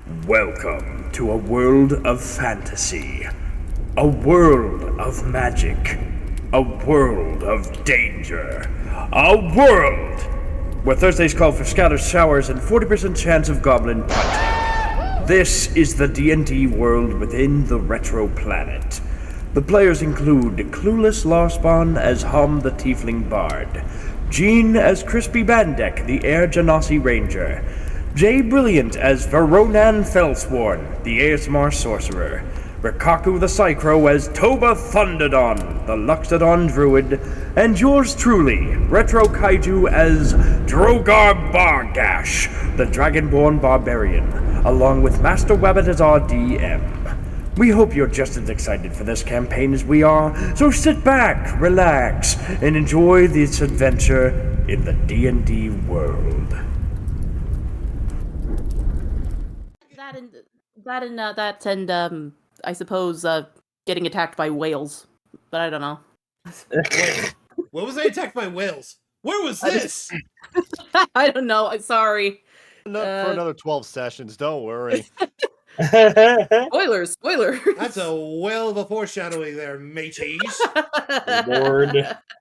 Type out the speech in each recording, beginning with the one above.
Welcome to a world of fantasy, a world of magic, a world of danger, a world where Thursdays call for scattered showers and 40% chance of goblin punching. This is the D&D world within the Retro Planet. The players include Kloolas Larspawn as Hom the Tiefling Bard, Jean as Crispy Bande, the Air Genasi Ranger, JayBrilliant as Veronan Fellsworn, the Aasimar Sorcerer, Rikkaku the Sai-Krowe as Toba Thunderdon, the Loxodon Druid, and yours truly, RetroKaiju as Drogar Bargash, the Dragonborn Barbarian, along with MasterWabbit as our DM. We hope you're just as excited for this campaign as we are, so sit back, relax, and enjoy this adventure in the D&D world. That and I suppose getting attacked by whales, but I don't know. Wait, what was I attacked by whales? Where was this? I don't know. I'm sorry. For another 12 sessions, don't worry. Spoilers. That's a whale of a foreshadowing there, mateys. Lord.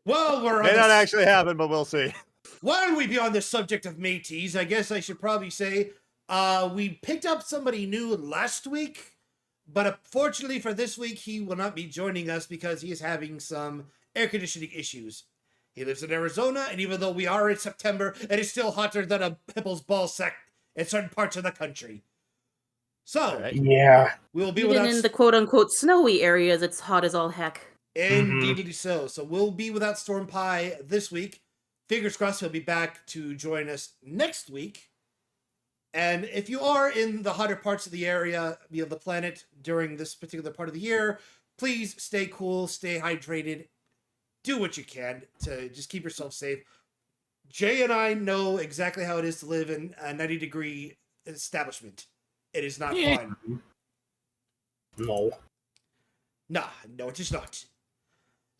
Well, we're on May not actually happen, but we'll see. While we be on the subject of mateys, I guess I should probably say we picked up somebody new last week, but unfortunately for this week, he will not be joining us because he is having some air conditioning issues. He lives in Arizona, and even though we are in September, it is still hotter than a hippel's ball sack in certain parts of the country. So, Yeah. we'll be Even without... in the quote-unquote snowy areas, it's hot as all heck. Indeedly so. So we'll be without Stormpye this week. Fingers crossed he'll be back to join us next week. And if you are in the hotter parts of the area, the planet during this particular part of the year, please stay cool, stay hydrated, do what you can to just keep yourself safe. Jay and I know exactly how it is to live in a 90-degree establishment. It is not fun. No. No, it is not.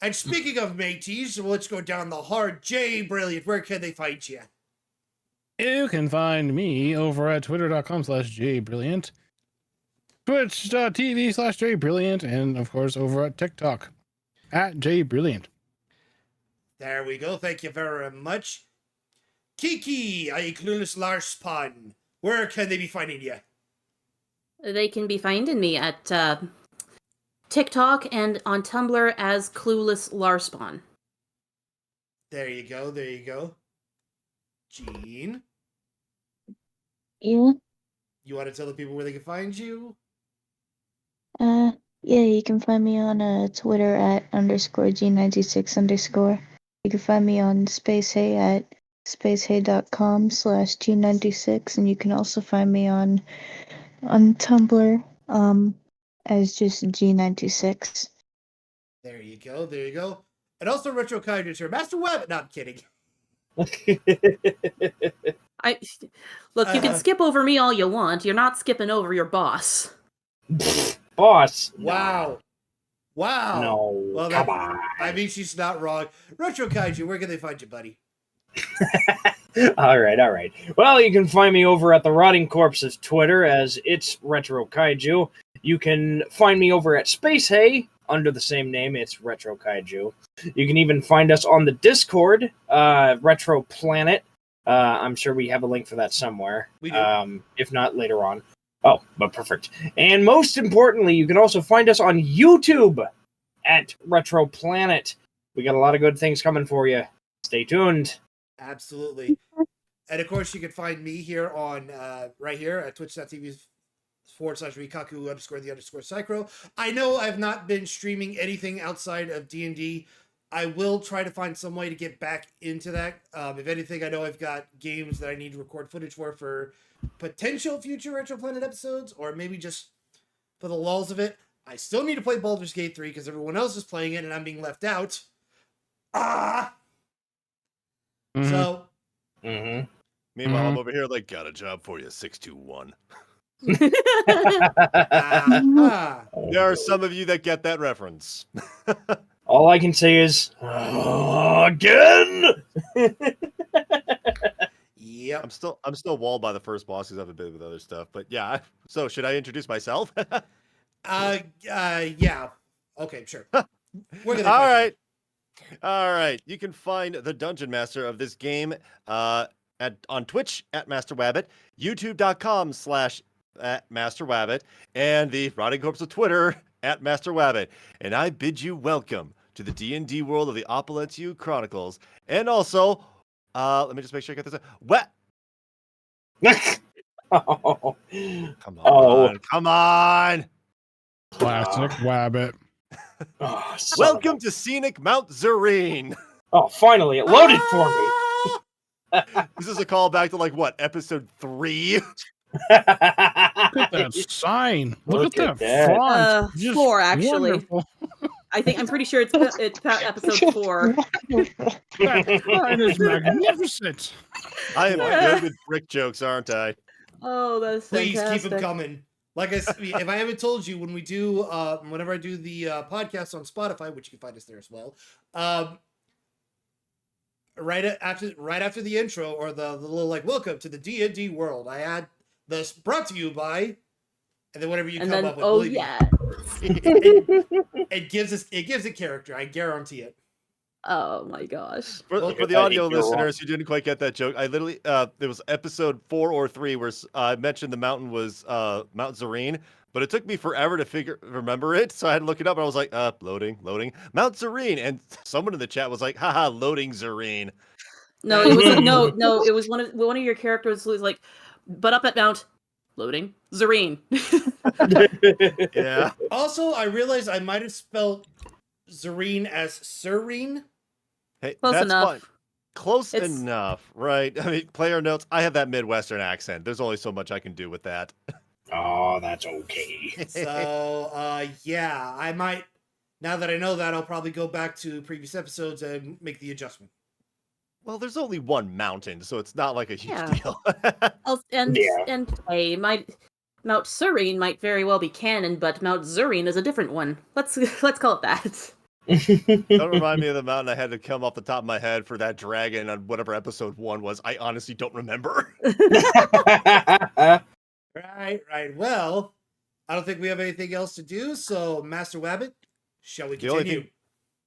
And speaking of mateys, let's go down the hard. JayBrilliant, where can they find you? You can find me over at twitter.com/JayBrilliant, twitch.tv/JayBrilliant, and of course over at TikTok at JayBrilliant. There we go. Thank you very much. Kiki, I Kloolas Larspawn. Where can they be finding you? They can be finding me at TikTok and on Tumblr as Kloolas Larspawn. There you go. Jean, Yeah. you want to tell the people where they can find you? Yeah, you can find me on Twitter at _G96_. You can find me on SpaceHey at spacehey.com/G96, and you can also find me on Tumblr as just G96. There you go. And also RetroKaiju here. MasterWabbit. No, I'm kidding. Look, you can skip over me all you want. You're not skipping over your boss. Boss. Wow. No. Well, come on. I mean, she's not wrong. RetroKaiju, where can they find you, buddy? All right. Well, you can find me over at the Rotting Corpse's Twitter as it's RetroKaiju. You can find me over at SpaceHey under the same name. It's RetroKaiju. You can even find us on the Discord, Retro Planet. I'm sure we have a link for that somewhere. We do. If not, later on. Oh, but perfect. And most importantly, you can also find us on YouTube at Retro Planet. We got a lot of good things coming for you. Stay tuned. Absolutely. And of course, you can find me here on right here at twitch.tv/Rikkaku_the_Sai-Krowe. I know I've not been streaming anything outside of D&D. I will try to find some way to get back into that. If anything, I know I've got games that I need to record footage for potential future Retro Planet episodes, or maybe just for the lulls of it. I still need to play Baldur's Gate 3 because everyone else is playing it and I'm being left out. So. Meanwhile, I'm over here like, got a job for you, 621. There are some of you that get that reference. All I can say is, again! Yep. I'm still walled by the first boss because I've been with other stuff. But yeah, so should I introduce myself? Yeah. Okay, sure. We're gonna All find right. All right. You can find the Dungeon Master of this game on Twitch at MasterWabbit, YouTube.com/MasterWabbit, and the Rotting Corpse of Twitter at MasterWabbit. And I bid you welcome to the D&D world of the Opulentium Chronicles. And also, let me just make sure I get this. What? Oh, Come Oh. on. Come on. Classic Wabbit. oh, son of a- Welcome to scenic Mount Zureen. Oh, finally, it loaded for me. This is a callback to like what, episode 3? Look at that sign. Look at that font. Just 4 actually. wonderful. I'm pretty sure it's episode 4. That sign is magnificent. I am good with brick jokes, aren't I? Oh, that's Please fantastic. keep them coming. Like I said, if I haven't told you, when we do, whenever I do the podcast on Spotify, which you can find us there as well, right after the intro or the little like welcome to the D&D world, I add this brought to you by, and then whatever you And come then, up with. oh believe me, yeah. it gives it character. I guarantee it. Oh my gosh. For the audio listeners who didn't quite get that joke, I literally, there was episode 4 or 3 where I mentioned the mountain was Mount Zureen, but it took me forever to remember it, so I had to look it up, and I was like, loading, Mount Zureen, and someone in the chat was like, haha, loading Zureen. No, it was no, it was one of your characters was like, but up at Mount loading Zureen. Yeah. Also, I realized I might have spelled Zureen as Serene. Hey, Close that's enough. fine. Close It's- enough, right? I mean, player notes, I have that Midwestern accent. There's only so much I can do with that. Oh, that's okay. So, yeah, I might. Now that I know that, I'll probably go back to previous episodes and make the adjustment. Well, there's only one mountain, so it's not like a huge Yeah. deal. And Yeah. hey, Mount Zureen might very well be canon, but Mount Zureen is a different one. Let's call it that. Don't remind me of the mountain I had to come off the top of my head for that dragon on whatever episode 1 was. I honestly don't remember. Right. Well, I don't think we have anything else to do, so Master Wabbit, shall we The only continue?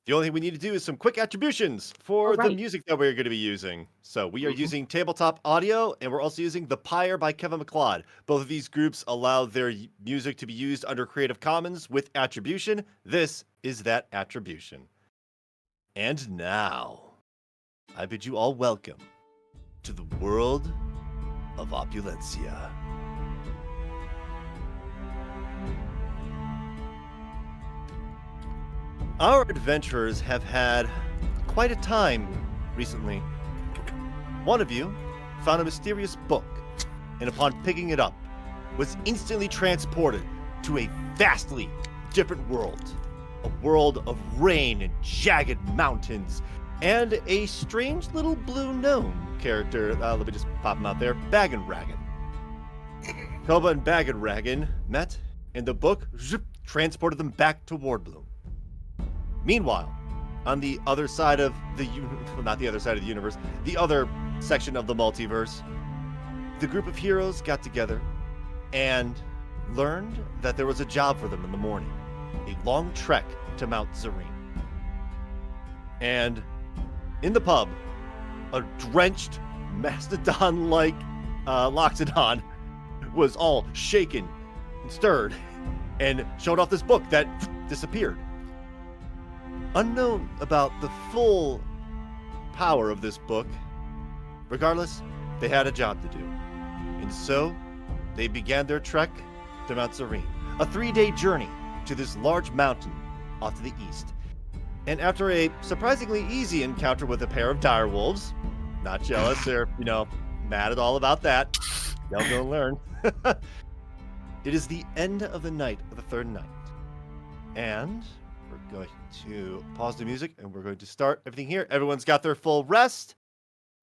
The only thing we need to do is some quick attributions for the Alright. music that we're going to be using. So we are using Tabletop Audio, and we're also using The Pyre by Kevin MacLeod. Both of these groups allow their music to be used under Creative Commons with attribution. This is that attribution. And now, I bid you all welcome to the world of Opulencia. Our adventurers have had quite a time recently. One of you found a mysterious book, and upon picking it up, was instantly transported to a vastly different world. A world of rain and jagged mountains, and a strange little blue gnome character. Let me just pop him out there. Baggin Raggin. Toba and Baggin Raggin met, and the book transported them back to Wardbloom. Meanwhile, on the other side of the not the other side of the universe, the other section of the multiverse, the group of heroes got together and learned that there was a job for them in the morning. A long trek to Mount Zureen. And in the pub, a drenched mastodon-like Loxodon was all shaken and stirred and showed off this book that disappeared. Unknown about the full power of this book, regardless, they had a job to do. And so, they began their trek to Mount Zureen, a 3-day journey to this large mountain off to the east. And after a surprisingly easy encounter with a pair of direwolves, not jealous or, mad at all about that, they'll go learn. It is the end of the night of the third night. And we're going to pause the music and we're going to start everything here. Everyone's got their full rest.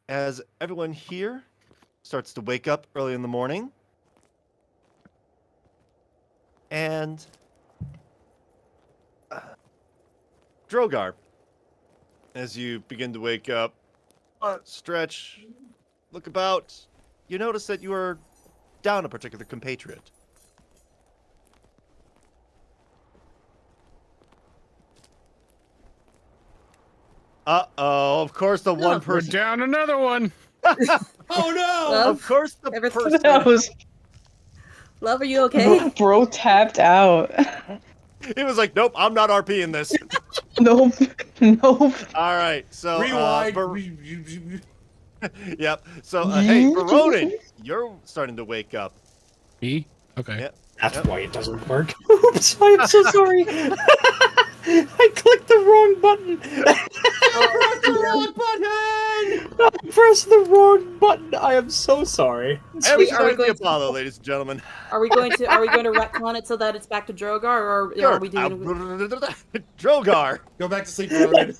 As everyone here starts to wake up early in the morning. And Drogar, as you begin to wake up, stretch, look about, you notice that you are down a particular compatriot. Uh-oh, of course the one We're person... down another one. Oh no! Love? Of course the Everything- person... That was Love, are you okay? bro tapped out. He was like, nope, I'm not RPing this. Nope. Nope. All right, so... Rewind. Yep, so, hey, Veronan, you're starting to wake up. Me? Okay. Yep. That's why it doesn't work. Oops, I'm so sorry. I clicked the wrong button. I pressed the wrong button. I am so sorry. Every Wait, are we time the going to- Apollo, ladies and gentlemen. Are we going to retcon it so that it's back to Drogar, or Sure. are we doing? Drogar. Go back to sleep, Veronan.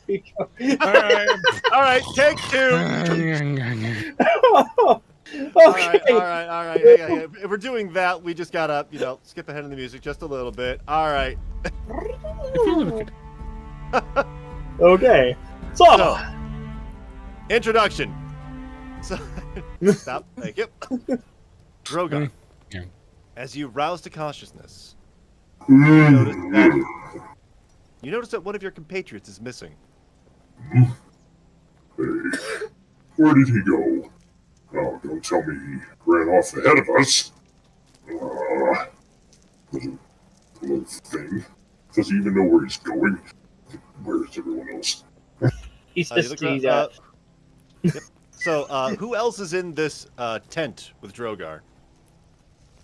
All right, take two. Okay. All right. Hey, if we're doing that, we just gotta, skip ahead in the music just a little bit. All right. Okay. So, introduction. So, stop. Thank you. Drogar. Yeah. As you rouse to consciousness, you notice that one of your compatriots is missing. Where did he go? Oh, don't tell me he ran off ahead of us. Little thing. Does he even know where he's going? Where is everyone else? He's You just look he's around- yep. So, who else is in this tent with Drogar?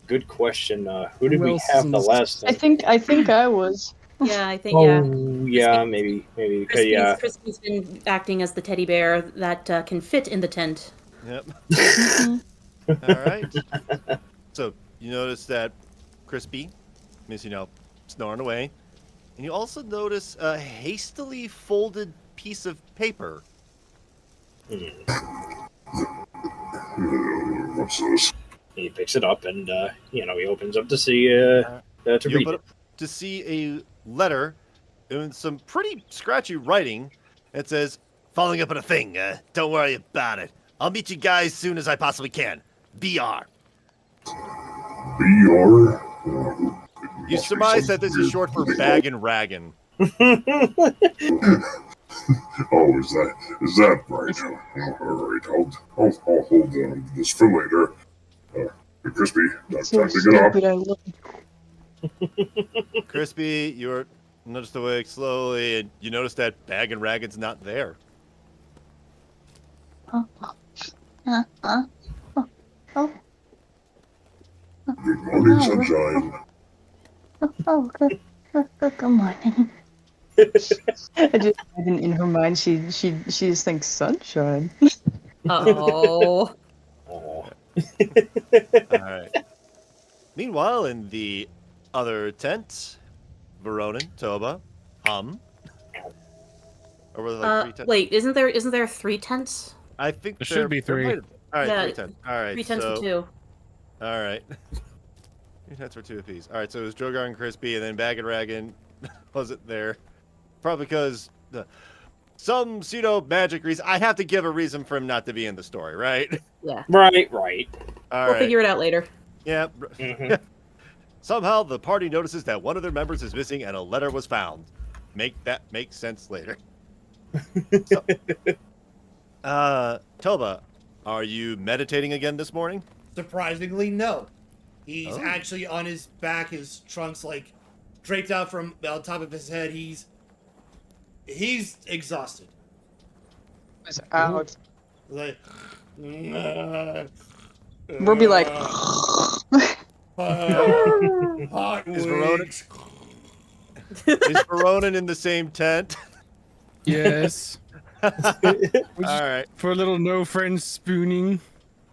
good question. Who did Who we else have is the in last I time? think I was. Yeah, I think Oh yeah. yeah, maybe. Yeah. Crispy's been acting as the teddy bear that can fit in the tent. Yep. All right. So you notice that Crispy is, snoring away, and you also notice a hastily folded piece of paper. What's this? He picks it up and he opens up to see to You read open it. up to see a letter in some pretty scratchy writing. It says, "Following up on a thing. Don't worry about it. I'll meet you guys soon as I possibly can. BR." BR? You surmise that this is short for Baggin Raggin. Oh, is that right? Alright, I'll hold this for later. Crispy, time So to get up. stupid. I love. Crispy, you're noticed awake slowly, and you notice that Baggin Raggin's not there. Oh. Good morning, sunshine. Oh, good morning. I just imagine in her mind she just thinks sunshine. Oh. Oh. All right. Meanwhile, in the other tent, Veronan, Toba, Or were there like 3 tents? Wait, isn't there 3 tents? I think There should be 3. All right, Yeah, 3 tents. All right, 3 tents so, to 2. all right. 3 tents for 2 apiece. All right, so it was Drogar and Crispy, and then Baggin Raggin wasn't there. Probably because some pseudo magic reason. I have to give a reason for him not to be in the story, right? Yeah. Right. All We'll right. figure it out later. Yeah. Mhm. Somehow the party notices that one of their members is missing and a letter was found. Make sense later. So, Toba, are you meditating again this morning? Surprisingly, no. He's Oh. actually on his back, his trunk's like draped out from on top of his head. He's exhausted. It's out. Like, We'll be like, hot Is Veronan- wings. Is Veronan in the same tent? Yes. All right. For a little no friends spooning.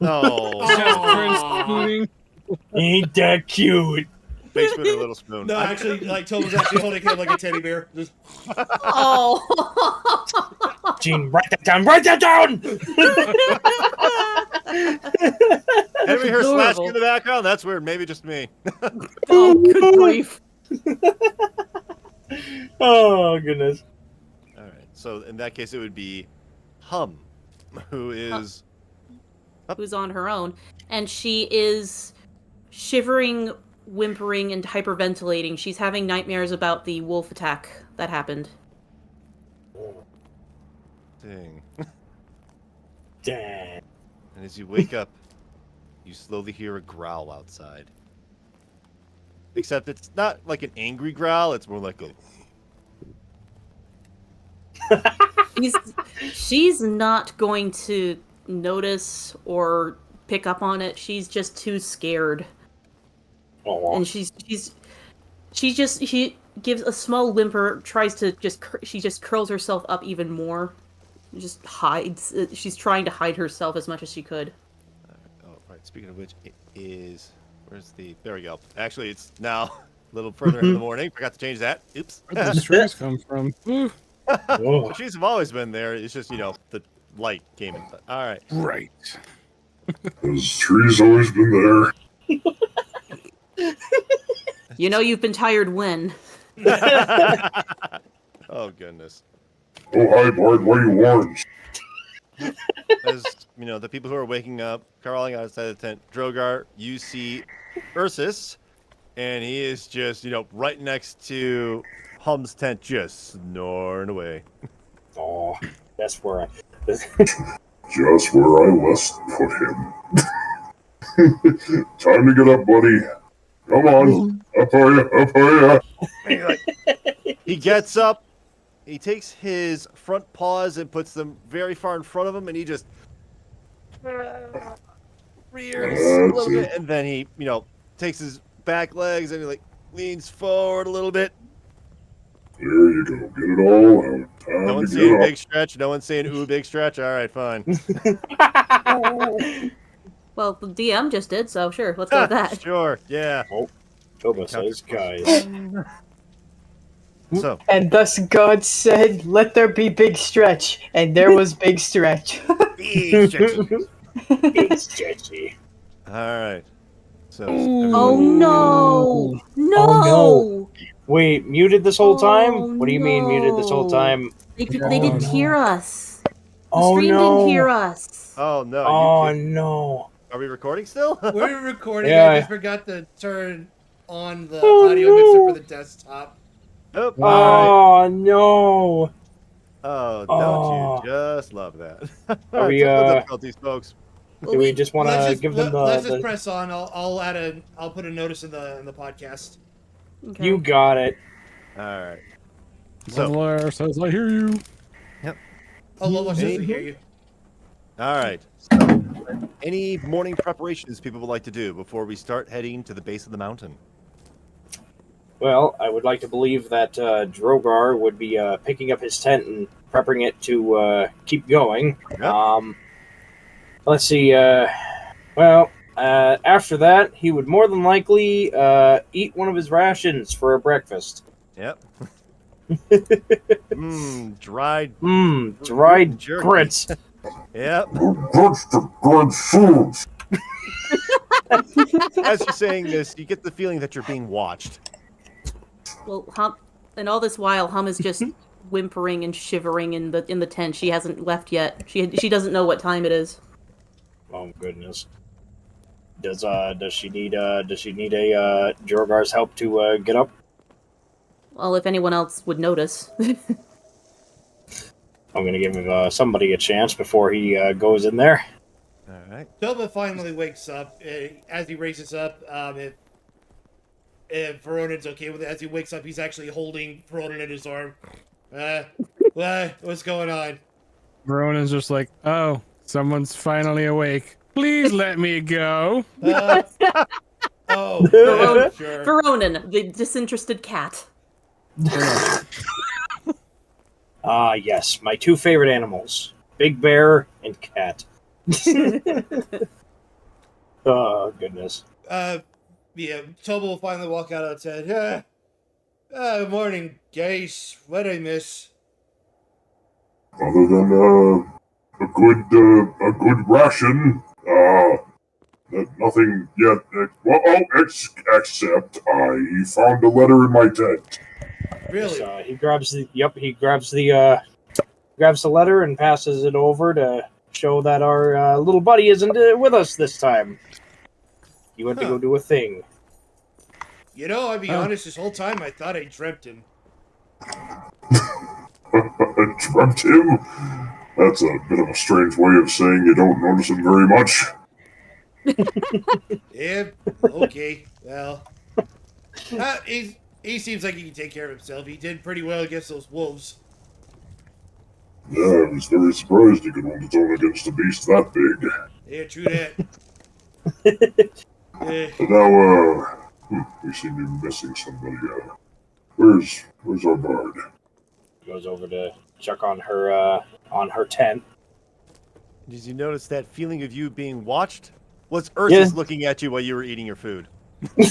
Oh, Just friends Aw. spooning. Ain't that cute? big spoon or little spoon. No, actually, like Toba's actually holding him like a teddy bear. Just, Oh. Gene, write that down. Write that down. Henry heard adorable. slashing in the background. That's weird. Maybe just me. Oh, good grief. Oh goodness. All right. So in that case, it would be Hum, who is who's on her own, and she is shivering, whimpering, and hyperventilating. She's having nightmares about the wolf attack that happened. Dang. Dang. And as you wake up, you slowly hear a growl outside. Except it's not like an angry growl, it's more like a... She's not going to notice or pick up on it. She's just too scared. Aw. And she gives a small whimper, she just curls herself up even more. Just hides. She's trying to hide herself as much as she could. Oh, right. Speaking of which, it is... Where's the... There we go. Actually, it's now a little further in the morning. Forgot to change that. Oops. Where'd the trees come from? Ooh. The trees have always been there. It's just, the light came in. All right. Right. Those trees always been there. You've been tired when? Oh, goodness. Oh, hi, Bard. What are you orange? As, the people who are waking up, crawling outside the tent, Drogar, you see Ursus, and he is just, right next to Hum's tent, just snoring away. Oh, that's where I... Just where I last put him. Time to get up, buddy. Come on. Up higher. He gets up, he takes his front paws and puts them very far in front of him, and he just rears a little bit, and then he, takes his back legs and he leans forward a little bit. There you go. Get it all out. Time No one's to saying get up. big stretch. No one's saying ooh, big stretch. All right, fine. Well, the DM just did, so sure, let's go with that. Sure, yeah. Toba says, guys. So, And thus God said, let there be big stretch. And there was big stretch. big stretchy. Big stretchy. All right. So, Oh no! No! Oh, Wait, muted this whole time? Oh, What do you mean muted this whole no. time? They didn't hear us. The Oh stream no! didn't hear us. oh no. Oh no! Are we recording still? We're recording. Yeah. I just forgot to turn on the audio mixer for the desktop. Nope. Oh no! Oh, don't Oh. you just love that? Are we, Technical difficulties, folks. Do we just want to give them let's the... just press on. I'll put a notice in the podcast. Okay. You got it. All right. So, So, Blair says, I hear you. Oh, Lola says to hear you. all right. So, any morning preparations people would like to do before we start heading to the base of the mountain? Well, I would like to believe that Drogar would be picking up his tent and prepping it to keep going. Yep. Let's see. After that, he would more than likely eat one of his rations for a breakfast. Yep. Dried. Dried jerky. grits. Yep. Good food. As you're saying this, you get the feeling that you're being watched. Well, Hum, and all this while, Hum is just whimpering and shivering in the tent. She hasn't left yet. She doesn't know what time it is. Oh goodness. Does she need a Drogar's help to get up? Well, if anyone else would notice. I'm gonna give somebody a chance before he goes in there. All right. Toba finally wakes up. As he raises up, if Veronan's okay with it, as he wakes up, he's actually holding Veronan in his arm. What's going on? Veronan's just like, oh, someone's finally awake. Please let me go. Oh, sure. Veronan, the disinterested cat. Yes, my two favorite animals, Big Bear and Cat. Oh goodness. Yeah, Toba will finally walk out outside. Good morning, guys. What I miss? Other than a good ration, nothing yet. Except I found a letter in my tent. Really? He grabs the letter and passes it over to show that our little buddy isn't with us this time. He went to go do a thing. You know, I'll be honest, this whole time I thought I dreamt him. Dreamt him? That's a bit of a strange way of saying you don't notice him very much. Yeah, okay, well. He seems like he can take care of himself. He did pretty well against those wolves. Yeah, I was very surprised he could hold his own against a beast that big. Yeah, true that. But now, we seem to be missing somebody. Where's our bard? Goes over to check on her tent. Did you notice that feeling of you being watched? Was Ursus looking at you while you were eating your food? He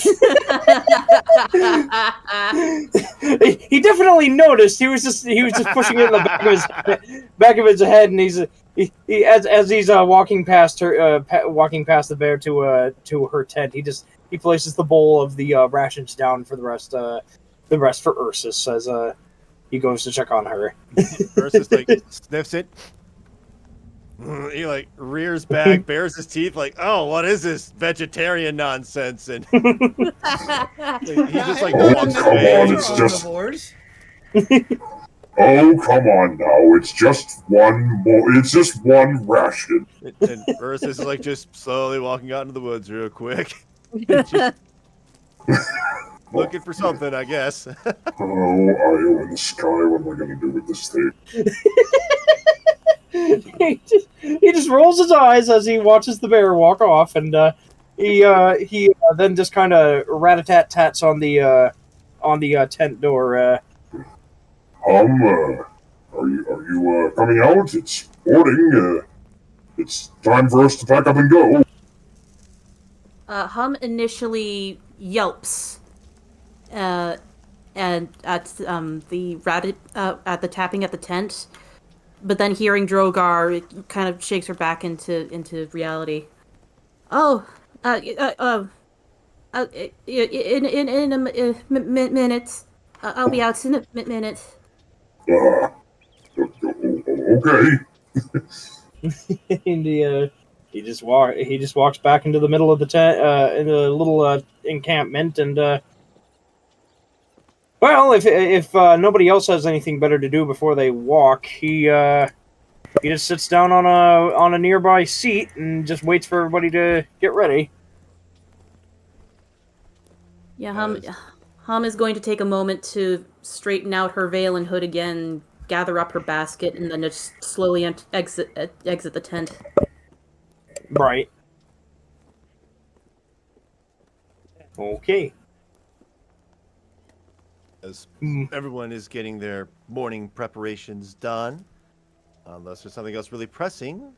definitely noticed. He was just pushing it in the back of his head, and he as he's walking past her, walking past the bear to her tent. He places the bowl of the rations down for the rest for Ursus as he goes to check on her. Ursus like sniffs it. He like rears back, bares his teeth, like, "Oh, what is this vegetarian nonsense?" And he just like walks away. It's just. Oh, come on now! It's just one more. It's just one ration. And Ursus is like just slowly walking out into the woods real quick, looking for something, I guess. Oh, Io in the sky! What am I gonna do with this thing? he just rolls his eyes as he watches the bear walk off, and he then just kind of rat-a-tat-tats on the tent door. Are you coming out? It's morning. It's time for us to pack up and go. Hum initially yelps, and at the tapping at the tent. But then hearing Drogar, it kind of shakes her back into reality. Oh, in a minute. I'll be out in a minute. Okay. And he just walks back into the middle of the tent, in a little encampment, and well, if nobody else has anything better to do before they walk, he just sits down on a nearby seat and just waits for everybody to get ready. Yeah, Hum is going to take a moment to straighten out her veil and hood again, gather up her basket, and then just slowly exit the tent. Right. Okay. As everyone is getting their morning preparations done, unless there's something else really pressing,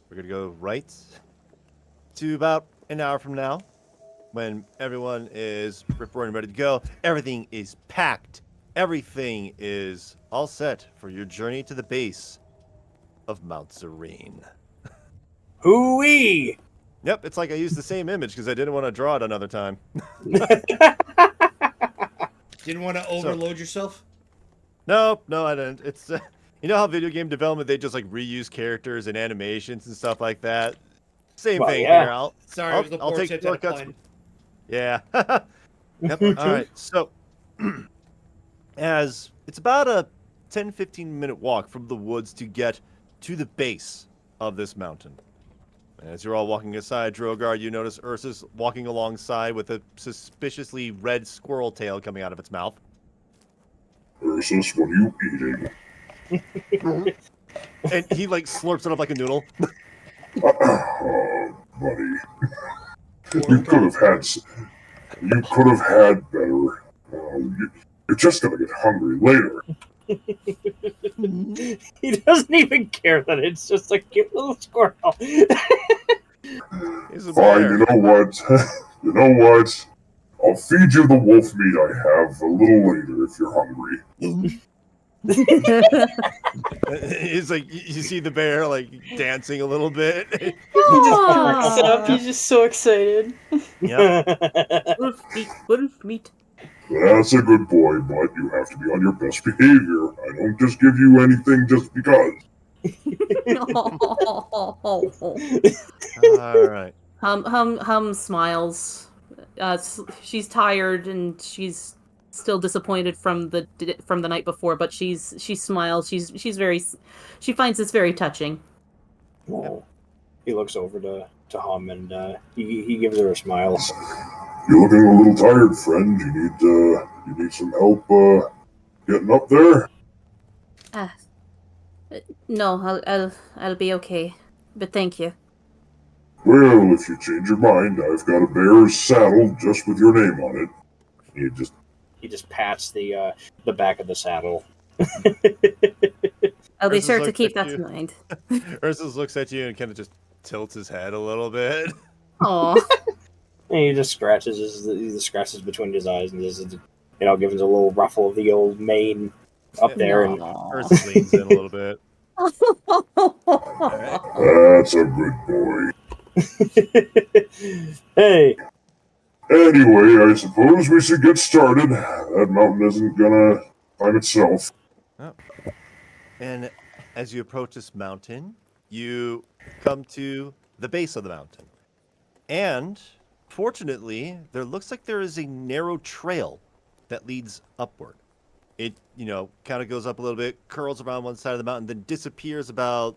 we're going to go right to about an hour from now, when everyone is reporting ready to go. Everything is packed. Everything is all set for your journey to the base of Mount Zureen. Hooey! Yep, it's like I used the same image because I didn't want to draw it another time. Didn't want to overload yourself? No, I didn't. It's you know how video game development, they just like reuse characters and animations and stuff like that. Same thing here. I'll take shortcuts. Yeah. Yep. All right. So, as it's about a 10-15 minute walk from the woods to get to the base of this mountain. As you're all walking aside, Drogar, you notice Ursus walking alongside with a suspiciously red squirrel tail coming out of its mouth. Ursus, what are you eating? And he like slurps it up like a noodle. Oh, buddy. You could have had better. You're just gonna get hungry later. He doesn't even care that it's just a cute little squirrel. Fine, you know what? You know what? I'll feed you the wolf meat I have a little later if you're hungry. It's like, you see the bear like dancing a little bit. He just perks up. He's just so excited. Yeah. Wolf meat. That's a good boy, but you have to be on your best behavior. I don't just give you anything just because. All right. Hum smiles. She's tired and she's still disappointed from the night before, but she smiles. She's very. She finds this very touching. Oh. He looks over to Hum and he gives her a smile. You're looking a little tired, friend. You need some help getting up there? No, I'll be okay. But thank you. Well, if you change your mind, I've got a bear's saddle just with your name on it. He just pats the back of the saddle. I'll be Ursus sure to looks keep at that you. in mind. Ursus looks at you and kind of just tilts his head a little bit. Aw. And he just scratches between his eyes and just gives a little ruffle of the old mane up there. And Ursus leans in a little bit. That's a good boy. Hey. Anyway, I suppose we should get started. That mountain isn't gonna climb itself. Oh. And as you approach this mountain, you come to the base of the mountain. And fortunately, there looks like there is a narrow trail that leads upward. It, kind of goes up a little bit, curls around one side of the mountain, then disappears about,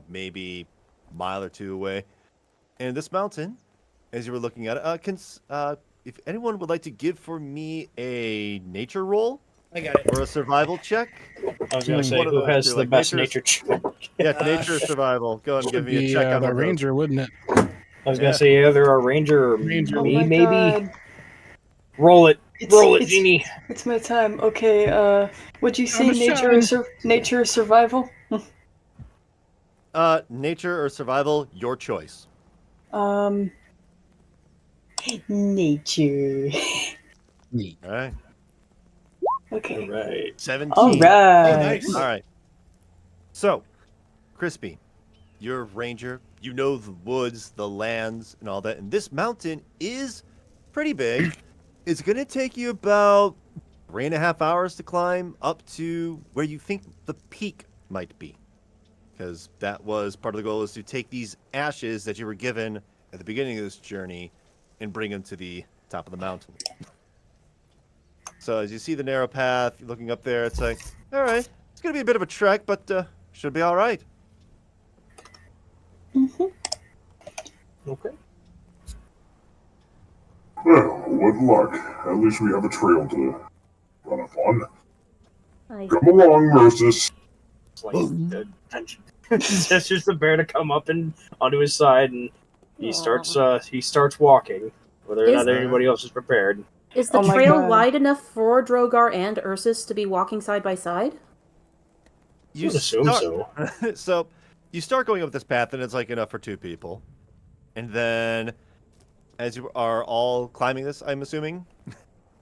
maybe a mile or two away. And this mountain, as you were looking at it, if anyone would like to give for me a nature roll, I got it. or a survival check. I was going to say, One of who those has two, the like best nature- nature check? Yeah, nature or survival. Go ahead and give Should me a be check on the one of those. ranger, wouldn't it? I was going to say either a ranger or Ranger. Oh me, my maybe. god. Roll it. Roll it, It's- Genie. It's my time. Okay, would you say a nature or, shaman. nature or survival? Nature or survival, your choice. Nature. All right. Okay. All right. 17. All Oh, right. nice. All right. So, Crispy, you're a ranger. You know the woods, the lands, and all that. And this mountain is pretty big. It's going to take you about 3.5 hours to climb up to where you think the peak might be. Because that was part of the goal, is to take these ashes that you were given at the beginning of this journey and bring them to the top of the mountain. So as you see the narrow path, looking up there, it's like, all right, it's going to be a bit of a trek, but should be all right. Okay. Well, what luck. At least we have a trail to run up on. Come along, Ursus. It's like, gestures the bear to come up and onto his side, and he starts walking, whether or not anybody else is prepared. Is the Oh my trail God. wide enough for Drogar and Ursus to be walking side by side? You assume so. So you start going up this path, and it's like enough for 2 people. And then, as you are all climbing this, I'm assuming?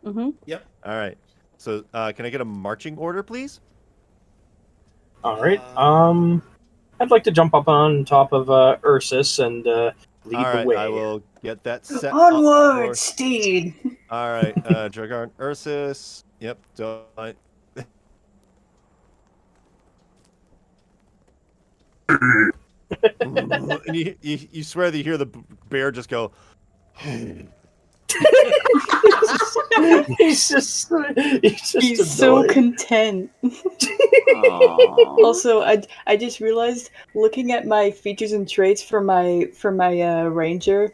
Mm-hmm. Yep. All right. So can I get a marching order, please? All right. I'd like to jump up on top of Ursus and lead All right, the way. I will get that set Onward, up steed. All right, Drogar and Ursus. Yep. And you swear that you hear the bear just go. He's just He's so annoyed. content. Also, I just realized, looking at my features and traits for my ranger,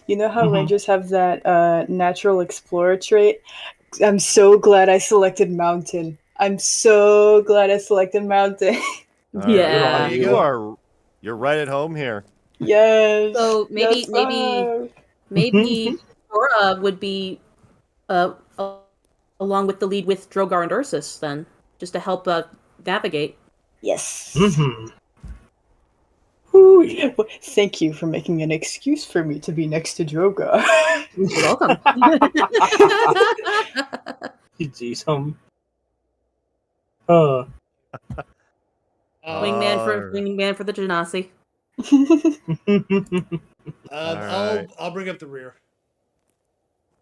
you know how rangers have that natural explorer trait? I'm so glad I selected mountain. I'm so glad I selected mountain. All right, Yeah. well, you're right at home here. Yes. So maybe Yes, maybe sir. maybe Dora would be along with the lead with Drogar and Ursus then, just to help navigate. Yes. Mm-hmm. Ooh, yeah. Well, thank you for making an excuse for me to be next to Drogar. You're welcome. Jeez, Wingman for the Genasi. Alright. I'll bring up the rear.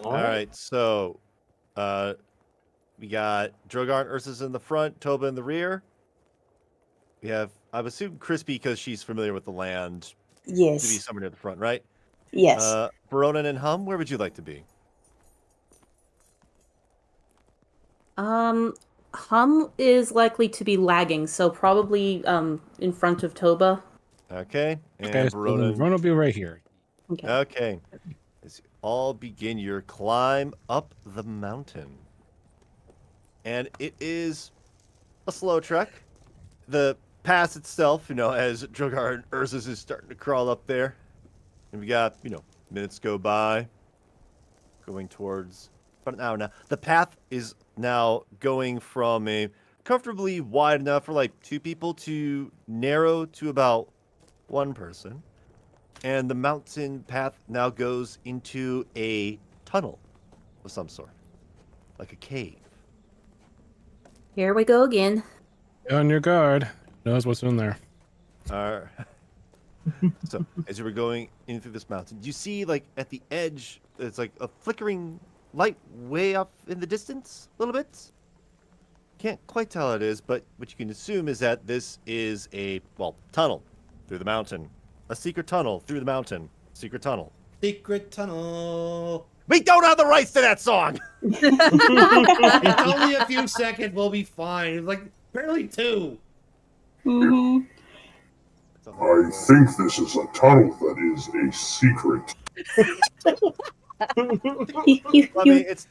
All right, so we got Drogar and Ursus in the front, Toba in the rear. We have, I would assume, Crispy because she's familiar with the land to be Yes. somewhere near the front, right? Yes. Veronan and Hum, where would you like to be? Hum is likely to be lagging, so probably in front of Toba. Okay, and Okay, so then Veronan. Veronan will be right here. Okay. Okay. As you all begin your climb up the mountain. And it is a slow trek. The pass itself, as Drogar and Ursus is starting to crawl up there. And we got, minutes go by. Going towards about an hour now. The path is now going from a comfortably wide enough for like 2 people to narrow to about 1 person. And the mountain path now goes into a tunnel of some sort. Like a cave. Here we go again. Be on your guard. Knows what's in there. Alright. So, as you were going in through this mountain, you see, like, at the edge, it's like a flickering light way up in the distance, a little bit. Can't quite tell what it is, but what you can assume is that this is a, tunnel through the mountain. A secret tunnel through the mountain. Secret tunnel. Secret tunnel. We don't have the rights to that song! It's only a few seconds. We'll be fine. Like barely 2. Hmm. I think this is a tunnel that is a secret. I mean, it's...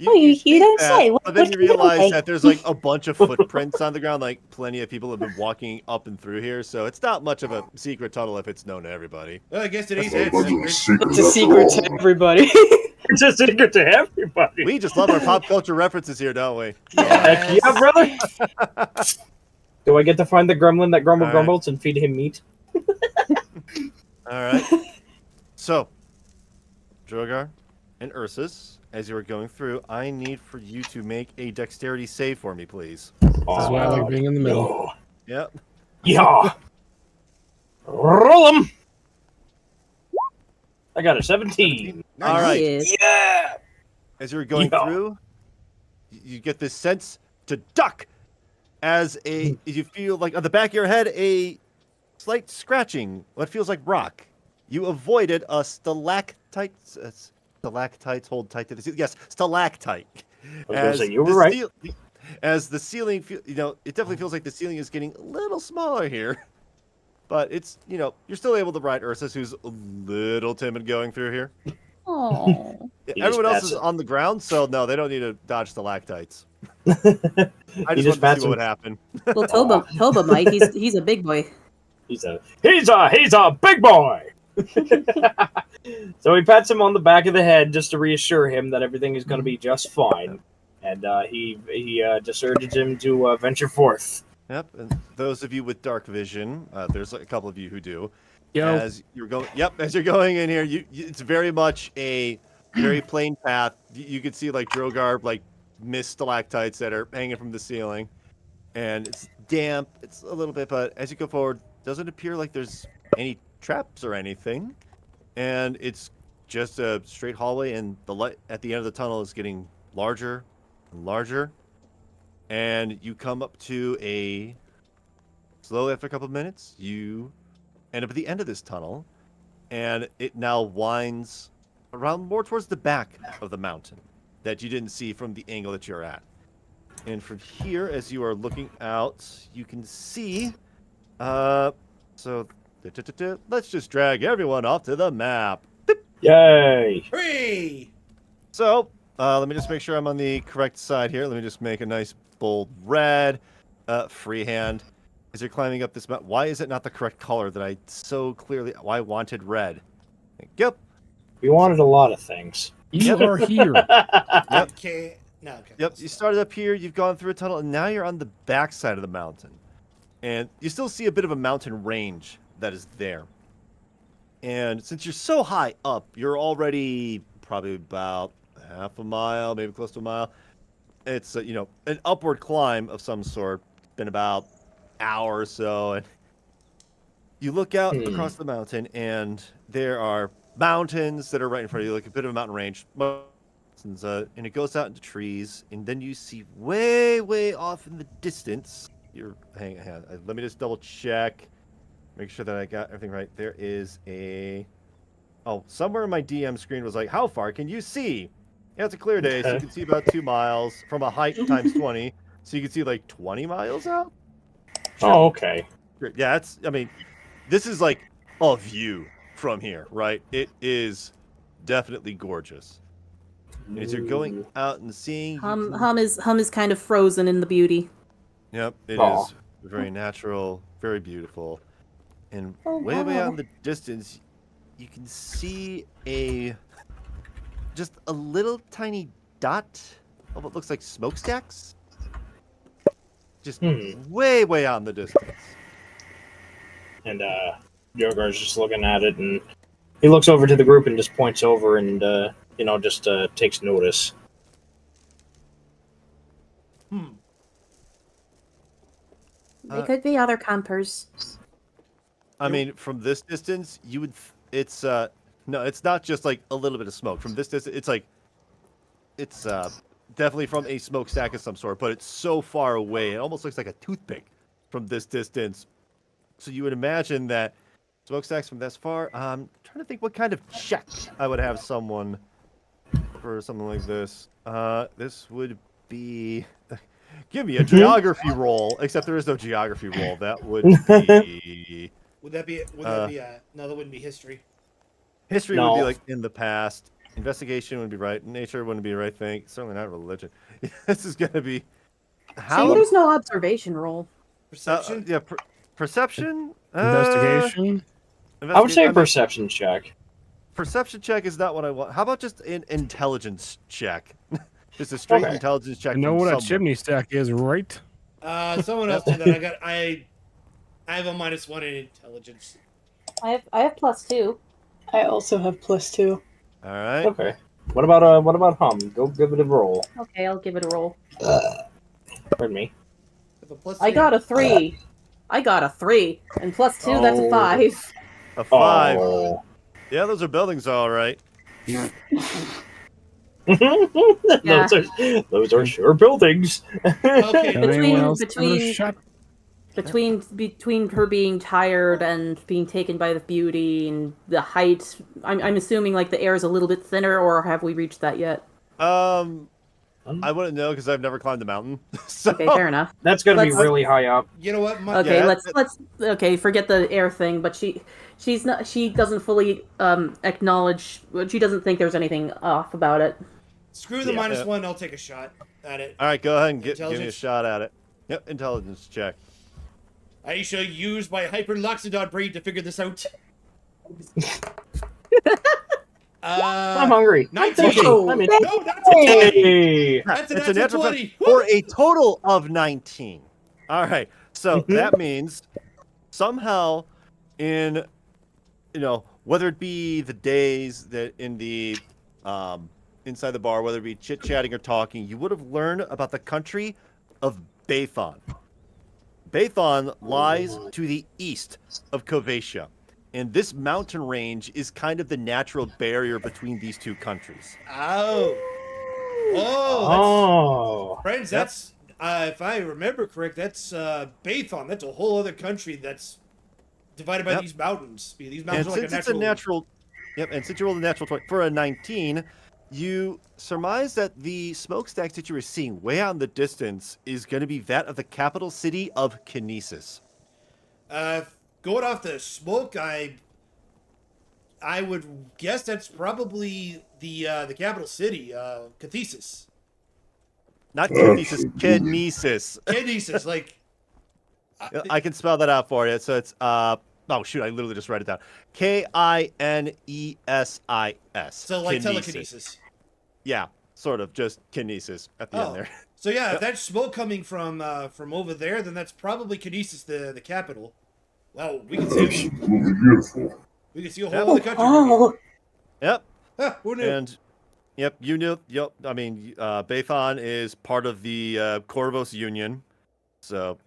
You think don't that, say. But then What you do you realize say? that there's like a bunch of footprints on the ground. Like plenty of people have been walking up and through here, so it's not much of a secret tunnel if it's known to everybody. Well, I guess it is A bunch of secret. secrets It's a secret to after all. everybody. It's a secret to everybody. We just love our pop culture references here, don't we? Heck yeah, brother. Do I get to find the gremlin that All right. grumbles and feed him meat? All right. So, Drogar and Ursus, as you were going through, I need for you to make a dexterity save for me, please. This is why I like being in the middle. No. Yep. Yeah. Roll 'em. I got a 17. All right. Yes. Yeah. As you were going Yeah. through, you get this sense to duck as you feel like on the back of your head a slight scratching, what feels like rock. You avoided a stalactite. Stalactites hold tight to the ceiling. Yes, stalactite. I was gonna say, you were the right. As the ceiling, it definitely feels like the ceiling is getting a little smaller here. But it's, you're still able to ride Ursus, who's a little timid going through here. Oh. He Everyone just else is pats on the ground, so no, they don't need to dodge stalactites. He I just just wanted to pats see him. what would happen. Well, Toba might. He's a big boy. He's a big boy. So he pats him on the back of the head just to reassure him that everything is going to be just fine, and he just urges him to venture forth. Yep, and those of you with dark vision, there's a couple of you who do. Yo, As you're going in here, it's very much a very plain path. You can see like Drogar mist stalactites that are hanging from the ceiling, and it's damp. It's a little bit, but as you go forward, doesn't appear like there's any traps or anything, and it's just a straight hallway, and the light at the end of the tunnel is getting larger and larger, and you come up to slowly after a couple of minutes, you end up at the end of this tunnel, and it now winds around more towards the back of the mountain that you didn't see from the angle that you're at. And from here, as you are looking out, you can see, let's just drag everyone off to the map. Yay! Hooray! So, let me just make sure I'm on the correct side here. Let me just make a nice bold red, freehand. As you're climbing up this mountain, why is it not the correct color that I so clearly, why I wanted red? Yep. We wanted a lot of things. you are here. Yep. Okay. No. Okay. Yep, you started up here, you've gone through a tunnel, and now you're on the back side of the mountain. And you still see a bit of a mountain range that is there. And since you're so high up, you're already probably about half a mile, maybe close to a mile. It's, an upward climb of some sort. It's been about an hour or so. And you look out across the mountain, and there are mountains that are right in front of you, like a bit of a mountain range. And it goes out into trees, and then you see way, way off in the distance hang on. Let me just double check. Make sure that I got everything right. There is a... Oh, somewhere in my DM screen was like, how far can you see? Yeah, it's a clear day, so you can see about 2 miles from a height times 20. So you can see like 20 miles out? Oh, okay. Yeah, I mean, this is like a view from here, right? It is definitely gorgeous. And as you're going out and seeing... Hum is kind of frozen in the beauty. Yep, it Aw. is very natural, very beautiful. And Oh, way wow. out in the distance, you can see just a little tiny dot of what looks like smokestacks. Just way out in the distance. And Drogar's just looking at it, and he looks over to the group and just points over and just takes notice. They could be other campers. I mean, from this distance, you would. It's no, it's not just like a little bit of smoke. From this distance, it's definitely from a smokestack of some sort, but it's so far away, it almost looks like a toothpick from this distance. So you would imagine that smokestacks from this far. I'm trying to think what kind of check I would have someone for something like this. This would be. Give me a geography roll, except there is no geography roll. That would be. Would that be? No, that wouldn't be history. History No. would be like in the past. Investigation would be right. Nature wouldn't be the right thing. Certainly not religion. This is gonna be. See, there's no observation roll. Perception. Yeah, perception. Investigation. I would say a mean, perception check. perception check is not what I want. How about just an intelligence check? Just a straight Okay. intelligence check. I know from what a someone. chimney stack is, right? Someone else did that. I have a -1 in intelligence. I have +2. I also have +2. All right. Okay. What about Hum? Go give it a roll. Okay, I'll give it a roll. Pardon me. With a +3. I got a 3. I got a 3. And +2, that's a Oh. 5. A 5. Oh. Yeah, those are buildings, all right. Those are sure buildings. Okay. Can anyone else give it a between- shot? Between her being tired and being taken by the beauty and the height, I'm assuming like the air is a little bit thinner, or have we reached that yet? I wouldn't know because I've never climbed the mountain. So Okay, fair enough. That's gonna be Let's- really high up. You know what? Okay, Yeah, let's forget the air thing, but she doesn't fully acknowledge, she doesn't think there's anything off about it. Screw the Yeah. -1. I'll take a shot at it. all right, go ahead and give me a Intelligence? shot at it. Yep, intelligence check. I shall use my hyper Loxodon brain to figure this out. I'm hungry. 19. Oh. I'm in. No, that's a 20. Hey! That's It's a a natural natural 20. for a total of 19. All right, so that means somehow in, whether it be the days that in the inside the bar, whether it be chit-chatting or talking, you would have learned about the country of Bathon. Bathon lies to the east of Kovacia, and this mountain range is kind of the natural barrier between these two countries. Oh. Oh. Friends, that's if I remember correct, that's Bathon. That's a whole other country that's divided by Yep. these mountains. These And mountains are like since a it's a natural. natural, and since you rolled a natural 20 for a 19, you surmise that the smokestacks that you were seeing way out in the distance is going to be that of the capital city of Kinesis. Going off the smoke, I would guess that's probably the capital city, Cathesis. Not Kinesis, Kinesis. Kinesis, like. I can spell that out for you. So it's oh shoot, I literally just write it down. Kinesis. So like Kinesis. telekinesis. Yeah, sort of just Kinesis at the end there. So yeah, if that's smoke coming from over there, then that's probably Kinesis, the capital. Well, we can see Absolutely beautiful. we can see a whole other country. Oh, Yep. Who knew? And yep, you knew. Yep. I mean, Bathon is part of the Corvos Union, so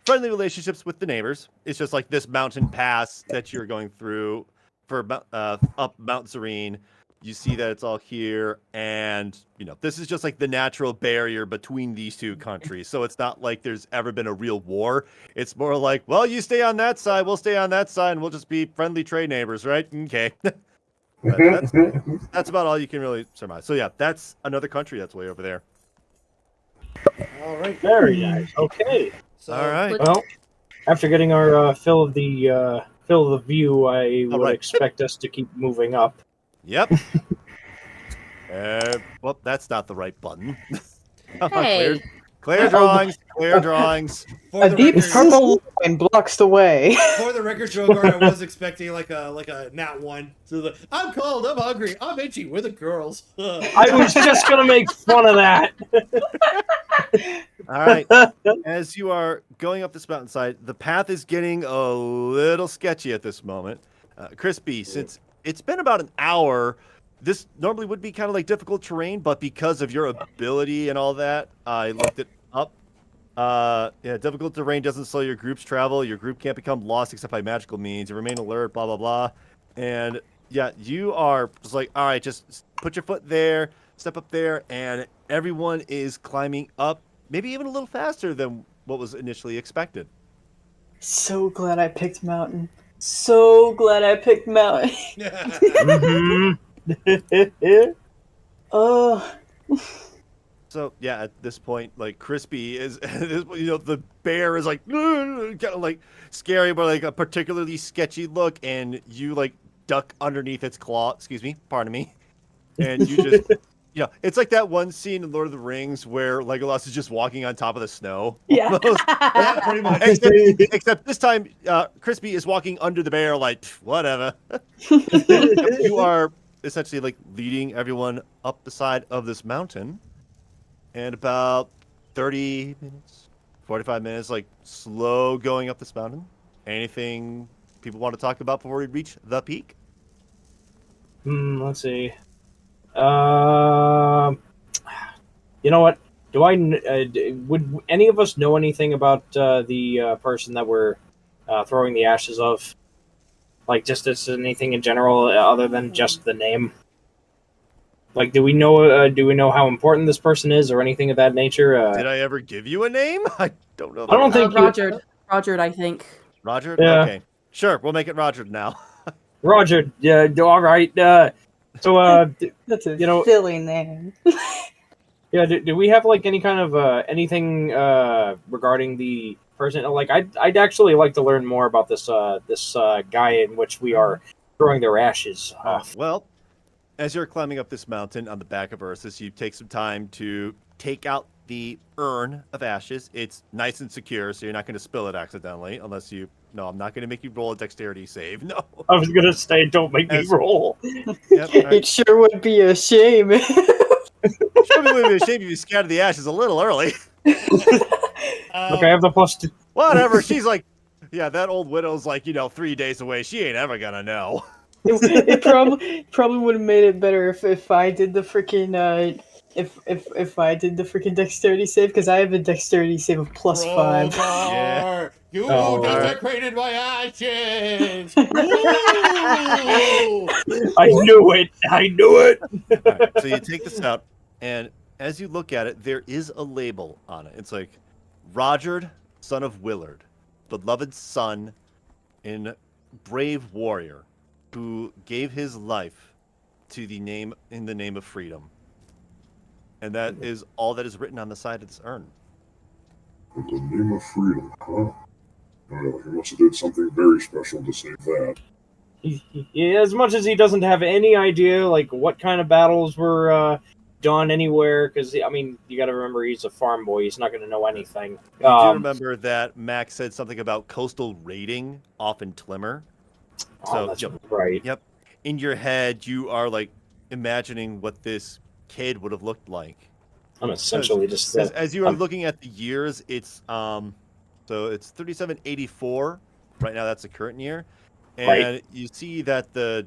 friendly relationships with the neighbors. It's just like this mountain pass that you're going through for up Mount Zureen, you see that it's all here, and this is just like the natural barrier between these two countries. So it's not like there's ever been a real war. It's more like, well, you stay on that side, we'll stay on that side, and we'll just be friendly trade neighbors, right? Okay. But that's about all you can really surmise. So yeah, that's another country that's way over there. All right. Very nice. Okay. So, All right. Well, after getting our fill of the view, I would right. expect us to keep moving up. Yep. Well, that's not the right button. Hey. Clear drawings. Clear drawings. for A the deep record, purple line blocks the way. for the record, Drogar, I was expecting like a nat 1. So I'm cold, I'm hungry, I'm itchy. We're the girls. I was just gonna make fun of that. All right. As you are going up this mountainside, the path is getting a little sketchy at this moment. Crispy, since it's been about an hour, this normally would be kind of like difficult terrain, but because of your ability and all that, I looked it up. Yeah, difficult terrain doesn't slow your group's travel. Your group can't become lost except by magical means. You remain alert, blah, blah, blah. And yeah, you are just like, all right, just put your foot there, step up there, and everyone is climbing up, maybe even a little faster than what was initially expected. So glad I picked mountain. So glad I picked mountain. Oh. So yeah, at this point, like Crispy is, the bear is like kind of like scary, but like a particularly sketchy look, and you like duck underneath its claw. Excuse me, pardon me, and you just, it's like that one scene in Lord of the Rings where Legolas is just walking on top of the snow. Yeah. Almost. Yeah, pretty much. Except this time, Crispy is walking under the bear, like whatever. You are essentially like leading everyone up the side of this mountain. And about 30 minutes, 45 minutes, like slow going up this mountain. Anything people want to talk about before we reach the peak? Let's see. You know what? Would any of us know anything about the person that we're throwing the ashes of? Like, just as anything in general, other than just the name? Like, do we know how important this person is, or anything of that nature? Did I ever give you a name? I don't know. I don't think Roger. Roger, I think. Roger? Yeah. Okay. Sure, we'll make it Roger now. Roger. Yeah. All right. So, That's a you know, silly name. yeah. Do we have like any kind of anything regarding the person? Like, I'd actually like to learn more about this guy in which we are throwing their ashes off. Well, as you're climbing up this mountain on the back of Ursus, you take some time to take out the urn of ashes. It's nice and secure, so you're not going to spill it accidentally, unless you... No, I'm not going to make you roll a dexterity save. No. I was going to say, don't make me roll. Yep, all right. It sure would be a shame. Probably would be a shame if you scattered the ashes a little early. Okay, I have the +2. Whatever. She's like, yeah, that old widow's like, 3 days away. She ain't ever going to know. It probably would have made it better if I did the freaking if I did the freaking dexterity save, because I have a dexterity save of +5. Drogar, you desecrated my ashes. I knew it. All right, so you take this out, and as you look at it, there is a label on it. It's like, Roger, son of Willard, beloved son and brave warrior, who gave his life in the name of freedom. And that is all that is written on the side of this urn. In the name of freedom, huh? Well, he must have did something very special to save that. As much as he doesn't have any idea, like, what kind of battles were done anywhere, because, I mean, you got to remember, he's a farm boy. He's not going to know anything. You do remember that Max said something about coastal raiding off in Tlimmer. So, that's right. Yep. In your head, you are, like, imagining what this kid would have looked like. I'm essentially just... As you are looking at the years, it's, so it's 3784. Right now, that's the current year. And you see that the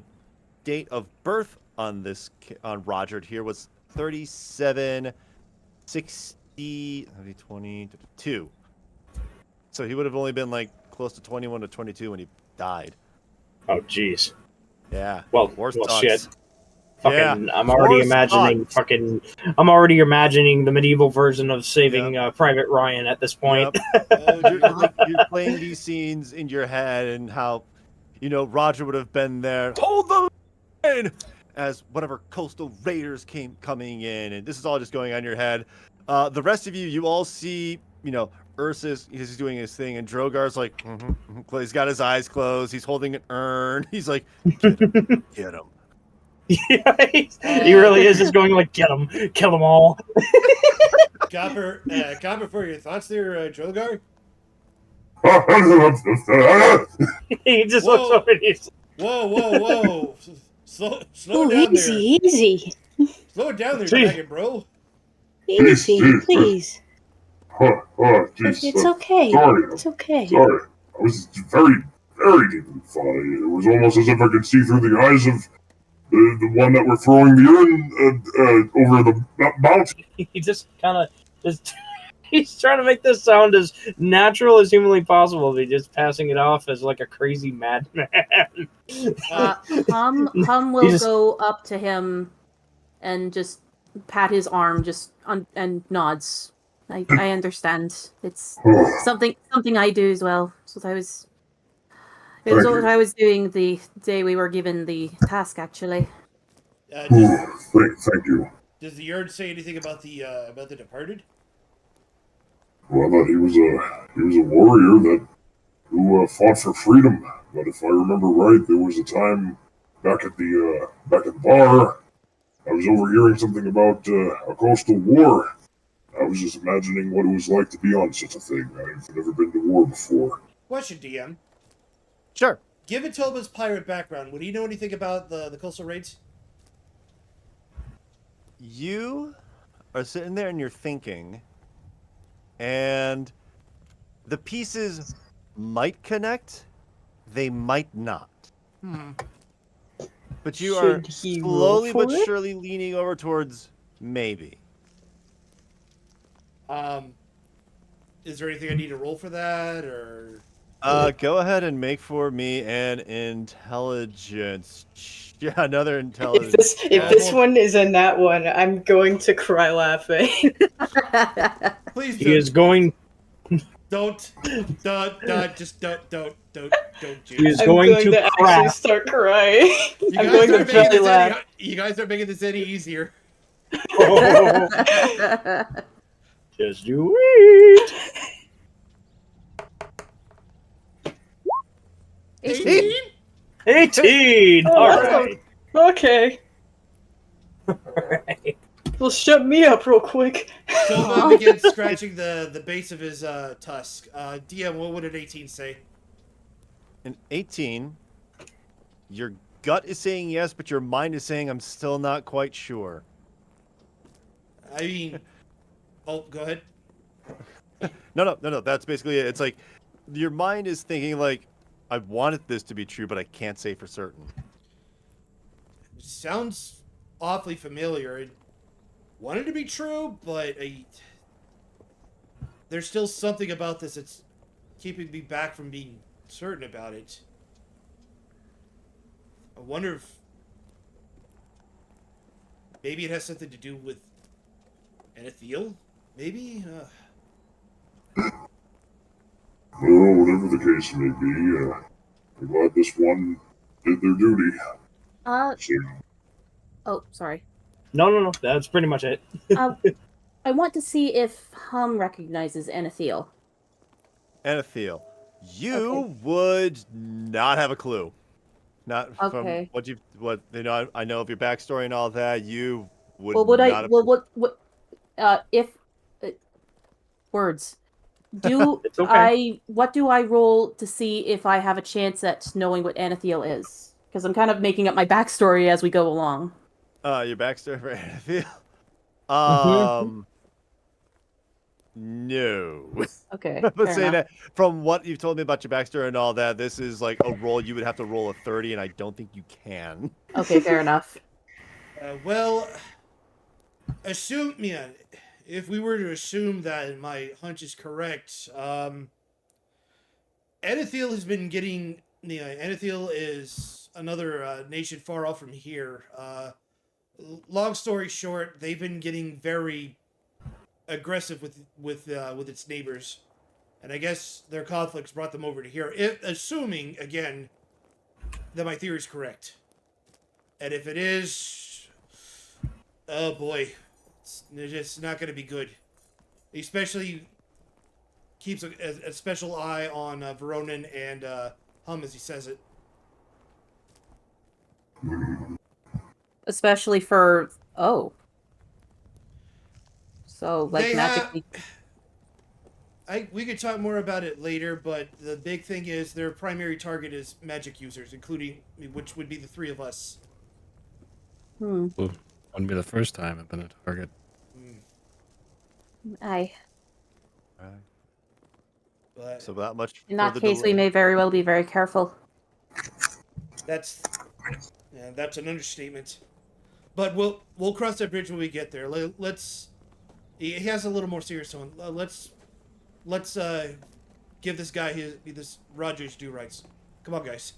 date of birth on Roger here was 3722. So he would have only been like close to 21 to 22 when he died. Oh, jeez. Yeah. Well, War well sucks. shit. Fucking, I'm already imagining I'm already imagining the medieval version of saving Private Ryan at this point. Yep. You're playing these scenes in your head and how, Roger would have been there. Hold the line! As whatever coastal raiders coming in, and this is all just going on in your head. The rest of you all see, Ursus, he's doing his thing, and Drogar's like, he's got his eyes closed, he's holding an urn, he's like, get him, get him. Yeah, he really is just going like, get him, kill them all. Copper, for your thoughts there, Drogar? He just looks over and he's... Whoa. Slow down there. Easy. Slow it down there, Dragon, bro. Easy, please. Geez, It's okay. Sorry. It's okay. Sorry. I was very, very deep in thought. It was almost as if I could see through the eyes of the one that were throwing the urn over the mountain. He just kind of he's trying to make this sound as natural as humanly possible. He's just passing it off as like a crazy madman. Hum will go up to him and just pat his arm, and nods. I understand. It's something I do as well. It's what I was doing the day we were given the task, actually. Thank you. Does the urn say anything about the departed? Well, I thought he was a warrior who fought for freedom. But if I remember right, there was a time back at the bar, I was overhearing something about a coastal war. I was just imagining what it was like to be on such a thing. I've never been to war before. Question, DM. Sure. Given Toba's pirate background, would he know anything about the coastal raids? You are sitting there and you're thinking, and the pieces might connect, they might not. But you are slowly but surely leaning over towards maybe. Is there anything I need to roll for that, or? Go ahead and make for me an intelligence. Yeah, another intelligence. If this one is a nat one, I'm going to cry laughing. Please he is going. Don't. He is going to actually start crying. I'm going to belly laugh. You guys aren't making this any easier. Just you wait. 18. All right. Okay. Alright. Well, shut me up real quick. Toba begins scratching the base of his tusk. DM, what would an 18 say? An 18. Your gut is saying yes, but your mind is saying I'm still not quite sure. I mean, oh, go ahead. No. That's basically it. It's like your mind is thinking like, I wanted this to be true, but I can't say for certain. Sounds awfully familiar. I wanted to be true, but there's still something about this that's keeping me back from being certain about it. I wonder if maybe it has something to do with Anathiel? Maybe? Well, whatever the case may be, I'm glad this one did their duty. Oh, sorry. No. That's pretty much it. I want to see if Hum recognizes Anathiel. Anathiel, you would not have a clue. Not from what I know of your backstory and all that. You would. Well, would I? Well, what? If words. Do okay. What do I roll to see if I have a chance at knowing what Anathiel is? Because I'm kind of making up my backstory as we go along. Your backstory for Anathiel? No. Okay. Let's say that from what you've told me about your backstory and all that, this is like a roll you would have to roll a 30, and I don't think you can. Okay, fair enough. Well, if we were to assume that my hunch is correct, Anathiel has been getting... Anathiel is another nation far off from here. long story short, they've been getting very aggressive with its neighbors, and I guess their conflicts brought them over to here. Assuming again that my theory is correct, and if it is, oh boy, it's not going to be good. Especially keeps a special eye on Veronan and Hum as he says it. Especially for so like They magic. we could talk more about it later, but the big thing is their primary target is magic users, including which would be the three of us. Hmm. Well, wouldn't be the first time I've been a target. Aye. But So that much. In that further case, we delay. may very well be very careful. that's an understatement. But we'll cross that bridge when we get there. Let's. He has a little more serious tone. Let's give this guy this Rogers due rights. Come on, guys.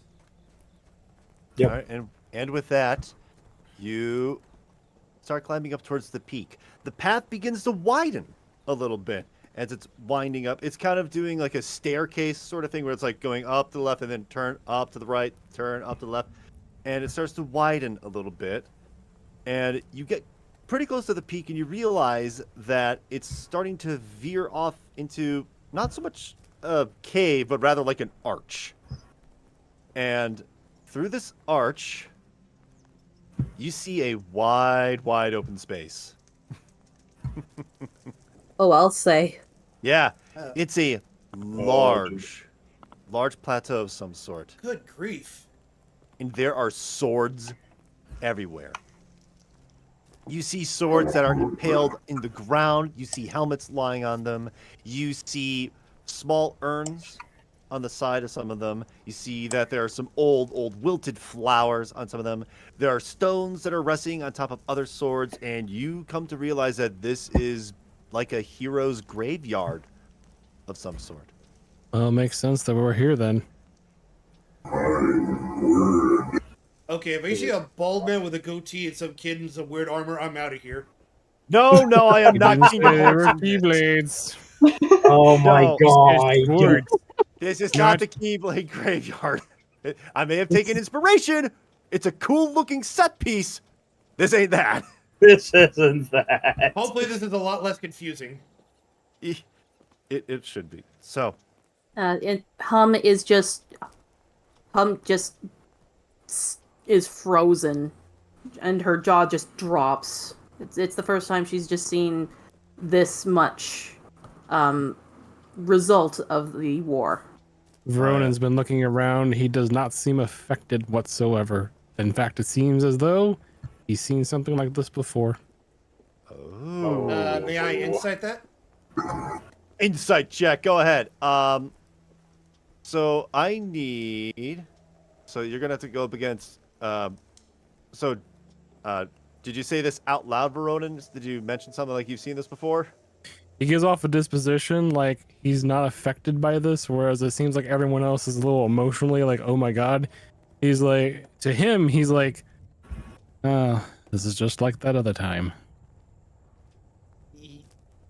Yep. All right, and with that, you start climbing up towards the peak. The path begins to widen a little bit as it's winding up. It's kind of doing like a staircase sort of thing where it's like going up to the left and then turn up to the right, turn up to the left, and it starts to widen a little bit. And you get pretty close to the peak and you realize that it's starting to veer off into not so much a cave, but rather like an arch. And through this arch, you see a wide open space. Oh, I'll say. Yeah, it's a large plateau of some sort. Good grief. And there are swords everywhere. You see swords that are impaled in the ground. You see helmets lying on them. You see small urns on the side of some of them. You see that there are some old wilted flowers on some of them. There are stones that are resting on top of other swords, and you come to realize that this is like a hero's graveyard of some sort. Well, it makes sense that we're here then. Okay, if I see a bald man with a goatee and some kid in some weird armor, I'm out of here. No, I am not Didn't King say they Horse were in this. Keyblades. Oh my No, god. Swords. This is Not- not the Keyblade graveyard. I may have taken inspiration. It's a cool looking set piece. This ain't that. This isn't that. Hopefully this is a lot less confusing. It should be. So, And Hum just is frozen, and her jaw just drops. It's the first time she's just seen this much result of the war. Veronan's been looking around. He does not seem affected whatsoever. In fact, it seems as though he's seen something like this before. May I insight that? insight check. Go ahead. So I need. So you're gonna have to go up against. Did you say this out loud, Veronan? Did you mention something like you've seen this before? He gives off a disposition like he's not affected by this, whereas it seems like everyone else is a little emotionally like, oh my god. He's like, to him, he's like, this is just like that other time.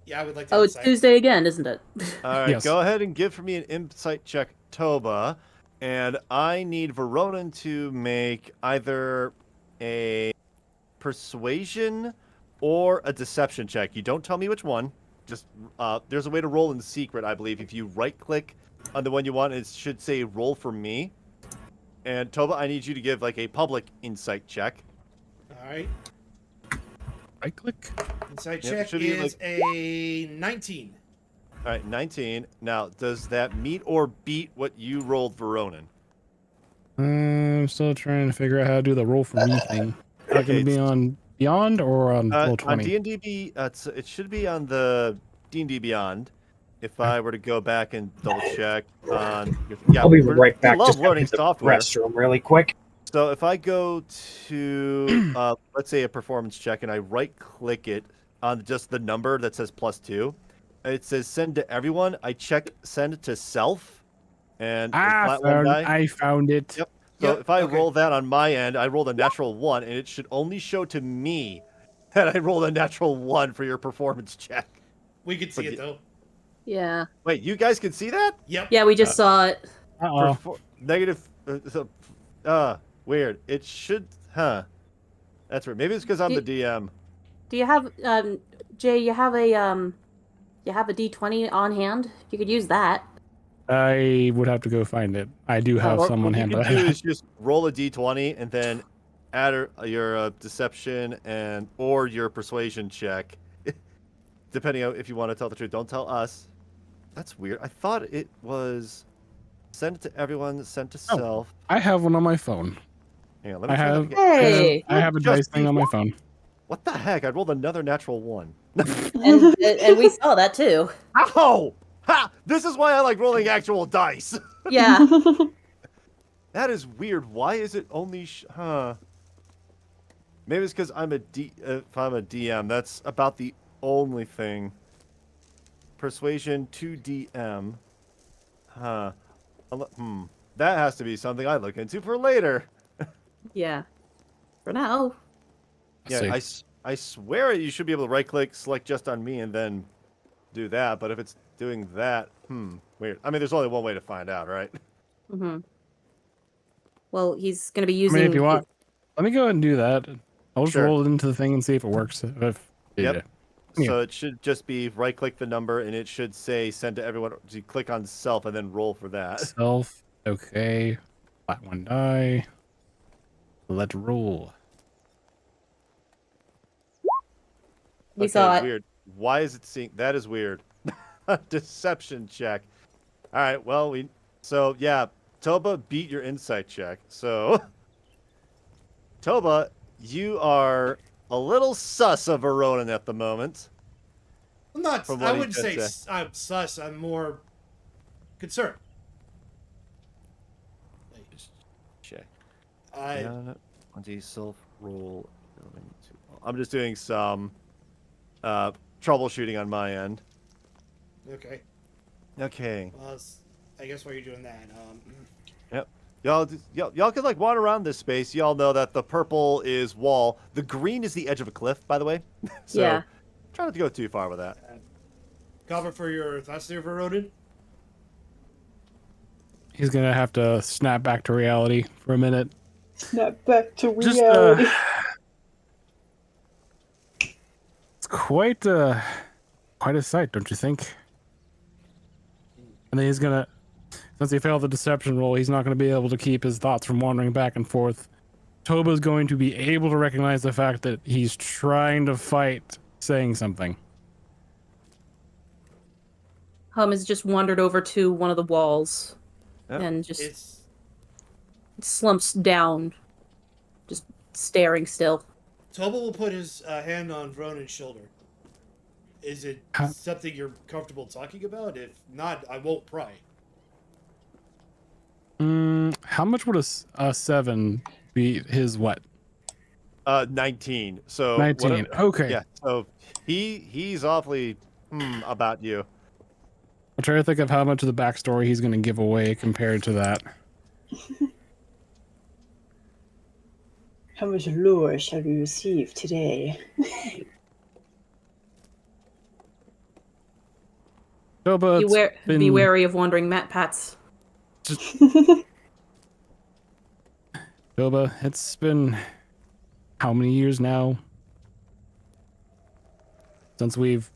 Yeah, I would like to. Oh, it's insight. Tuesday again, isn't it? All right, Yes. Go ahead and give for me an insight check, Toba, and I need Veronan to make either a persuasion or a deception check. You don't tell me which one. Just there's a way to roll in secret, I believe. If you right-click on the one you want, it should say "roll for me." And Toba, I need you to give like a public insight check. All right. Right click. Insight Yep, it check should be is a 19. All right, 19. Now, does that meet or beat what you rolled, Veronan? I'm still trying to figure out how to do the roll for me thing. Is that going to be on Beyond or on roll On 20? D&D, it should be on the D&D Beyond. If I were to go back and double check on, I'll be right back. I love Just learning to the software. restroom really quick. So if I go to, let's say a performance check, and I right-click it on just the number that says +2, it says send to everyone. I check send to self, and I found it. Yep. So Yep, if I okay. roll that on my end, I rolled a natural 1, and it should only show to me that I rolled a natural 1 for your performance check. We could see But it though. Yeah. Wait, you guys can see that? Yep. Yeah, we just saw it. Negative. Weird. It should. Huh. That's weird. Maybe it's because I'm the DM. Do you have Jay? You have a D20 on hand. You could use that. I would have to go find it. I do have some on hand. What But you can do is just roll a d20 and then add your deception or your persuasion check, depending on if you want to tell the truth. Don't tell us. That's weird. I thought it was send it to everyone, send to self. I have one on my phone. Hang on, let me I try that have. again. Hey. I have a dice thing on my phone. What the heck? I rolled another natural 1. And we saw that too. Ow! Ha! This is why I like rolling actual dice. Yeah. That is weird. Why is it only Maybe it's because I'm if I'm a DM, that's about the only thing. Persuasion to DM. That has to be something I look into for later. Yeah. For now. Yeah, I swear you should be able to right click, select just on me, and then do that. But if it's doing that, weird. I mean, there's only one way to find out, right? Mm-hmm. Well, he's gonna be I using. mean, if you want, let me go ahead and do that. I'll just Sure. roll it into the thing and see if it works. Yep. Yeah. So it should just be right click the number, and it should say send to everyone. So you click on self and then roll for that. Self. Okay. Flat one die. Let's roll. We saw it. Weird. Why is it seeing? That is weird. Deception check. All right. Well, So yeah, Toba beat your insight check. So Toba, you are a little sus of Veronan at the moment. I'm not. From what I he wouldn't say just I'm sus. I'm more concerned. Check. I 20 self roll. I'm just doing some troubleshooting on my end. okay. Okay. Well, I guess while you're doing that, Yep. Y'all can like wander around this space. Y'all know that the purple is wall. The green is the edge of a cliff, by the way. So Yeah. try not to go too far with that. cover for your thoughts there, Veronan. He's gonna have to snap back to reality for a minute. Snap back to Just reality. it's quite a sight, don't you think? And then he's gonna, since he failed the deception roll, he's not gonna be able to keep his thoughts from wandering back and forth. Toba's going to be able to recognize the fact that he's trying to fight saying something. Hum has just wandered over to one of the walls Yep. and just It's slumps down, just staring still. Toba will put his hand on Veronan's shoulder. Is it something you're comfortable talking about? If not, I won't pry. How much would a 7 be his what? 19. So 19. Okay. Yeah. So he's awfully about you. I'll try to think of how much of the backstory he's going to give away compared to that. How much lore shall we receive today? Toba, Be wary of wandering Pats. Toba, it's been how many years now since we've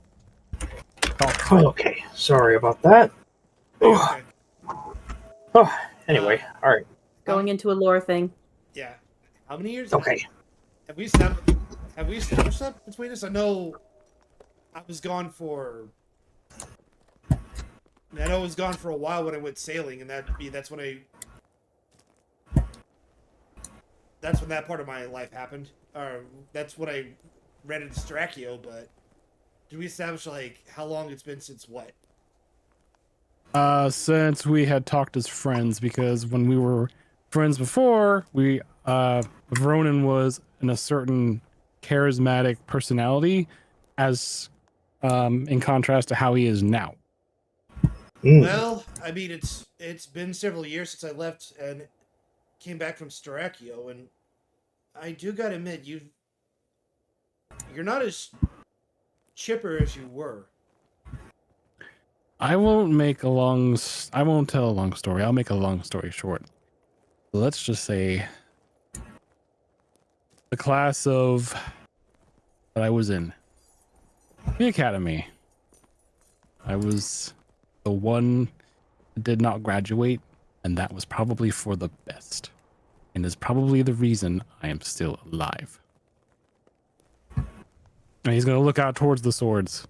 talked? Okay, sorry about that. Okay. Oh, anyway, all right. Going into a lore thing. Yeah. How many years? Okay. Have we established that between us? I know I was gone for. I know I was gone for a while when I went sailing, and that's when that part of my life happened. Or that's when I read into Strachio, but did we establish like how long it's been since what? Since we had talked as friends, because when we were friends before, Veronan was in a certain charismatic personality, as in contrast to how he is now. Well, I mean it's been several years since I left, and came back from Storakio, and I do gotta admit, you're not as chipper as you were. I won't tell a long story. I'll make a long story short. Let's just say the class of that I was in, the academy, I was the one that did not graduate, and that was probably for the best, and is probably the reason I am still alive. And he's going to look out towards the swords.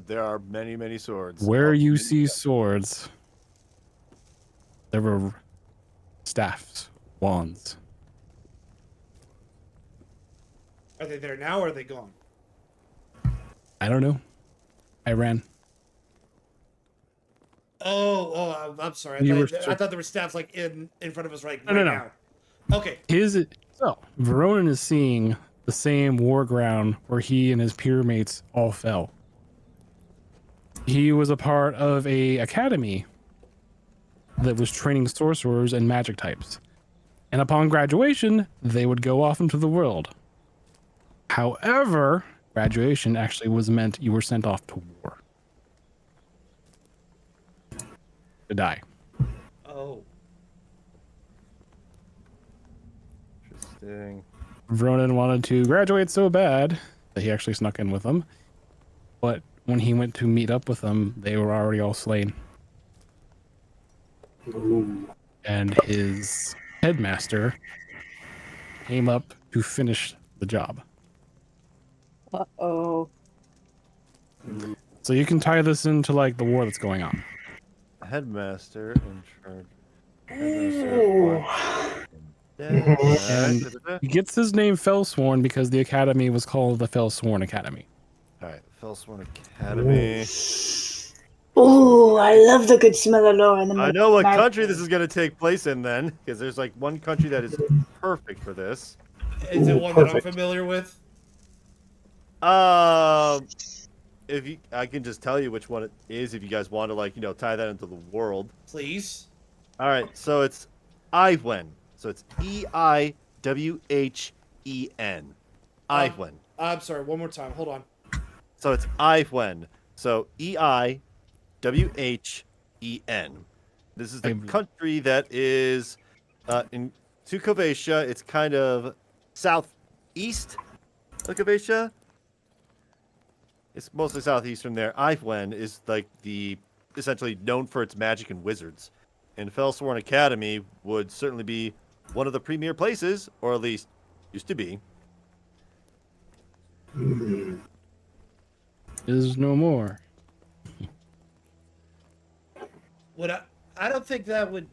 There are many, many swords. Where you see swords, there were staffs, wands. Are they there now, or are they gone? I don't know. I ran. I'm sorry. You I thought there were staffs like in front of us right No. now. Okay. Veronan is seeing the same war ground where he and his peer mates all fell. He was a part of a academy that was training sorcerers and magic types. And upon graduation, they would go off into the world. However, graduation actually was meant you were sent off to war. To die. Oh. Interesting. Veronan wanted to graduate so bad that he actually snuck in with them. But when he went to meet up with them, they were already all slain. And his headmaster came up to finish the job. Uh-oh. So you can tie this into like the war that's going on. Headmaster in charge. And he gets his name Fellsworn because the academy was called the Fellsworn Academy. All right, Fellsworn Academy. Oh, I love the good smell of lore. And I know what country this is going to take place in then, because there's like one country that is perfect for this. Is it one that I'm familiar with? If you, I can just tell you which one it is if you guys want to like, tie that into the world. Please. All right, so it's Iwhen. So it's Eiwhen. Iwhen. I'm sorry, one more time. Hold on. So it's Iwhen. So Eiwhen. This is the country that is in Tukavacia. It's kind of southeast of Kavacia. It's mostly southeastern there. Iwhen is like essentially known for its magic and wizards. And Fellsworn Academy would certainly be one of the premier places, or at least used to be. Is no more. I don't think that would.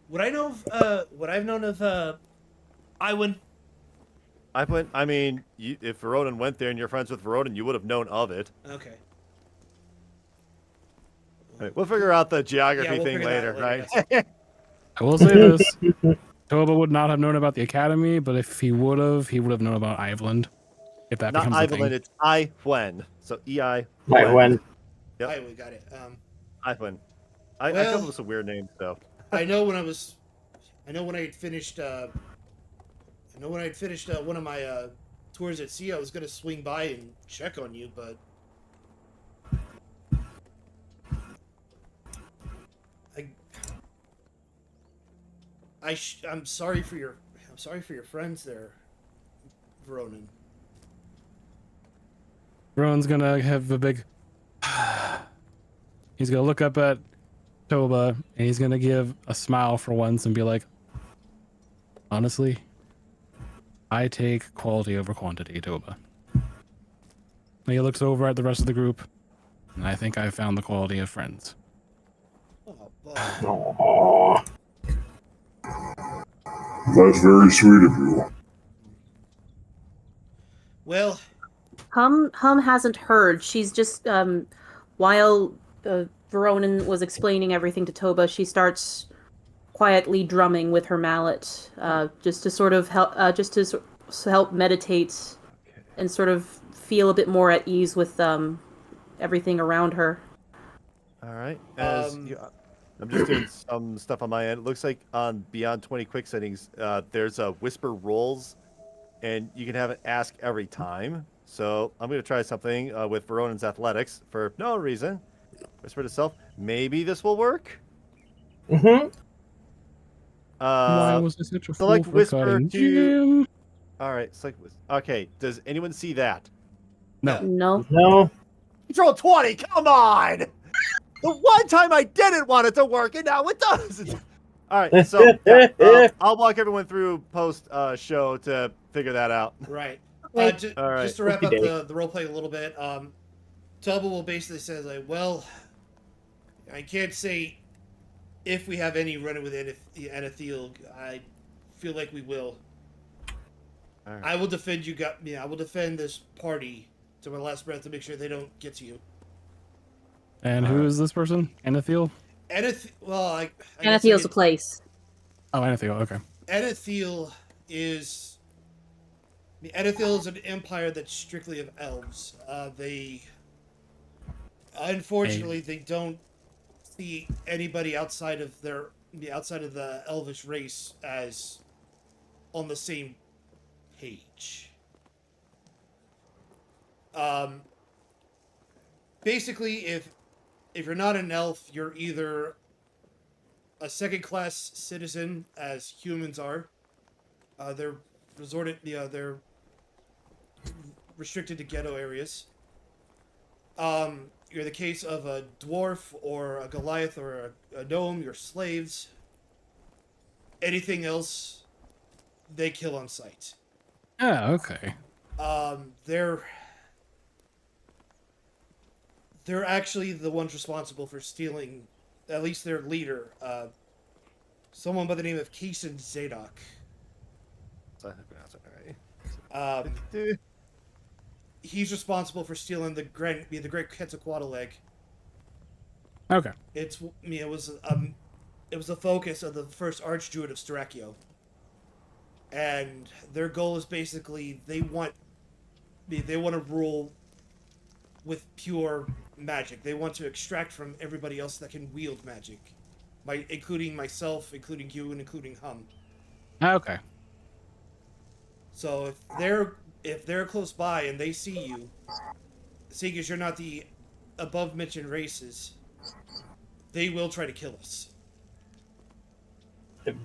Would I know of what I've known of Iwhen? Iwhen, I mean, if Veronan went there and you're friends with Veronan, you would have known of it. Okay. Right, we'll figure out the geography we'll thing figure later, that right? I will say this. Toba would not have known about the academy, but if he would have known about Iveland. If that Not becomes a Iveland, thing. it's Iwhen. So E-I. Iwhen. Yep. Iwhen, got it. Iwhen. I Well, come up with some weird names, though. I know when I had finished one of my tours at sea, I was gonna swing by and check on you, but I'm sorry for your friends there, Veronan. Veronan's gonna have a big. He's gonna look up at Toba and he's gonna give a smile for once and be like, honestly, I take quality over quantity, Toba. And he looks over at the rest of the group, and I think I found the quality of friends. Oh, boy. Aww. That's very sweet of you. Well, Hum hasn't heard. She's just while Veronan was explaining everything to Toba, she starts quietly drumming with her mallet, just to sort of help, help meditate and sort of feel a bit more at ease with everything around her. All right. I'm just doing some stuff on my end. It looks like on Beyond 20 quick settings, there's a whisper rolls, and you can have it ask every time. So I'm going to try something with Veronan's athletics for no reason. Whisper to self. Maybe this will work. Mm-hmm. Why was I such a fool select for whisper cutting to. Jim? All right. Okay. Does anyone see that? No. No. No. Control 20. Come on. The one time I didn't want it to work, and now it does. All right. So yeah, I'll walk everyone through post show to figure that out. Right. Wait. All right. Just to wrap up Okey-doke. the roleplay a little bit, Toba will basically say, like, well, I can't say if we have any running with Anathiel. I feel like we will. All right. I will defend you. I will defend this party to my last breath to make sure they don't get to you. And who is this person? Anathiel? Well, I guess Anathiel's a place. Oh, Anathiel. Okay. Anathiel is. Anathiel is an empire that's strictly of elves. Unfortunately, they don't see anybody outside of the elvish race as on the same page. Basically, if you're not an elf, you're either a second-class citizen, as humans are. They're they're restricted to ghetto areas. You're the case of a dwarf or a Goliath or a gnome, you're slaves. Anything else, they kill on sight. Ah, okay. They're actually the ones responsible for stealing, at least their leader, someone by the name of Keeson Zadok. He's responsible for stealing the great Quetzalcoatl egg. Okay. It was the focus of the first Archdruid of Sterachio. And their goal is basically they want to rule with pure magic. They want to extract from everybody else that can wield magic, including myself, including you, and including Hum. Okay. So if they're close by and they see you, seeing as you're not the above mentioned races, they will try to kill us.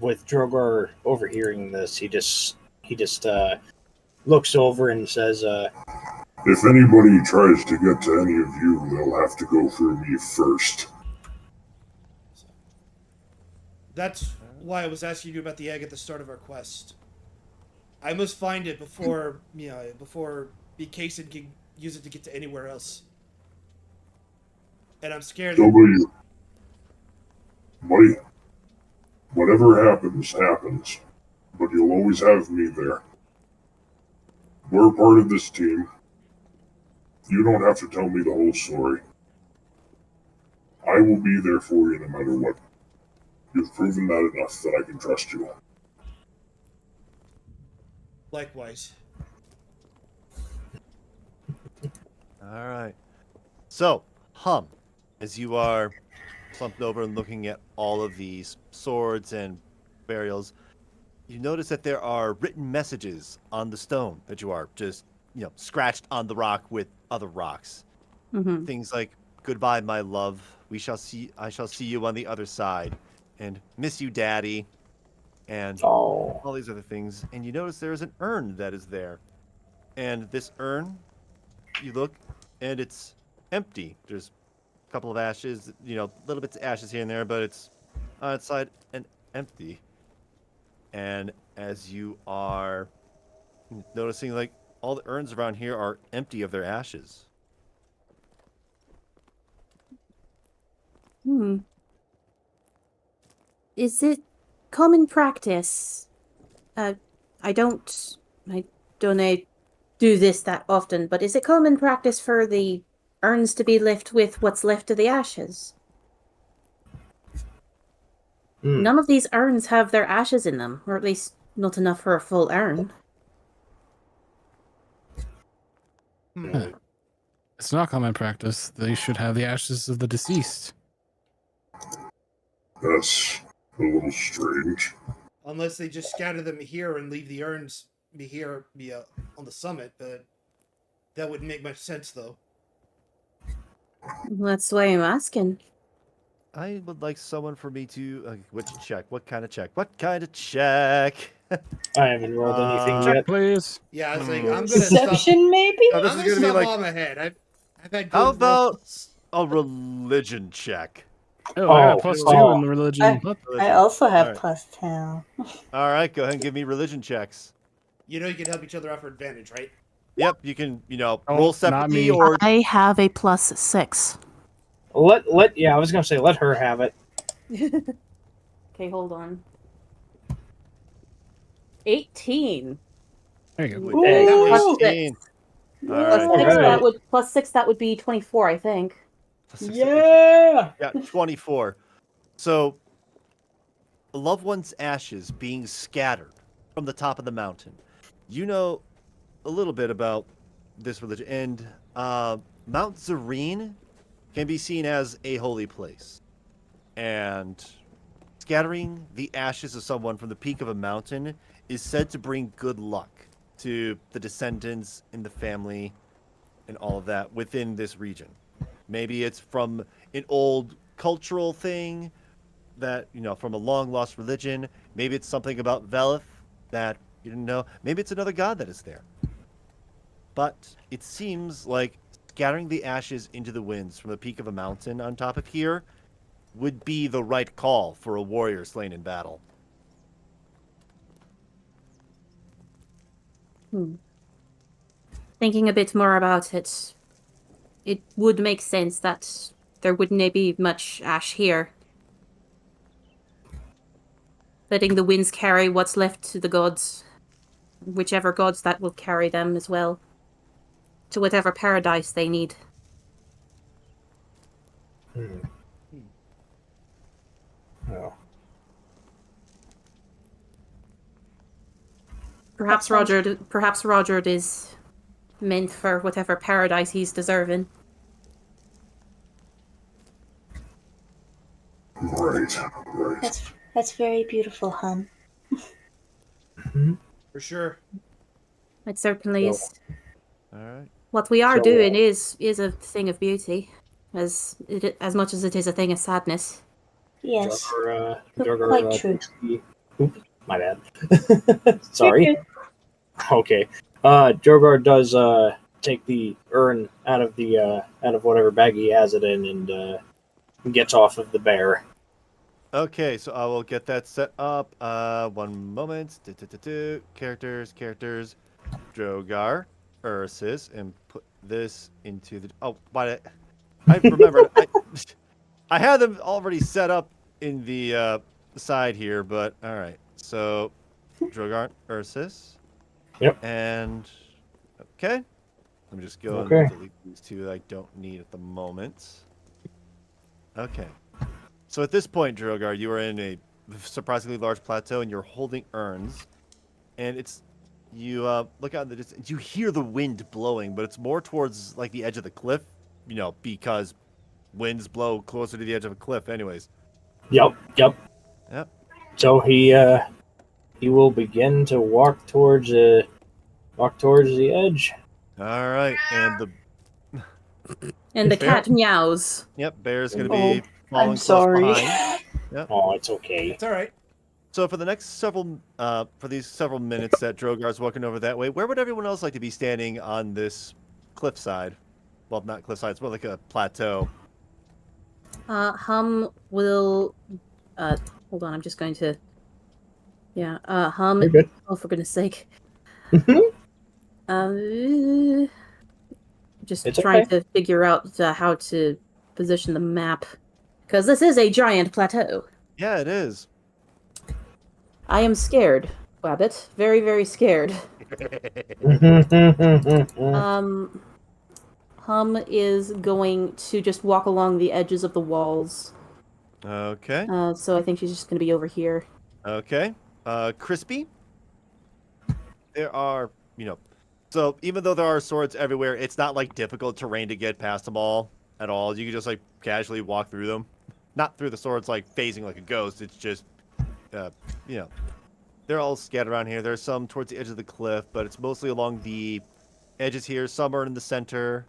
With Drogar overhearing this, he just looks over and says, If anybody tries to get to any of you, they'll have to go through me first. That's why I was asking you about the egg at the start of our quest. I must find it before Kason can use it to get to anywhere else. And I'm scared. W. Buddy, whatever happens, happens. But you'll always have me there. We're part of this team. You don't have to tell me the whole story. I will be there for you no matter what. You've proven that enough that I can trust you. Likewise. All right. So, Hum, as you are slumped over and looking at all of these swords and burials, you notice that there are written messages on the stone that you are just, scratched on the rock with other rocks. Mm-hmm. Things like, "Goodbye, my love. I shall see you on the other side," and "Miss you, Daddy," and "Oh." all these other things. And you notice there is an urn that is there. And this urn, you look, and it's empty. There's a couple of ashes, little bits of ashes here and there, but it's on its side and empty. And as you are noticing, like, all the urns around here are empty of their ashes. Is it common practice? I don't do this that often, but is it common practice for the urns to be left with what's left of the ashes? None of these urns have their ashes in them, or at least not enough for a full urn. It's not common practice. They should have the ashes of the deceased. That's a little strange. Unless they just scatter them here and leave the urns be on the summit, but that wouldn't make much sense, though. That's why I'm asking. I would like someone for me to which check? What kind of check? What kind of check? I haven't rolled anything yet. Please. Yeah, I was like, I'm gonna stop. Deception, maybe? Oh, this I'm is gonna gonna be stop like, while I'm ahead. I've had good how about rolls. a religion check? Oh, I got Oh, plus 2 oh. in the religion. What? I also have Alright. +2. All right, go ahead and give me religion checks. You know you can help each other out for advantage, right? Yep, you can, Oh, roll not separately me. or I have a +6. Yeah, I was gonna say let her have it. Okay, hold on. 18. There you go. Ooh, Hey. Ooh. Plus 18. All Plus right. 6, Alright. that would +6, that would be 24, I think. Yeah. Yeah, 24. So, a loved one's ashes being scattered from the top of the mountain. You know a little bit about this religion, and Mount Zureen can be seen as a holy place. And scattering the ashes of someone from the peak of a mountain is said to bring good luck to the descendants and the family and all of that within this region. Maybe it's from an old cultural thing that, from a long lost religion. Maybe it's something about Velith that you didn't know. Maybe it's another god that is there. But it seems like scattering the ashes into the winds from the peak of a mountain on top of here would be the right call for a warrior slain in battle. Thinking a bit more about it, it would make sense that there wouldn't be much ash here. Letting the winds carry what's left to the gods, whichever gods that will carry them as well, to whatever paradise they need. Oh. Perhaps Roger is meant for whatever paradise he's deserving. Right. That's very beautiful, hon. For sure. It certainly is. All right. What we are So, doing is a thing of beauty, as much as it is a thing of sadness. Yes. Drogar, Quite true. Oops, my bad. Sorry. Okay. Drogar does take the urn out of whatever bag he has it in and gets off of the bear. Okay, so I will get that set up. One moment. Characters. Drogar, Ursus, and put this into the. Oh, why? I remembered. I had them already set up in the side here, but all right. So, Drogar, Ursus. Yep. And okay, let me just go Okay. and delete these two that I don't need at the moment. Okay. So at this point, Drogar, you are in a surprisingly large plateau, and you're holding urns. And you look out in the distance. You hear the wind blowing, but it's more towards like the edge of the cliff. Because winds blow closer to the edge of a cliff, anyways. Yep. Yep. So he will begin to walk towards the edge. All right, and the And the Bear? cat meows. bear's gonna Oh, be following I'm close sorry. behind. Oh, it's okay. It's all right. So for the next several minutes that Drogar's walking over that way, where would everyone else like to be standing on this cliffside? Well, not cliffside, it's more like a plateau. Hum will. Hold on, I'm just going to. Yeah. Hum. You're good. Oh, for goodness sake. Just It's trying okay. to figure out how to position the map, because this is a giant plateau. Yeah, it is. I am scared, Wabbit. Very, very scared. Hum is going to just walk along the edges of the walls. Okay. So I think she's just going to be over here. Okay. Crispy. There are, so even though there are swords everywhere, it's not like difficult terrain to get past them all at all. You can just like casually walk through them. not through the swords like phasing like a ghost. It's just, you know, they're all scattered around here. There's some towards the edge of the cliff, but it's mostly along the edges here. Some are in the center.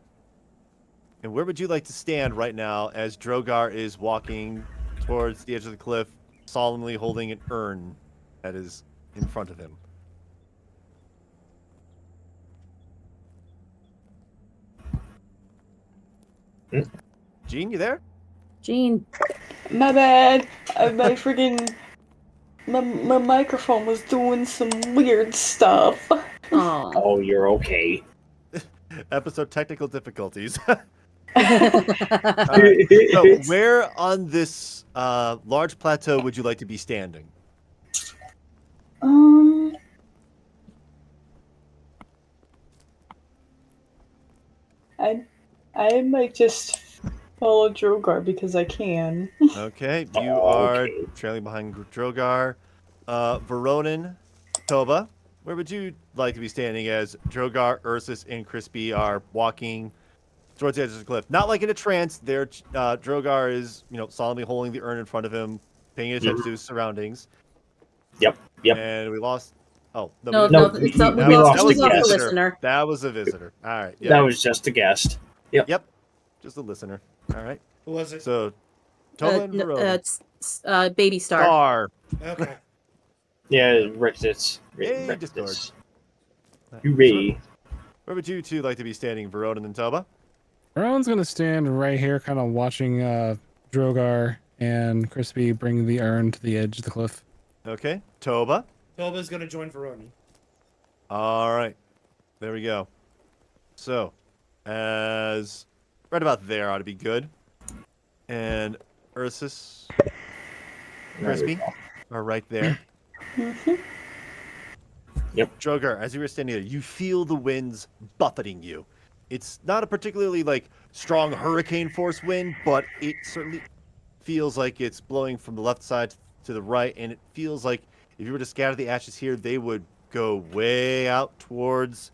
And where would you like to stand right now as Drogar is walking towards the edge of the cliff, solemnly holding an urn that is in front of him? Gene, you there? Gene. My bad. My friggin' my microphone was doing some weird stuff. Oh. Oh, you're okay. Episode technical difficulties. Right. So where on this large plateau would you like to be standing? I might just follow Drogar because I can. Okay, you are trailing behind Drogar. Veronan, Toba, where would you like to be standing as Drogar, Ursus, and Crispy are walking towards the edge of the cliff? Not like in a trance. There, Drogar is, solemnly holding the urn in front of him, paying attention to his surroundings. Yep. And we lost. Oh No, we lost the the listener. That was a visitor. All right. Yeah. That was just a guest. Yep. Just a listener. All right. Who was it? So, Toba and Veronan. It's Baby Star. Star. Okay. Yeah, Rictus. Yay, Discord. Hooray. Where would you two like to be standing, Veronan and Toba? Veronan's gonna stand right here, kind of watching Drogar and Crispy bring the urn to the edge of the cliff. Okay. Toba. Toba's gonna join Veronan. All right. There we go. So, as right about there ought to be good. And Ursus, Crispy are right there. Yep. Drogar, as you were standing there, you feel the winds buffeting you. It's not a particularly strong hurricane force wind, but it certainly feels like it's blowing from the left side to the right, and it feels like if you were to scatter the ashes here, they would go way out towards.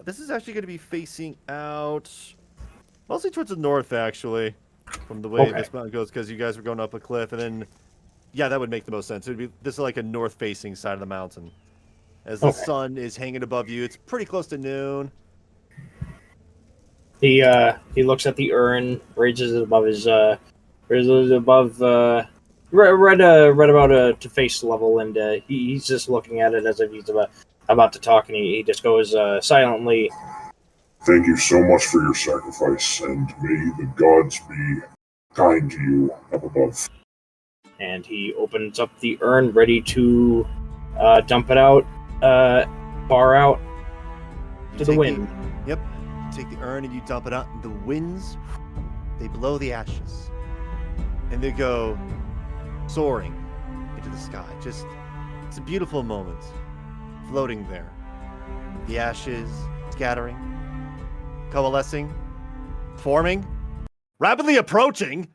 This is actually going to be facing out, mostly towards the north, actually, from the way this mountain goes, because you guys were going up a cliff, and then, yeah, that would make the most sense. This is like a north-facing side of the mountain. As the sun is hanging above you, it's pretty close to noon. He looks at the urn, raises it above his right about to face level, and he's just looking at it as if he's about to talk, and he just goes silently. Thank you so much for your sacrifice, and may the gods be kind to you up above. And he opens up the urn, ready to dump it out, far out to the wind. Yep. You take the urn and you dump it out, and the winds, they blow the ashes. And they go soaring into the sky. It's a beautiful moment. Floating there. The ashes scattering, coalescing, forming, rapidly approaching.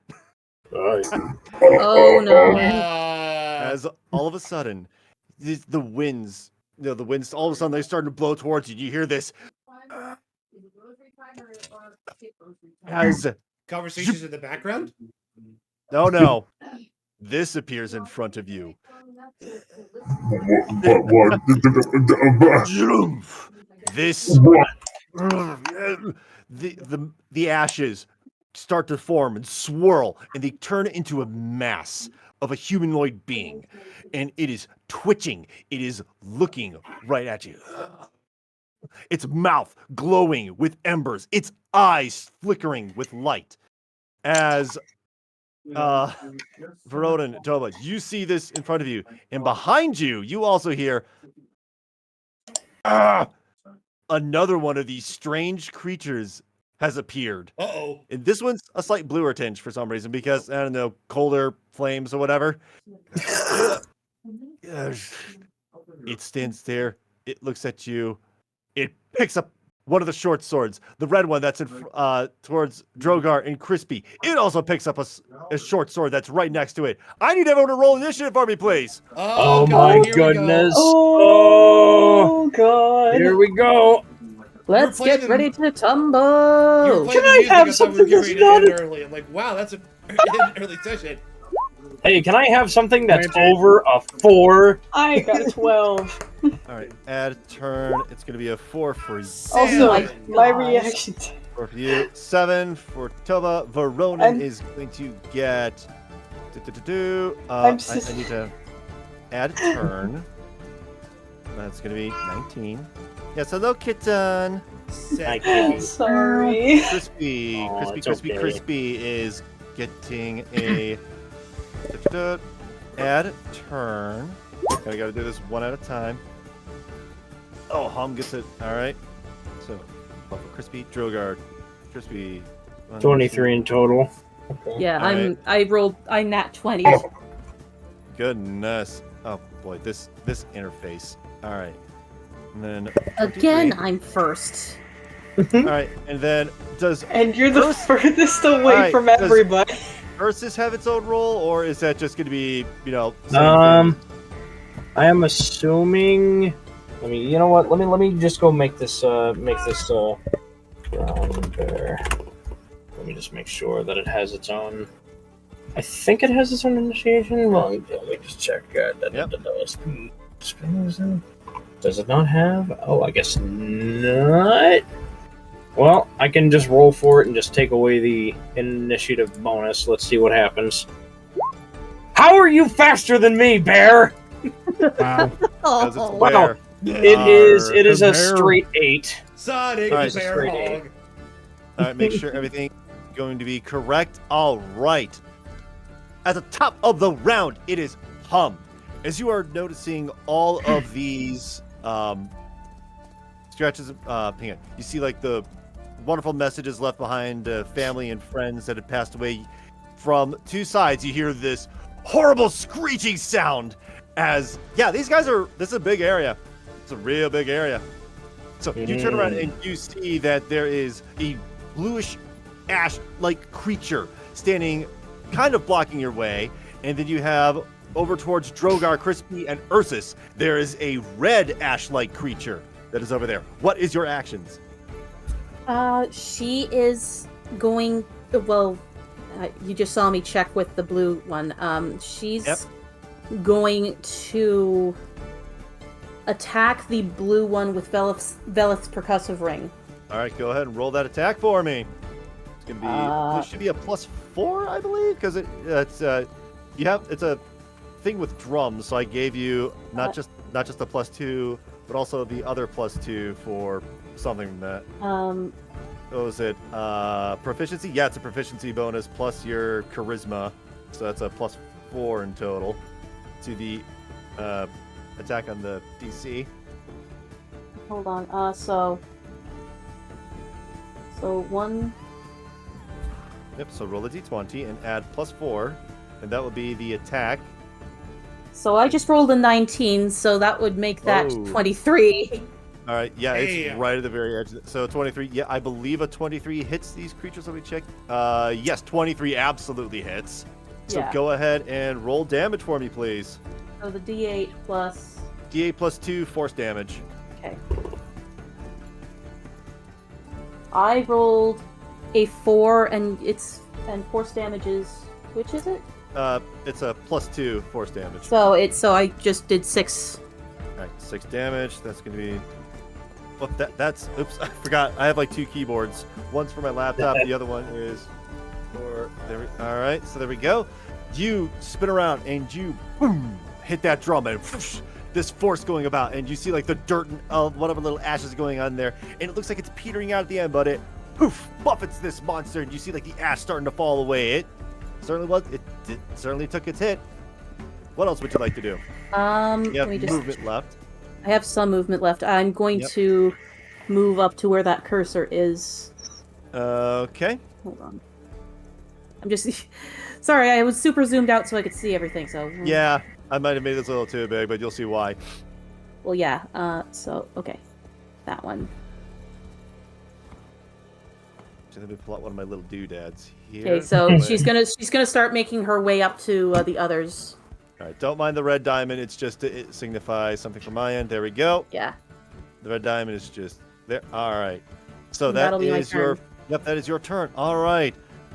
Oh no. As all of a sudden, the winds, all of a sudden they start to blow towards you. You hear this. As Conversations in the background? No. This appears in front of you. What? This, the ashes start to form and swirl, and they turn into a mass of a humanoid being, and it is twitching. It is looking right at you. Its mouth glowing with embers, its eyes flickering with light. As Veronan, Toba, you see this in front of you, and behind you, you also hear another one of these strange creatures has appeared. Uh-oh. And this one's a slight bluer tinge for some reason, because, I don't know, colder flames or whatever. It stands there. It looks at you. It picks up one of the short swords, the red one that's towards Drogar and Crispy. It also picks up a short sword that's right next to it. I need everyone to roll initiative for me, please. Oh God, my here goodness. Oh God. Here we go. Let's playing get ready to You were tumble. playing Can the I music, have I thought we were something getting that's ready to not end a- early. I'm like, wow, that's an early session. Hey, can I have something that's 19. over a 4? I got 12. All right, add turn. It's going to be a 4 for you. Also, my my gosh. reaction. 4 for you. 7 for Toba. Veronan is going to get. I need to add a turn. That's going to be 19. Yes, hello, kitten. Sorry. Crispy. Oh, Crispy, it's crispy, okay. crispy is getting a. Add turn. I gotta do this one at a time. Oh, Hum gets it. All right. So, crispy, Drogar, crispy. 23 in total. Yeah, All I nat 20. Goodness. Oh boy, this interface. All right. And then Again, 23. I'm first. All right, and then does And you're the furthest away Alright, from does- everybody. Ursus have its own role, or is that just going to be, same thing? I am assuming. You know what? Let me just go make this brown bear. Let me just make sure that it has its own. I think it has its own initiation. Well, let me just check. Does it not have? Oh, I guess not. Well, I can just roll for it and just take away the initiative bonus. Let's see what happens. How are you faster than me, bear? Wow. Because it's Oh, where? It is a Bear. straight 8. Sonic Alright, Bear straight Hog. All right, make sure everything is going to be correct. All right. At the top of the round, it is Hum. As you are noticing all of these scratches, hang on. You see like the wonderful messages left behind, family and friends that had passed away. From two sides, you hear this horrible screeching sound. As these guys are. This is a big area. It's a real big area. So you turn around and you see that there is a bluish ash-like creature standing, kind of blocking your way, and then you have over towards Drogar, Crispy, and Ursus. There is a red ash-like creature that is over there. What is your actions? She is going. Well, you just saw me check with the blue one. She's going to attack the blue one with Velith's percussive ring. All right, go ahead and roll that attack for me. It's gonna be. It should be a +4, I believe, because it's a thing with drums. So I gave you not just a +2, but also the other +2 for something that. What was it? Proficiency? Yeah, it's a proficiency bonus plus your charisma, so that's a +4 in total to the attack on the DC. Hold on. So one. Yep. So roll a d20 and add +4, and that would be the attack. So I just rolled a 19, so that would make that Whoa. 23. All right. Yeah, it's Damn. right at the very edge. So 23. Yeah, I believe a 23 hits these creatures. Let me check. Yes, 23 absolutely hits. So Yeah. go ahead and roll damage for me, please. So the D8 plus. D8 +2 force damage. Okay. I rolled a 4, and force damage is, which is it? It's a +2 force damage. So I just did 6. All right, 6 damage. That's gonna be. Well, that's. Oops, I forgot. I have like 2 keyboards. One's for my laptop. The other one is for. All right, so there we go. You spin around and you boom hit that drum and whoosh, this force going about, and you see like the dirt and whatever little ashes going on there, and it looks like it's petering out at the end, but it poof buffets this monster, and you see like the ash starting to fall away. It certainly was. It certainly took its hit. What else would you like to do? You Let have me just. movement left. I have some movement left. I'm going to move up to where that cursor is. Okay. Hold on. I'm just. Sorry, I was super zoomed out so I could see everything. So. Yeah, I might have made this a little too big, but you'll see why. Well, yeah. So okay, that one. So let me pull out one of my little doodads here. Okay, so she's gonna start making her way up to the others. All right, don't mind the red diamond. It's just to signify something from my end. There we go. Yeah. The red diamond is just there. All right. So And that that'll be my is your. turn. Yep, that is your turn. All right.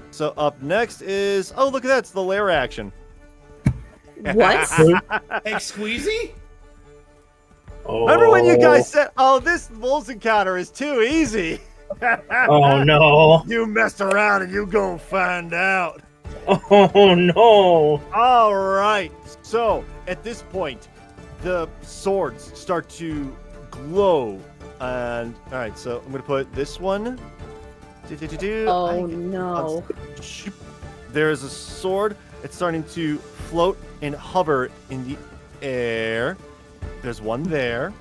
So up next is. Oh, look at that! It's the lair action. What? Hey, Squeezy? Remember when you guys said, "Oh, this wolves encounter is too easy"? Oh no! You messed around and you gonna find out. Oh no! All right. So at this point, the swords start to glow, and all right. So I'm gonna put this one. Oh no. There's a sword. It's starting to float and hover in the air. There's one there,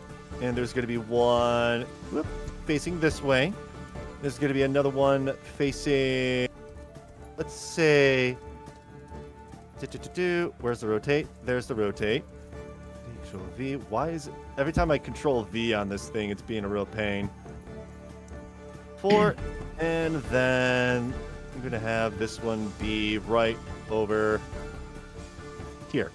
and there's gonna be one facing this way. There's gonna be another one facing, let's say, where's the rotate? There's the rotate. Control V. Why is it every time I control V on this thing, it's being a real pain? 4, and then I'm gonna have this one be right over here.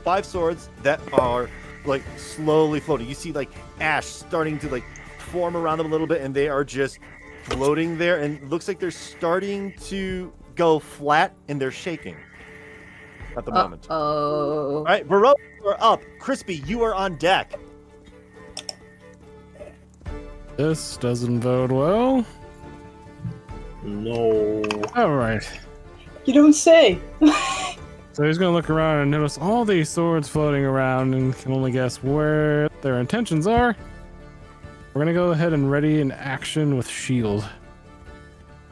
5 swords that are like slowly floating. You see like ash starting to like form around them a little bit, and they are just floating there, and it looks like they're starting to go flat, and they're shaking at the moment. Oh. All right, Veronan, you are up. Crispy, you are on deck. This doesn't bode well. No. All right. You don't say. So he's gonna look around and notice all these swords floating around and can only guess where their intentions are. We're gonna go ahead and ready an action with shield.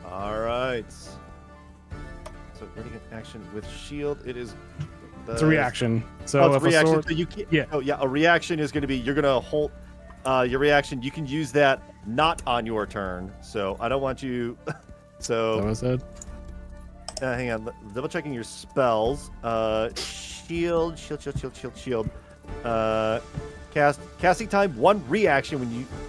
All right. So ready an action with shield. It is. It's a reaction. So it's if a reaction. a sword, So you can. yeah. Oh yeah. A reaction is going to be you're going to hold your reaction. You can use that not on your turn. So I don't want you. So. That was it. Hang on. Double checking your spells. Shield. Casting time 1 reaction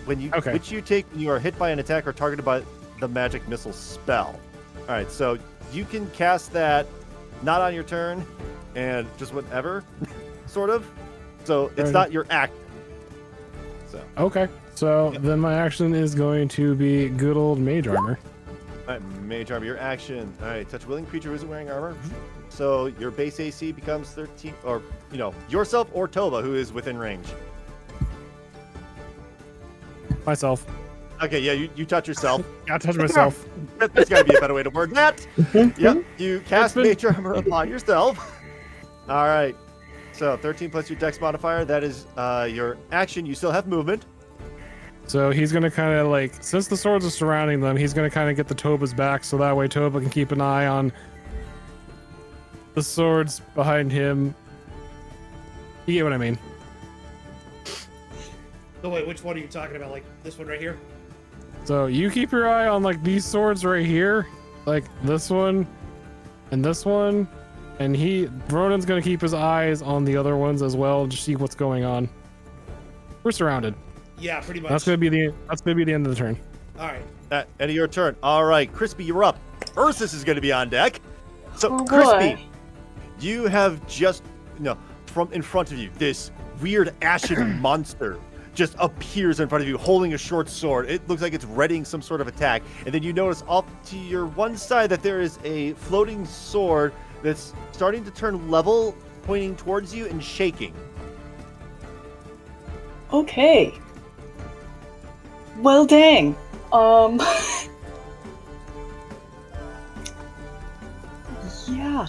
when you Okay. which you take when you are hit by an attack or targeted by the magic missile spell. All right. So you can cast that not on your turn and just whatever, sort of. So it's Right. not your act. So Okay. So then my action is going to be good old mage armor. all right, mage armor, your action. All right, touch willing creature who isn't wearing armor. So your base AC becomes 13, or yourself or Toba, who is within range. Myself. Okay, yeah, you touch yourself. Gotta touch myself. There's got to be a better way to word that. Yep, you cast been- mage armor upon yourself. All right, so 13 plus your dex modifier. That is your action. You still have movement. So he's gonna kind of like, since the swords are surrounding them, he's gonna kind of get the Toba's back, so that way Toba can keep an eye on the swords behind him. You get what I mean? So wait, which one are you talking about? Like this one right here? So you keep your eye on like these swords right here, like this one, and Veronan's gonna keep his eyes on the other ones as well, to see what's going on. We're surrounded. Yeah, pretty much. That's gonna be the end of the turn. All right. End of your turn. All right, Crispy, you're up. Ursus is going to be on deck. So, Oh, Crispy, boy. you have just, from in front of you, this weird ashen monster just appears in front of you holding a short sword. It looks like it's readying some sort of attack. And then you notice off to your one side that there is a floating sword that's starting to turn level, pointing towards you and shaking. Okay. Well, dang. Yeah.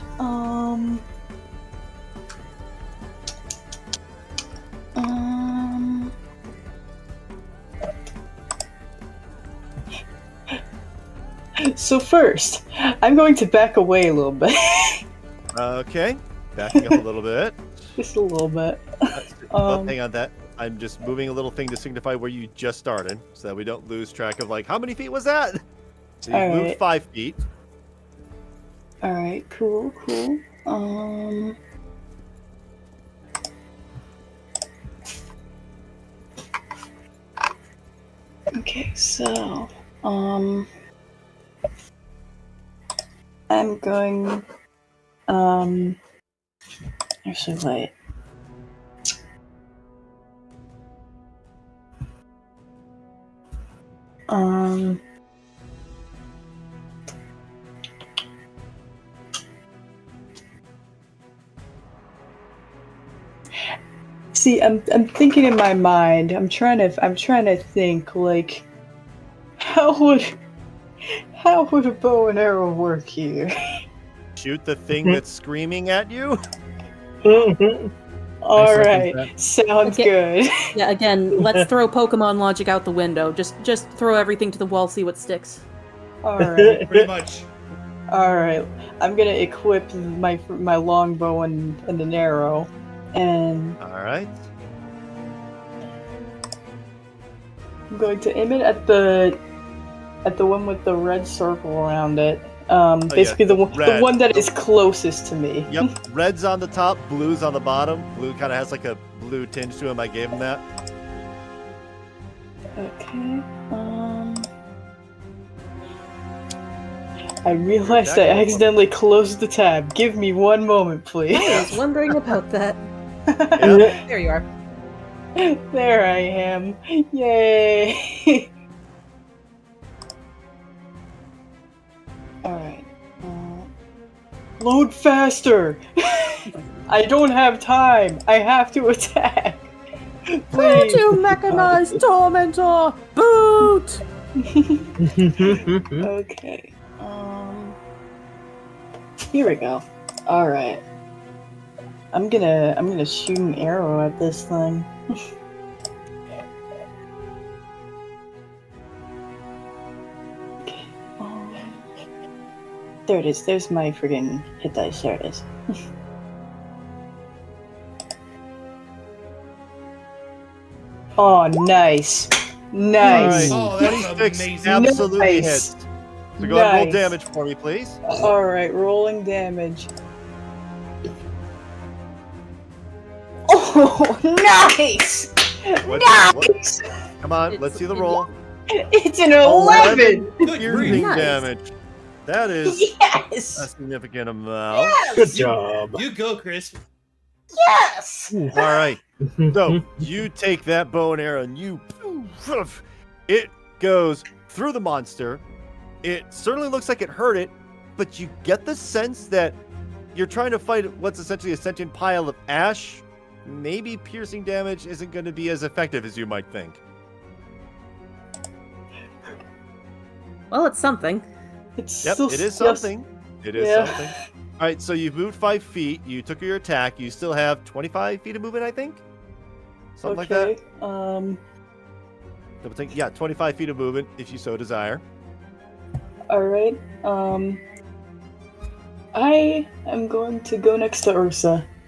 So first, I'm going to back away a little bit. Okay, backing up a little bit. Just a little bit. Hang on, that I'm just moving a little thing to signify where you just started, so that we don't lose track of like how many feet was that. So you All moved right. 5 feet. All right, cool. Okay, so I'm going actually wait. See, I'm thinking in my mind. I'm trying to think like, how would a bow and arrow work here? Shoot the thing that's screaming at you? All second right, that. sounds Okay. good. Yeah, again, let's throw Pokemon logic out the window. Just throw everything to the wall, see what sticks. All right, Pretty much. all right. I'm gonna equip my longbow and an arrow, and All right. I'm going to aim it at the one with the red circle around it. Basically the red. one that is closest to me. Yep. Red's on the top, blue's on the bottom. Blue kind of has like a blue tinge to him. I gave him that. Okay. I realized I accidentally closed the tab. Give me one moment, please. I was wondering about that. Yep. There you are. There I am. Yay! Alright. Load faster! I don't have time! I have to attack! Please! To mechanized tormentor! Boot! Okay. Here we go. Alright. I'm gonna shoot an arrow at this thing. Okay. There it is. There's my friggin' hit dice. There it is. Oh, nice. Nice. Oh, that's 26 amazing. absolutely Nice. hits. So go ahead and roll Nice. damage for me, please. Alright, rolling damage. Oh, nice! What's Nice! Come on, let's see the roll. It's an 11! Good Piercing grief. Nice. damage. That is a Yes! significant amount. Good job. You go, Chris. Yes! All right. So you take that bow and arrow and it goes through the monster. It certainly looks like it hurt it, but you get the sense that you're trying to fight what's essentially a sentient pile of ash. Maybe piercing damage isn't going to be as effective as you might think. Well, it's something. It's Yep, still it is yes. something. It is Yeah. something. All right, so you've moved 5 feet. You took your attack. You still have 25 feet of movement, I think? Something like that? Double think. Yeah, 25 feet of movement if you so desire. Alright, I am going to go next to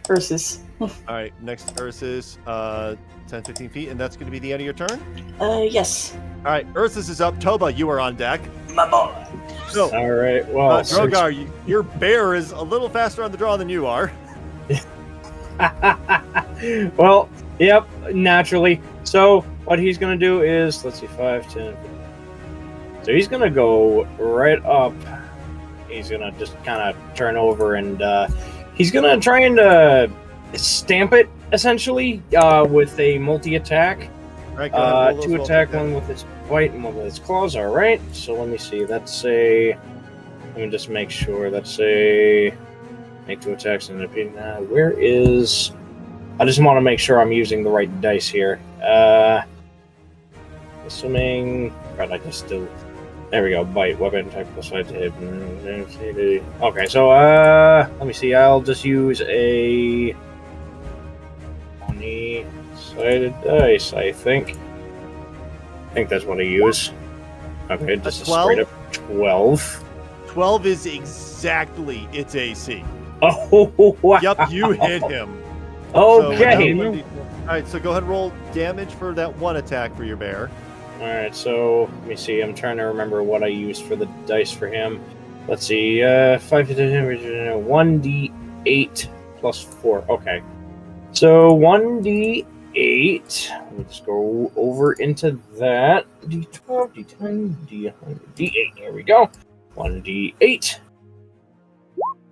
Ursus. All right, next Ursus, 10, 15 feet, and that's going to be the end of your turn. Yes. All right, Ursus is up. Toba, you are on deck. My boy. So, All right. Well, Drogar, your bear is a little faster on the draw than you are. well, yep, naturally. So what he's gonna do is, let's see, 5, 10. So he's gonna go right up. He's gonna just kind of turn over and he's gonna try and stamp it essentially with a multi-attack. All right, go ahead and roll those 2 rolls attack, again. one with its bite and one with its claws. All right. So let me see. That's a. Let me just make sure. That's a. Make 2 attacks and where is? I just want to make sure I'm using the right dice here. Assuming. Right, I just still. There we go. Bite, weapon, attack plus 5 to hit. Okay, so let me see. I'll just use a 20-sided dice. I think that's what I use. Okay, just a 12? straight up 12. 12 is exactly its AC. Oh wow! Yep, you hit him. So Okay. all right, so go ahead and roll damage for that 1 attack for your bear. Alright, so let me see. I'm trying to remember what I used for the dice for him. Let's see. 5 to 10, 1d8 plus 4. Okay. So 1d8. Let me just go over into that. D12, D10, D11, D8. There we go. 1d8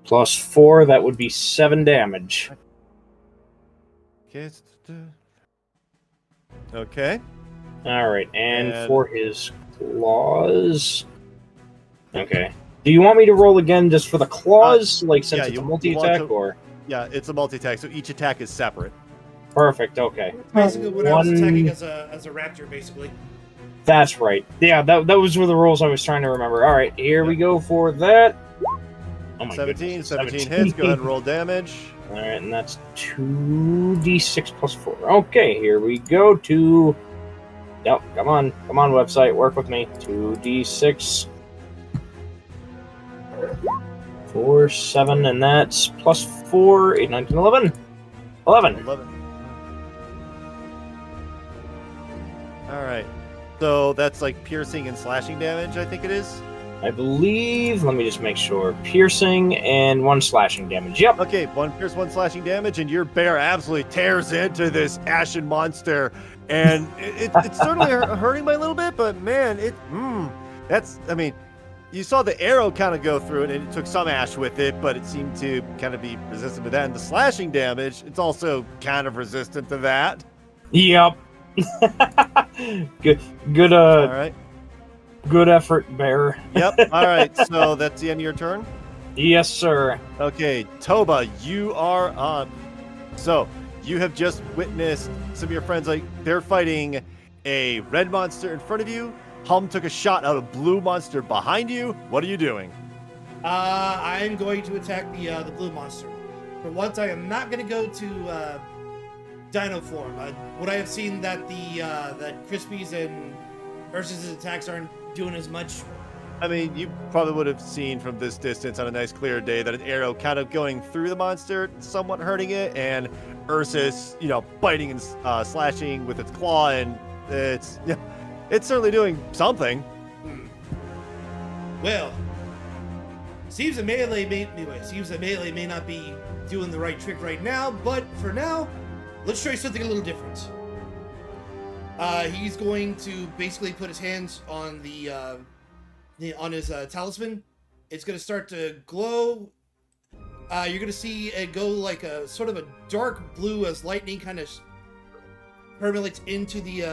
plus 4. That would be 7 damage. Okay. Alright, and And- for his claws. Okay. Do you want me to roll again just for the claws? Like, since yeah, it's a you multi attack, want to- or? Yeah, it's a multi-attack, so each attack is separate. Perfect. Okay. Basically, when I was One- attacking as a raptor, basically. That's right. Yeah, that was were the rules I was trying to remember. All right, here we go for that. Oh my 17, goodness, 17 hits. Go ahead and roll damage. All right, and that's 2d6 plus 4. Okay, here we go. Yep, come on, website, work with me. 2d6. 4, 7, and that's plus 4, 8, 9, 10, 11. 11. 11. All right. So that's like piercing and slashing damage, I think it is. I believe, let me just make sure. Piercing and 1 slashing damage. Yep. Okay, 1 pierce, 1 slashing damage, and your bear absolutely tears into this ashen monster, and it's certainly hurting by a little bit, but man, I mean, you saw the arrow kind of go through it, and it took some ash with it, but it seemed to kind of be resistant to that. And the slashing damage, it's also kind of resistant to that. Yep. Good, All right. good effort, bear. Yep. All right. So that's the end of your turn. Yes, sir. Okay, Toba, you are on. So you have just witnessed some of your friends, like they're fighting a red monster in front of you. Hum took a shot at a blue monster behind you. What are you doing? I'm going to attack the blue monster. For once, I am not going to go to Dino form. Would I have seen that that Crispy's and Ursus' attacks aren't doing as much? I mean, you probably would have seen from this distance on a nice clear day that an arrow kind of going through the monster, somewhat hurting it, and Ursus, biting and slashing with its claw, and it's certainly doing something. Well, seems that melee may not be doing the right trick right now, but for now, let's try something a little different. He's going to basically put his hands on on his talisman. It's going to start to glow. You're going to see it go like a sort of a dark blue as lightning kind of permeates into the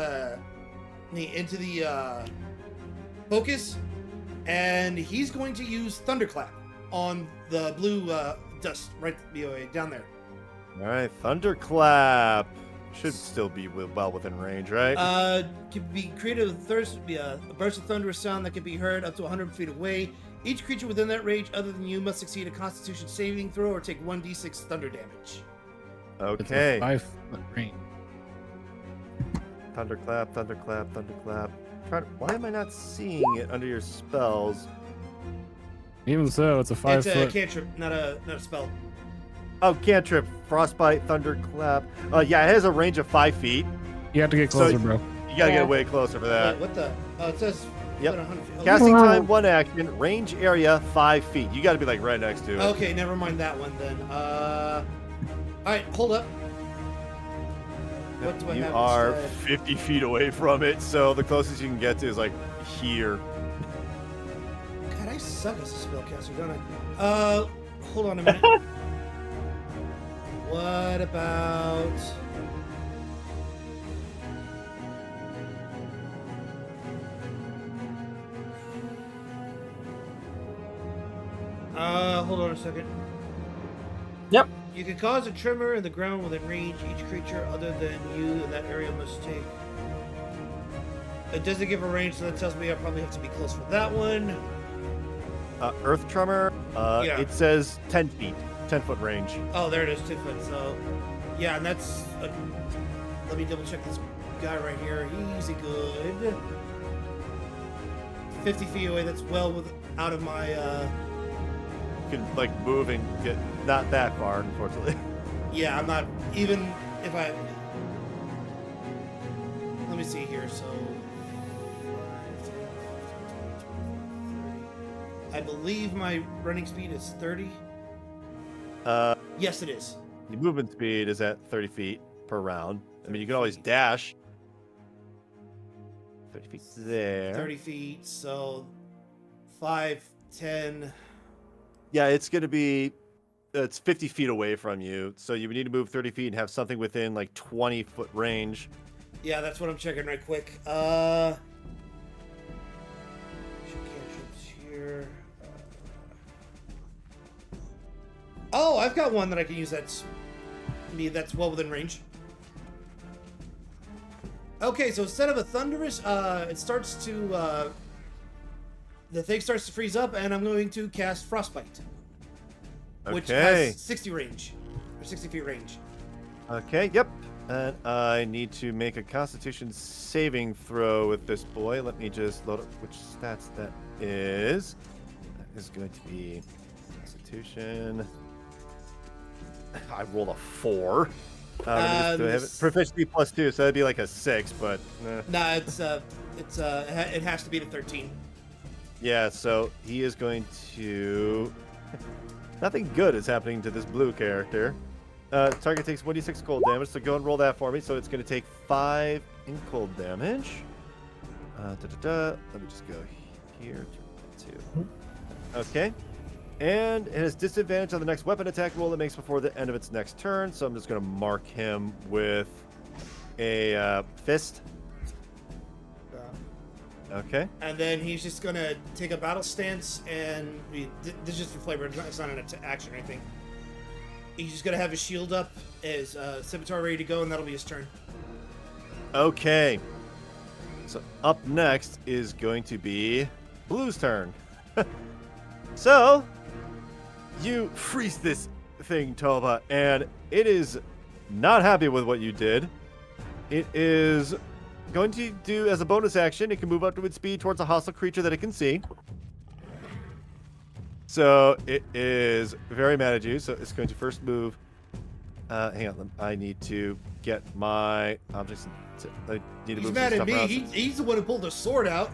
focus, and he's going to use Thunderclap on the blue dust right down there. All right, Thunderclap should still be well within range, right? Can be created with a burst of thunderous sound that can be heard up to 100 feet away. Each creature within that range, other than you, must succeed a Constitution saving throw or take 1d6 thunder damage. Okay. 5-foot range. Thunderclap, Thunderclap, Thunderclap. Why am I not seeing it under your spells? Even so, it's a 5 It's foot. a cantrip, not a spell. Oh, cantrip, Frostbite, Thunderclap. Yeah, it has a range of 5 feet. You have to get closer, bro. You gotta get way closer for that. Wait, what the? Oh, it says. Yep. 100 feet. Oh, Casting Wow. time, 1 action. Range area, 5 feet. You gotta be like right next to it. Okay, never mind that one then. Alright, hold up. What do I You have are instead? 50 feet away from it, so the closest you can get to is like here. God, I suck as a spellcaster, don't I? Hold on a minute. What about... hold on a second. Yep. You can cause a tremor in the ground within range. Each creature other than you in that area must take. It doesn't give a range, so that tells me I probably have to be close for that one. Earth Tremor, Yeah. it says 10 feet, 10-foot range. Oh, there it is, 10 foot. So, yeah, and that's. Let me double check this guy right here. He's a good 50 feet away. That's well out of my. You can like move and get not that far, unfortunately. Yeah, I'm not even if I. Let me see here. So, 5, 10, 15, 20, 30. I believe my running speed is 30. Yes, it is. Your movement speed is at 30 feet per round. I mean, you can always dash. 30 feet there. 30 feet. So, 5, 10. Yeah, it's going to be, it's 50 feet away from you. So you would need to move 30 feet and have something within like 20-foot range. Yeah, that's what I'm checking right quick. Cantrips here. Oh, I've got one that I can use that's well within range. Okay, so instead of a thunderous, it starts to the thing starts to freeze up, and I'm going to cast Frostbite, which has 60 range or 60 feet range. Okay, yep. And I need to make a Constitution saving throw with this boy. Let me just load up which stats that is. That is going to be Constitution. I rolled a 4. Do I have it? Proficiency +2, so that'd be like a 6, but Nah, it has to be the 13. yeah. So he is going to. Nothing good is happening to this blue character. Target takes 1d6 cold damage, so go and roll that for me. So it's going to take 5 in cold damage. Let me just go here. 2. Okay. And it has disadvantage on the next weapon attack roll it makes before the end of its next turn. So I'm just going to mark him with a fist. Okay. And then he's just going to take a battle stance, and this is just for flavor. It's not an action or anything. He's just going to have his shield up, his scimitar ready to go, and that'll be his turn. Okay. So up next is going to be Blue's turn. So you freeze this thing, Toba, and it is not happy with what you did. It is going to do, as a bonus action, it can move up to its speed towards a hostile creature that it can see. So it is very mad at you, so it's going to first move. Hang on, I need to get my objects. I need to He's move mad some at stuff me. around. He's the one who pulled the sword out.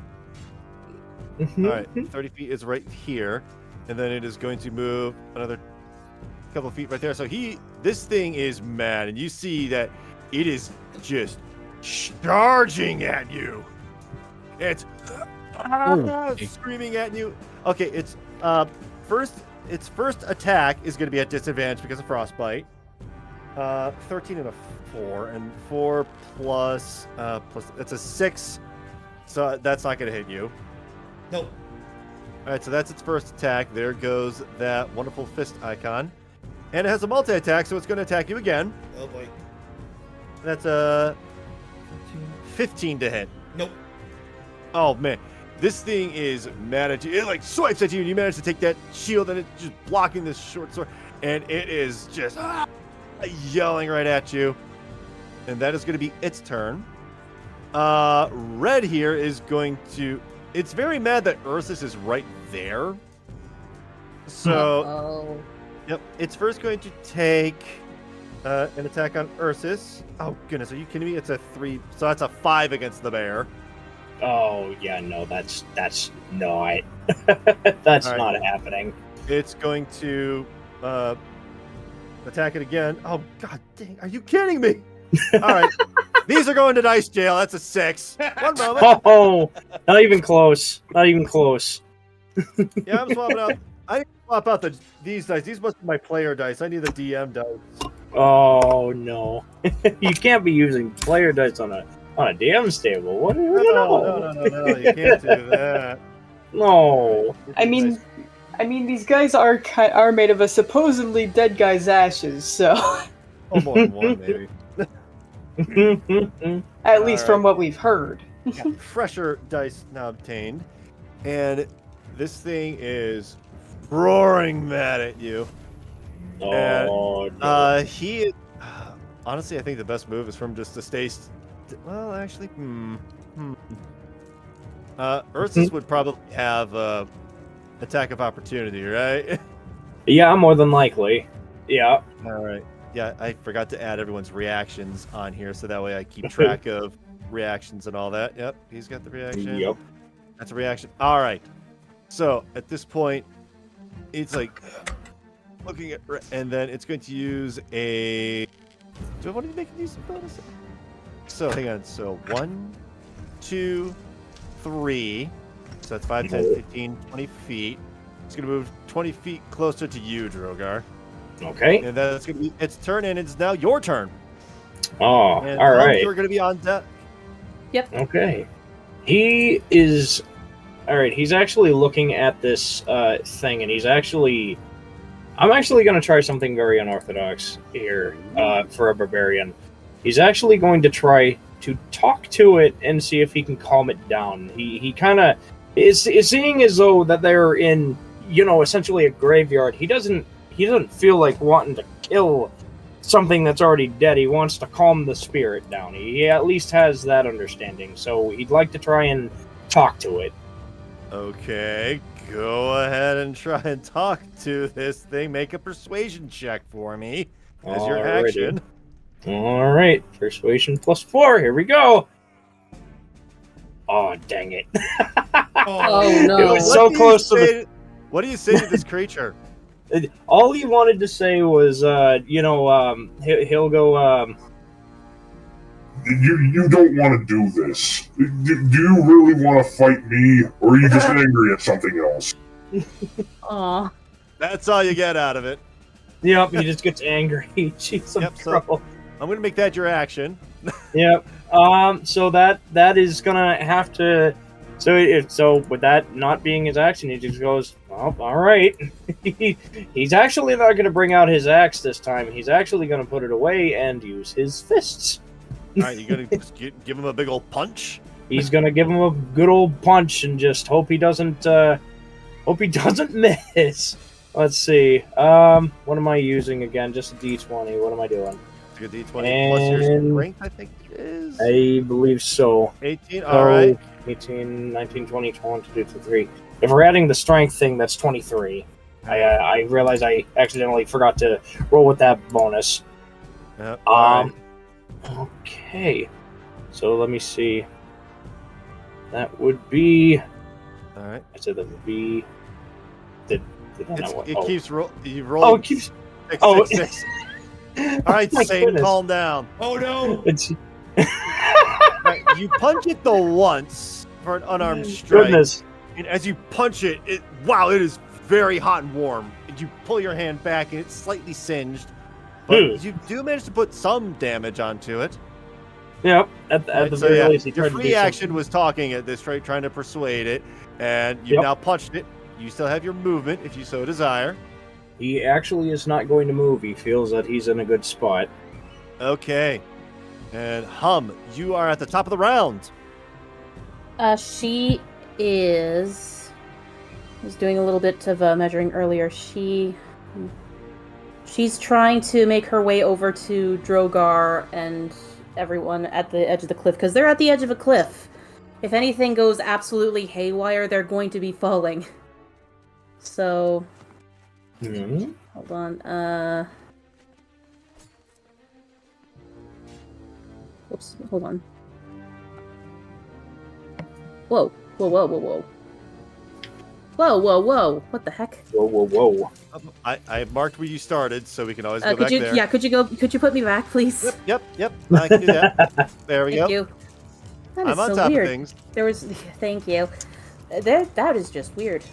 All right, 30 feet is right here, and then it is going to move another couple of feet right there. So this thing is mad, and you see that it is just charging at you. It's screaming at you. Okay, its first attack is going to be at disadvantage because of frostbite. 13 and a 4, and 4 plus it's a 6, so that's not going to hit you. Nope. All right, so that's its first attack. There goes that wonderful fist icon, and it has a multi-attack, so it's going to attack you again. Oh boy. That's a 15 to hit. Nope. Oh man, this thing is mad at you. It like swipes at you, and you manage to take that shield, and it's just blocking this short sword, and it is just yelling right at you. And that is going to be its turn. Red here is going to. It's very mad that Ursus is right there. So, yep, it's first going to take an attack on Ursus. Oh goodness, are you kidding me? It's a 3, so that's a 5 against the bear. Oh yeah, no, that's not that's All right. not happening. It's going to attack it again. Oh god dang, are you kidding me? All right, these are going to dice jail. That's a 6. One moment. Oh, not even close. Not even close. Yeah, I'm swapping out. I need to swap out these dice. These must be my player dice. I need the DM dice. Oh no, you can't be using player dice on a DM stable. What? No, you can't do that. No. I mean, these guys are made of a supposedly dead guy's ashes, so Oh, more than one, maybe. at least from what we've heard. Yeah, fresher dice now obtained, and this thing is roaring mad at you. Oh, And, no. he is, honestly, I think the best move is for him just to stay. Well, actually, Ursus would probably have attack of opportunity, right? Yeah, more than likely. Yeah. All right. Yeah, I forgot to add everyone's reactions on here, so that way I keep track of reactions and all that. Yep, he's got the reaction. Yep. That's a reaction. All right. So at this point, it's like looking at, and then it's going to use a. Do I want to make use of bonus? So hang on. So 1, 2, 3. So that's 5, 10, 15, 20 feet. It's going to move 20 feet closer to you, Drogar. Okay. And that's going to be its turn, and it's now your turn. Oh, And all right. You're going to be on deck. Okay. He is. All right. He's actually looking at this thing, and he's actually. I'm actually going to try something very unorthodox here for a barbarian. He's actually going to try to talk to it and see if he can calm it down. He kind of is seeing as though that they're in, essentially a graveyard. He doesn't feel like wanting to kill something that's already dead. He wants to calm the spirit down. He at least has that understanding. So he'd like to try and talk to it. Okay, go ahead and try and talk to this thing. Make a persuasion check for me as your Alrighty. action. All right, persuasion +4. Here we go. Oh, dang it! Oh no! It was so close to the. What do you say to this creature? All he wanted to say was, he'll go. You don't want to do this. Do you really want to fight me, or are you just angry at something else? Aw. That's all you get out of it. Yep, he just gets angry. Jeez, I'm trouble. I'm gonna make that your action. Yep. So that is gonna have to. So with that not being his action, he just goes, well, all right. He's actually not gonna bring out his axe this time. He's actually gonna put it away and use his fists. All right, you gonna just give him a big old punch? He's gonna give him a good old punch and just hope he doesn't miss. Let's see. What am I using again? Just a D20. What am I doing? It's a D20 plus your strength, I think it is. I believe so. 18. All right. 18, 19, 20, 21, 22, 23. If we're adding the strength thing, that's 23. I realize I accidentally forgot to roll with that bonus. Yep. All right. Okay. So let me see. That would be. All right. I said that would be. Did I know what? It Oh. keeps you roll. Oh, it keeps. Six, Oh. six, six. All right, My Satan, goodness. calm down. Oh no! It's. Right, you punch it the once for an unarmed strike. Goodness. And as you punch it, it is very hot and warm. And you pull your hand back, and it's slightly singed. But you do manage to put some damage onto it. Yep. At the very least, he your tried to free do action something. was talking at this rate, trying to persuade it, and you now punched it. You still have your movement if you so desire. He actually is not going to move. He feels that he's in a good spot. Okay. And Hum, you are at the top of the round. She is. I was doing a little bit of measuring earlier. She's trying to make her way over to Drogar and everyone at the edge of the cliff, because they're at the edge of a cliff. If anything goes absolutely haywire, they're going to be falling. So, hold on. Oops, hold on. Whoa. Whoa. What the heck? Whoa. I marked where you started, so we can always go back there. Yeah, could you put me back, please? Yep. I can do that. There we Thank go. you. That is I'm on so top weird. of things. There was. Thank you. That is just weird.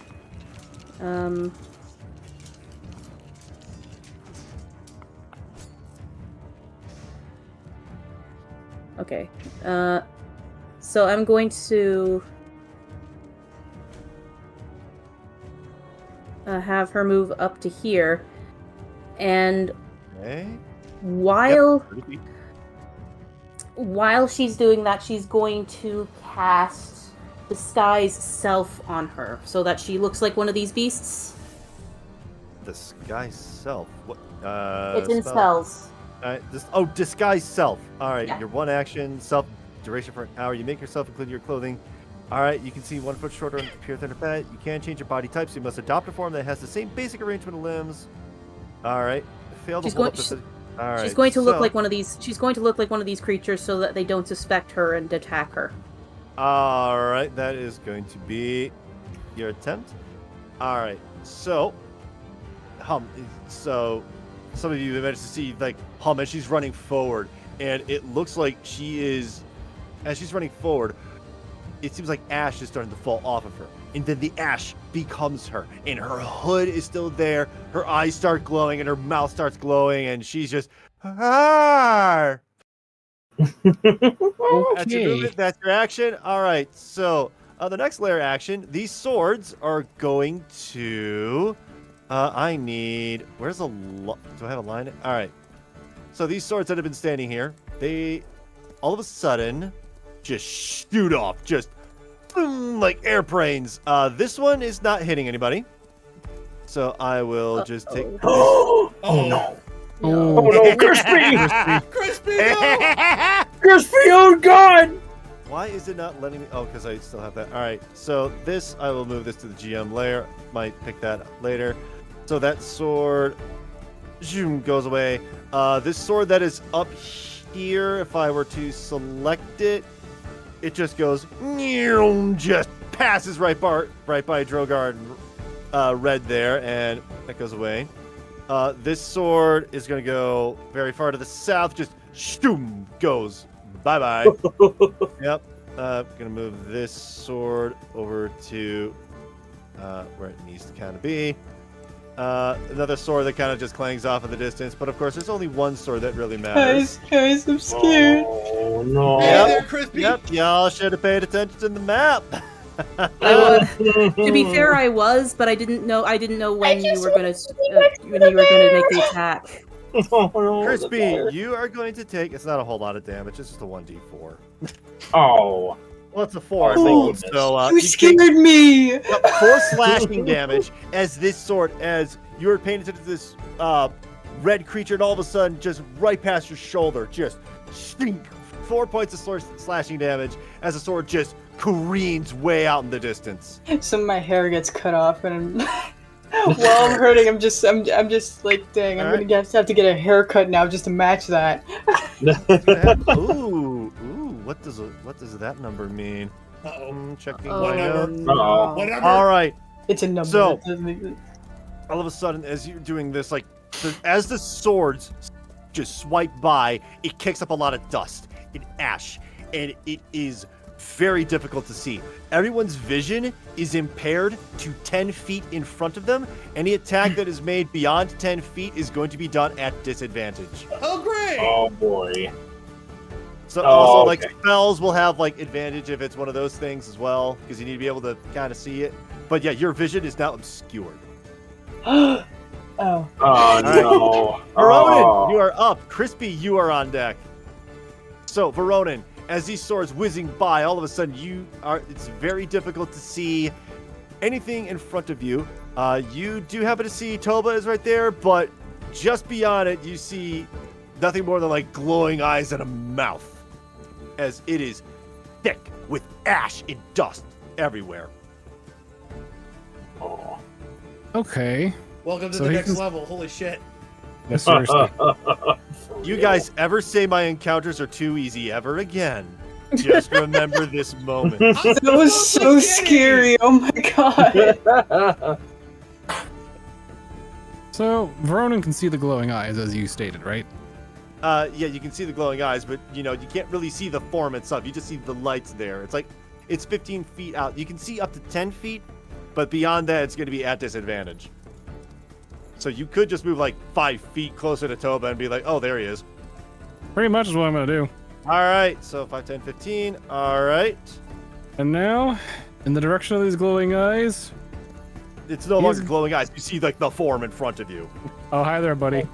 Okay. So I'm going to have her move up to here, and Okay. while Yep. while she's doing that, she's going to cast Disguise Self on her, so that she looks like one of these beasts. Disguise self. What? It's in spell? spells. Disguise self. All right, Yeah. your one action, self duration for an hour. You make yourself include your clothing. All right, you can see 1 foot shorter and appear thinner fat. You can change your body type, so you must adopt a form that has the same basic arrangement of limbs. All right, fail to She's hold going- up the. All right, She's going to look so- like one of these. She's going to look like one of these creatures, so that they don't suspect her and attack her. All right, that is going to be your attempt. All right, so so some of you have managed to see like Hum as she's running forward, and it looks like she is, as she's running forward, it seems like ash is starting to fall off of her, and then the ash becomes her, and her hood is still there, her eyes start glowing, and her mouth starts glowing, and she's just ah. That's your movement, that's your action. All right, so the next layer action, these swords are going to. I need. Where's the? Do I have a line? All right. So these swords that have been standing here, they all of a sudden just shoot off, just boom, like airplanes. This one is not hitting anybody. So I will just take this. Oh no. Oh no, Crispy! Crispy, no! Crispy, oh god! Why is it not letting me? Oh, because I still have that. All right, so this, I will move this to the GM layer. Might pick that up later. So that sword zoom, goes away. This sword that is up here, if I were to select it, it just goes, just passes right by Drogar and red there, and that goes away. This sword is going to go very far to the south, just shoom, goes. Bye-bye. Yep. Going to move this sword over to where it needs to kind of be. Another sword that kind of just clangs off in the distance, but of course there's only one sword that really matters. Guys, I'm scared. Oh no. Hey Yep. there, Crispy. Yep, y'all should have paid attention to the map. To be fair, I was, but I didn't know when you were gonna make the attack. Oh, no, Crispy, you are going to take, it's not a whole lot of damage, it's just a 1d4. Oh. Well, it's a 4, I Oh, think. So, You you take scared me. 4 slashing damage as this sword, as you were paying attention to this red creature, and all of a sudden, just right past your shoulder, just stink. 4 points of slashing damage as the sword just careens way out in the distance. Some of my hair gets cut off, and while I'm hurting, I'm just like, dang, I'm Alright. gonna have to get a haircut now just to match that. Ooh, what does that number mean? Uh-oh. Checking Oh, What my number? notes. Uh-oh. What number? All right. It's a number. So- that doesn't exist. All of a sudden, as you're doing this, like, as the swords just swipe by, it kicks up a lot of dust and ash, and it is very difficult to see. Everyone's vision is impaired to 10 feet in front of them. Any attack that is made beyond 10 feet is going to be done at disadvantage. Oh, great. Oh boy. So Oh, also, like, okay. spells will have, like, advantage if it's one of those things as well, because you need to be able to kind of see it. But yeah, your vision is now obscured. Oh. Oh right. no. Veronan, Oh. you are up. Crispy, you are on deck. So, Veronan, as these swords whizzing by, all of a sudden it's very difficult to see anything in front of you. You do happen to see Toba is right there, but just beyond it, you see nothing more than like glowing eyes and a mouth, as it is thick with ash and dust everywhere. Oh. Okay. Welcome to So the he next can- level. Holy shit. Yeah, seriously. You guys ever say my encounters are too easy ever again, just remember this moment. That was so scary. Oh my god. So, Veronan can see the glowing eyes, as you stated, right? Yeah, you can see the glowing eyes, but you can't really see the form itself. You just see the lights there. It's like it's 15 feet out. You can see up to 10 feet, but beyond that, it's going to be at disadvantage. So you could just move like 5 feet closer to Toba and be like, oh, there he is. Pretty much is what I'm going to do. All right, so 5, 10, 15. All right. And now, in the direction of these glowing eyes. It's no longer glowing eyes. You see like the form in front of you. Oh, hi there, buddy.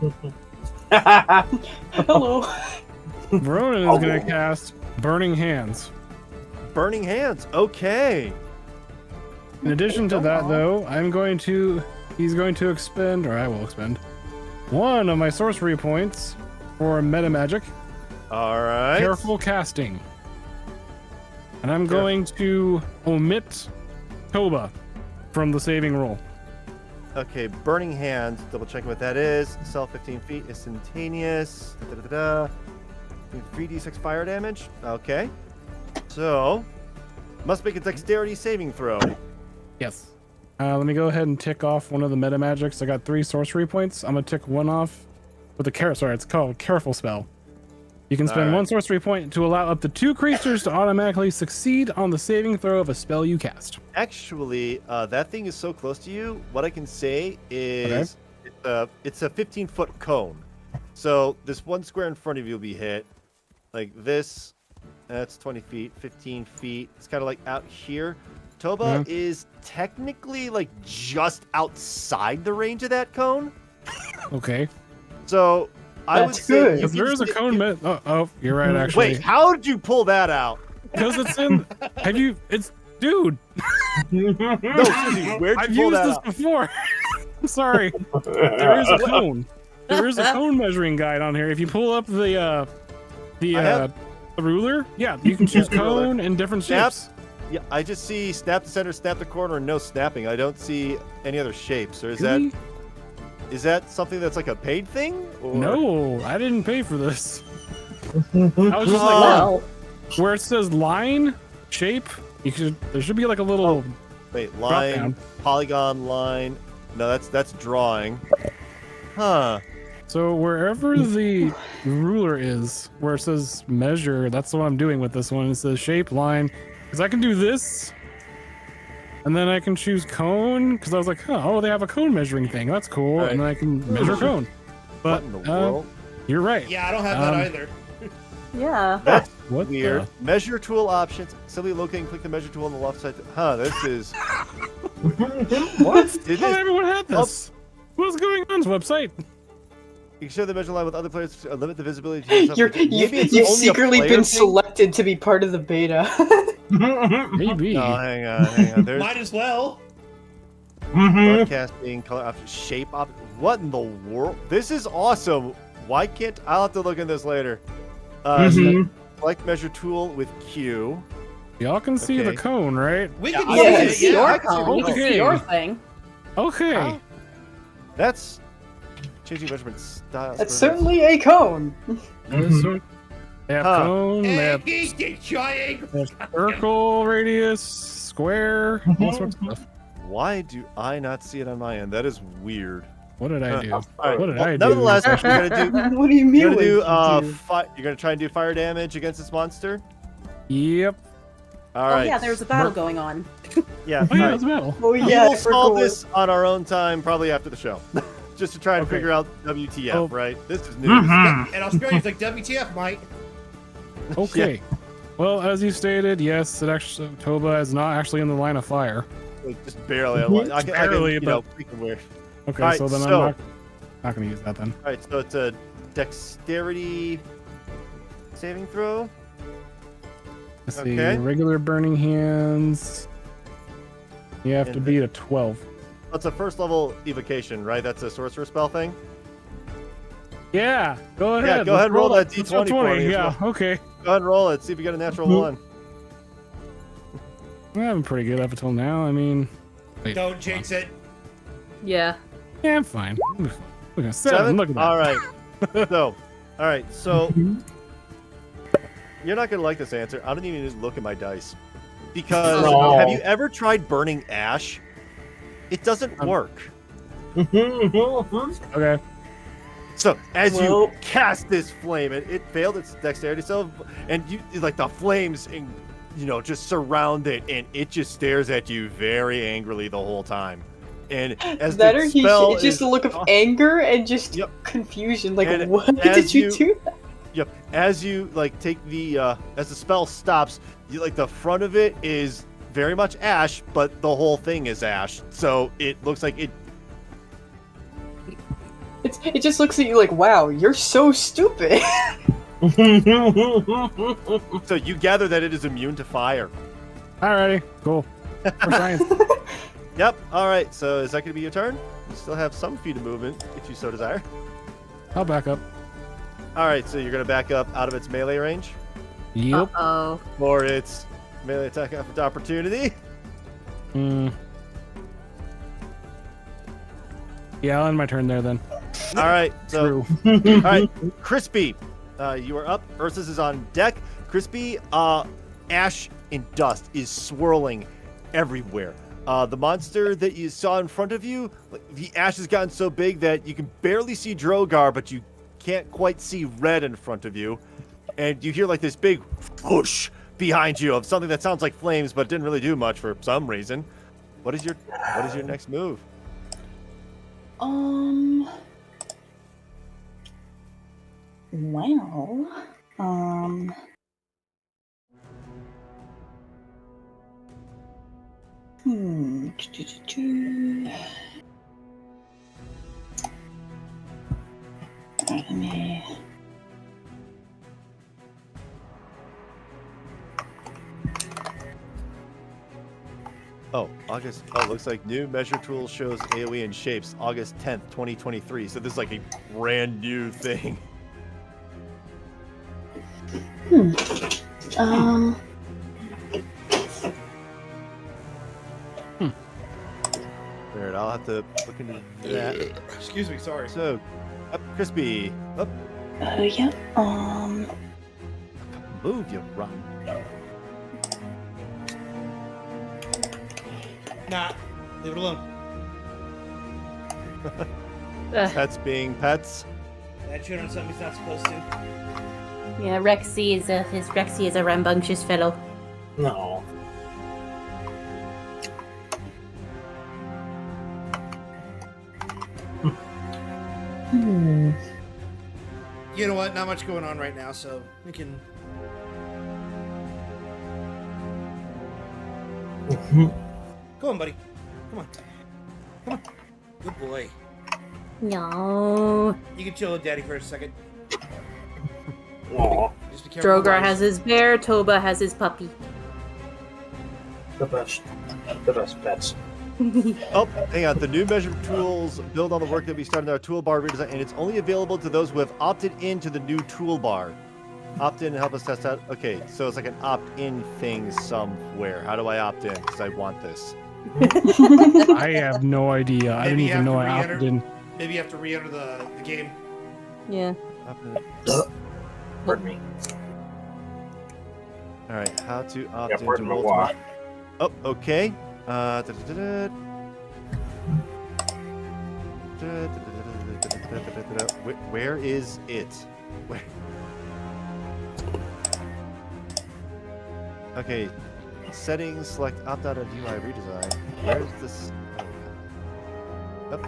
Hello. Veronan is going to cast Burning Hands. Burning hands. Okay. In addition to that, though, he's going to expend, or I will expend, one of my sorcery points for meta magic. All right. Careful casting. And I'm going to omit Toba from the saving roll. Okay, burning hands. Double checking what that is. Cell 15 feet, instantaneous. 3d6 fire damage. Okay. So, must make a dexterity saving throw. Yes. Let me go ahead and tick off one of the meta magics. I got 3 sorcery points. I'm gonna tick one off with a it's called Careful Spell. You can spend Alright. 1 sorcery point to allow up to 2 creatures to automatically succeed on the saving throw of a spell you cast. Actually, that thing is so close to you. What I can say is it's a 15-foot cone. So this one square in front of you will be hit. Like this. That's 20 feet, 15 feet. It's kind of like out here. Toba is technically like just outside the range of that cone. Okay. So I would That's say good. you Because there can is a say- cone. Oh, you're right. Actually, Wait, how did you pull that out? because it's in. Have you? It's dude. No, seriously, where'd I've you pull used that this out? before. I'm sorry. There is a cone. There is a cone measuring guide on here. If you pull up the ruler, yeah, you can choose The ruler. cone in different Snap. shapes. Yeah, I just see snap the center, snap the corner, and no snapping. I don't see any other shapes. Or Really? is that something that's like a paid thing? Or... No, I didn't pay for this. I was just like, Oh. Well, where it says line, shape, there should be like a little. Wait, down. line, polygon, line. No, that's drawing. Huh. So wherever the ruler is, where it says measure, that's what I'm doing with this one. It says shape, line, because I can do this, and then I can choose cone, because I was like, oh, they have a cone measuring thing. That's cool, Right. and then I can measure cone. But What in the world? you're right. Yeah, I don't have that Um, either. yeah. That's What weird. the? Measure tool options. Simply locate and click the measure tool on the left side. Huh, this is... What? Did How this... everyone had this? What's going on this website? You can share the measure line with other players to limit the visibility. To yourself. You've Maybe it's you've only a secretly player been thing? selected to be part of the beta. Maybe. No, hang on. There's Might as well. broadcasting, color options, shape options. What in the world? This is awesome. Why can't... I'll have to look at this later. Select measure tool with Q. Y'all can see the Okay. cone, right? We Yeah, can I see can it. see Yeah, I your can see cone. You can okay. see your thing. Okay. Huh? That's... Changing measurement styles. That's certainly a cone. They have Huh. cone, they have He's trying. circle, radius, square, all sorts of stuff. Why do I not see it on my end? That is weird. What did I do? All right. What did well, I do? Nevertheless, you're gonna do. What do you mean? You're gonna do. what did you do? You're gonna try and do fire damage against this monster. Yep. All Oh right. yeah, there's a battle going on. Yeah. Oh yeah, all it's metal. Oh right. yeah, We'll I solve forgot. this on our own time, probably after the show, just to try and Okay. figure out WTF. Oh. Right. This is news. And Australia's like, WTF, Mike. Okay. Well, as you stated, yes, it actually Toba is not actually in the line of fire. Like, just barely. I can, Barely, you know, but- we can wear. Okay, All right, so then so- I'm not gonna use that then. All right. So it's a dexterity saving throw. Let's Okay. see, regular burning hands. You have to And beat a 12. That's a first level evocation, right? That's a sorcerer spell thing. Yeah, go ahead. Yeah, go let's ahead and roll that let's roll D20 for me as Yeah, okay. Go ahead and roll it. See if you get a natural one. I'm pretty good up until now. I mean, wait, Don't jinx it. Yeah. yeah, I'm fine. Look at 7. Look at that. All right. All right. So you're not gonna like this answer. I don't even need to look at my dice because No. have you ever tried burning ash? It doesn't work. Okay. So as Well- you cast this flame, it failed its dexterity, so and you like the flames, and just surround it, and it just stares at you very angrily the whole time. And as That the or spell it's just is a look of anger and just Yep. confusion. Like, And what as did you you- do? Yep. As you take the as the spell stops, you the front of it is very much ash, but the whole thing is ash. So it looks like it. It just looks at you like, wow, you're so stupid. So you gather that it is immune to fire. Alrighty, cool. For science. Yep. All right. So is that going to be your turn? You still have some feet of movement if you so desire. I'll back up. All right. So you're going to back up out of its melee range, Yep. Oh. or its melee attack of opportunity. Hmm. Yeah, I'll end my turn there then. All right. So True. all right, Crispy, you are up. Ursus is on deck. Crispy, ash and dust is swirling everywhere. The monster that you saw in front of you, the ash has gotten so big that you can barely see Drogar, but you can't quite see red in front of you. And you hear this big whoosh behind you of something that sounds like flames, but didn't really do much for some reason. What is your next move? Well, Alright, let me. Oh, August. Oh, looks like new measure tool shows AoE in shapes August 10th, 2023. So this is like a brand new thing. Alright, I'll have to look into that. Excuse me, sorry. So, up, Crispy. Up. Yeah. Move, you run. Nah, leave it alone. Pets being pets. That shit on something he's not supposed to. Yeah, Rexy is a rambunctious fellow. No. You know what? Not much going on right now, so we can. Go on, buddy. Come on. Come on. Good boy. No. You can chill with Daddy for a second. Aw, Just be careful. Drogar has his bear, Toba has his puppy. the best pets. Oh, hang on. The new measure tools build on the work that we started in our toolbar redesign, and it's only available to those who have opted into the new toolbar. Opt in and help us test out. Okay, so it's like an opt-in thing somewhere. How do I opt in? Because I want this. I have no idea. I didn't Maybe you even have know to I re-enter. opted in. Maybe you have to re-enter the game. Yeah. Pardon me. All right, how to opt Yeah, into pardon my multiple. walk. Oh, okay. Where is it? Where? Okay. Settings, select opt out of UI redesign. Where's this? Oh.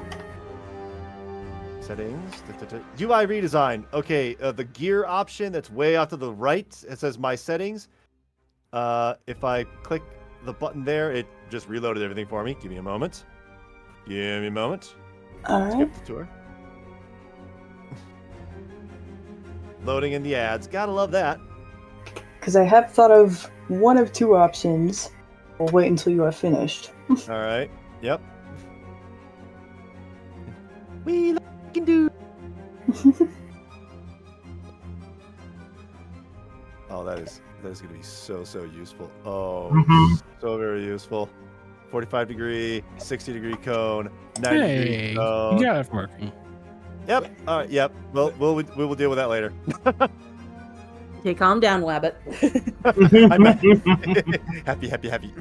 Settings. UI redesign. Okay, the gear option that's way off to the right. It says my settings. If I click the button there, it just reloaded everything for me. Give me a moment. Give me a moment. Alright. Skip the tour. Loading in the ads. Gotta love that. Because I have thought of one of two options. We'll wait until you are finished. All right. Yep. We can do. Oh, that is gonna be so useful. Oh, so very useful. 45-degree, 60-degree cone, 90-degree Hey, cone. you got it working. Yep. All right. Yep. Well, we will deal with that later. Okay, calm down, Wabbit. I'm happy.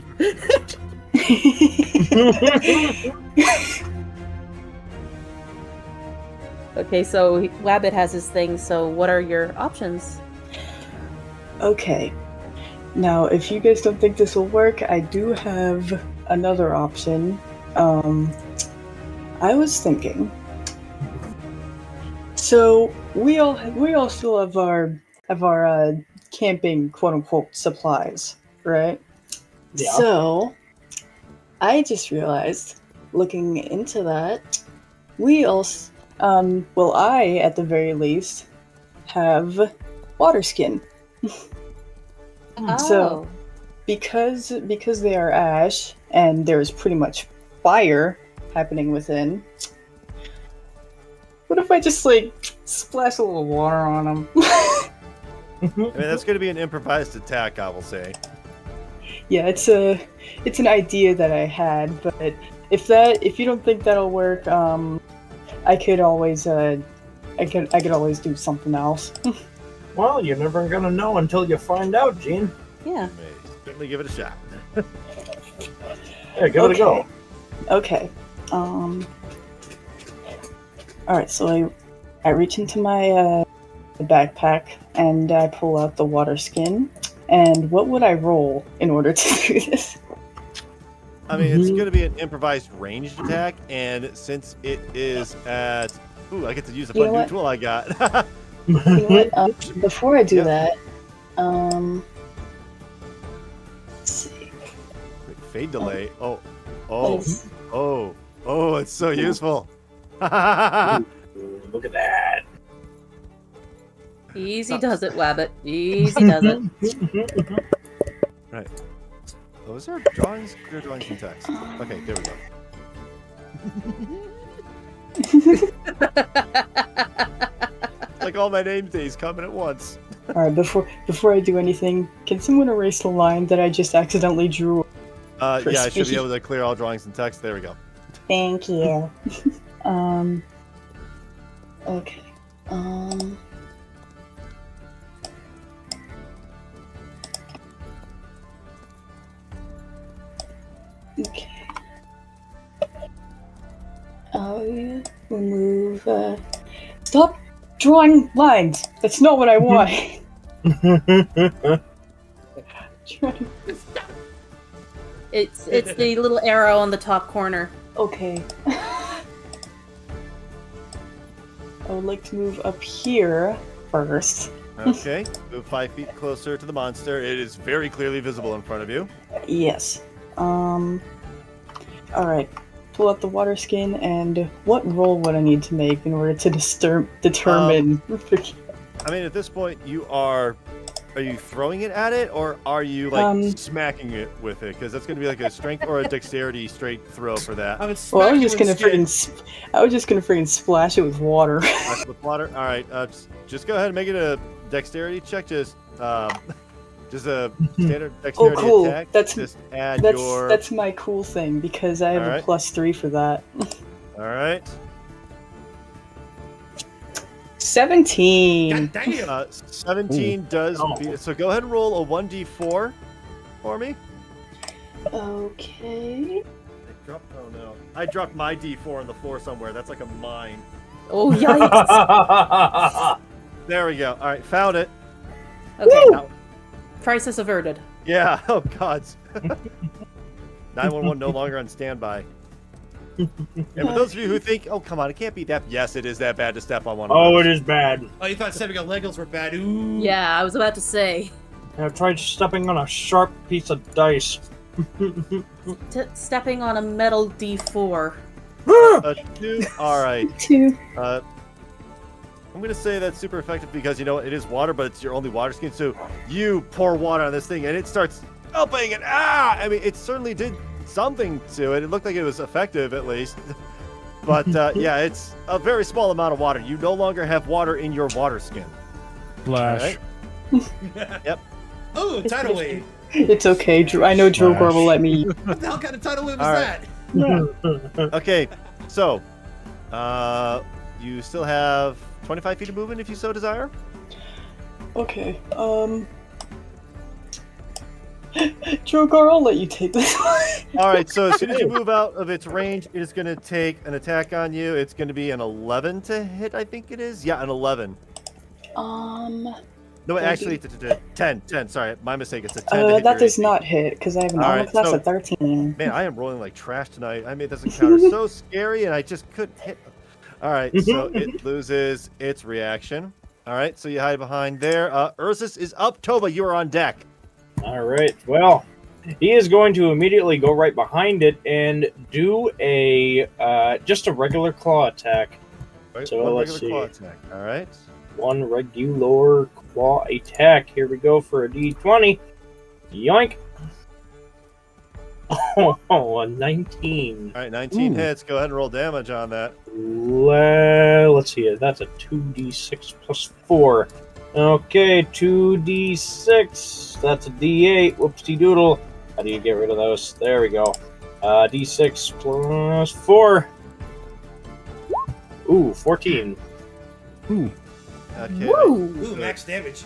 Okay, so Wabbit has his thing, so what are your options? Okay. Now, if you guys don't think this will work, I do have another option. I was thinking. So we all still have our camping quote unquote supplies, right? Yeah. So I just realized, looking into that, we also, well, I at the very least have water skin. So, because they are ash and there's pretty much fire happening within, what if I just like splash a little water on them? I mean, that's going to be an improvised attack, I will say. Yeah, it's an idea that I had, but if you don't think that'll work, I could always always do something else. Well, you're never gonna know until you find out, Gene. Yeah. May certainly give it a shot. Yeah, give it a go. Okay. Alright, so I reach into my backpack and I pull out the water skin. And what would I roll in order to do this? I mean, it's going to be an improvised ranged attack, and since it is at... Ooh, I get to use a You fun know new what? tool I got. You know what? Before I do Yep. that, let's see. Wait, fade delay. Oh, Let's- it's so useful. Look at that. Easy does it, Wabbit. Easy does it. Right. Oh, is there drawings? There are drawings and text. Okay, there we go. Like all my name days coming at once. All right, before I do anything, can someone erase the line that I just accidentally drew? Yeah, I should be able to clear all drawings and text. There we go. Thank you. Okay. Okay. I'll remove. Stop drawing lines. That's not what I want. It's the little arrow on the top corner. Okay. I would like to move up here first. Okay, move 5 feet closer to the monster. It is very clearly visible in front of you. Yes. Alright. Pull out the water skin, and what roll would I need to make in order to determine... I mean, at this point, are you throwing it at it, or are you, smacking it with it? Because that's going to be like a strength or a dexterity straight throw for that. I was just gonna freaking splash it with water. Splash it with water? Alright, just go ahead and make it a dexterity check. Just a standard dexterity attack. Just add that's my cool thing, because I have a +3 for that. Alright. 17. God damn. 17 does beat it. So go ahead and roll a 1d4 for me. Okay. Oh no. I dropped my d4 on the floor somewhere. That's like a mine. Oh, yikes. There we go. Alright, found it. Okay. Now, crisis averted. Yeah, oh god. 911 no longer on standby. And for those of you who think, oh come on, it can't be that. Yes, it is that bad to step on one of those. Oh, it is bad. Oh, you thought stepping on Legos were bad? Ooh. Yeah, I was about to say. I've tried stepping on a sharp piece of dice. Stepping on a metal D4. 2. Alright. 2. I'm gonna say that's super effective because, you know, it is water, but it's your only water skin. So you pour water on this thing and it starts helping, and I mean, it certainly did something to it. It looked like it was effective, at least. But yeah, it's a very small amount of water. You no longer have water in your water skin. Flash. Right? Yep. Oh, tidal wave. It's okay. I know Drogar will let me. What the hell kind of tidal wave was that? Okay, so you still have 25 feet of movement if you so desire. Okay. Drogar, I'll let you take this one. Alright, so as soon as you move out of its range, it is going to take an attack on you. It's going to be an 11 to hit, I think it is. Yeah, an 11. No, actually, 10, sorry, my mistake. It's a 10 to hit that your does AC. not hit, because I have an armor class so- of 13. Man, I am rolling like trash tonight. I made this encounter so scary, and I just couldn't hit. Alright, so it loses its reaction. Alright, so you hide behind there. Ursus is up. Toba, you are on deck. Alright, well, he is going to immediately go right behind it and do a just a regular claw attack. Right, So one let's regular see. claw attack. Alright. One regular claw attack. Here we go for a d20. Yoink! Oh, a 19. Alright, 19 Ooh. hits. Go ahead and roll damage on that. Let's see. That's a 2d6 plus 4. Okay, 2d6. That's a d8. Whoopsie doodle. How do you get rid of those? There we go. D6 plus 4. Ooh, 14. Ooh. Okay. Woo! Ooh, max damage.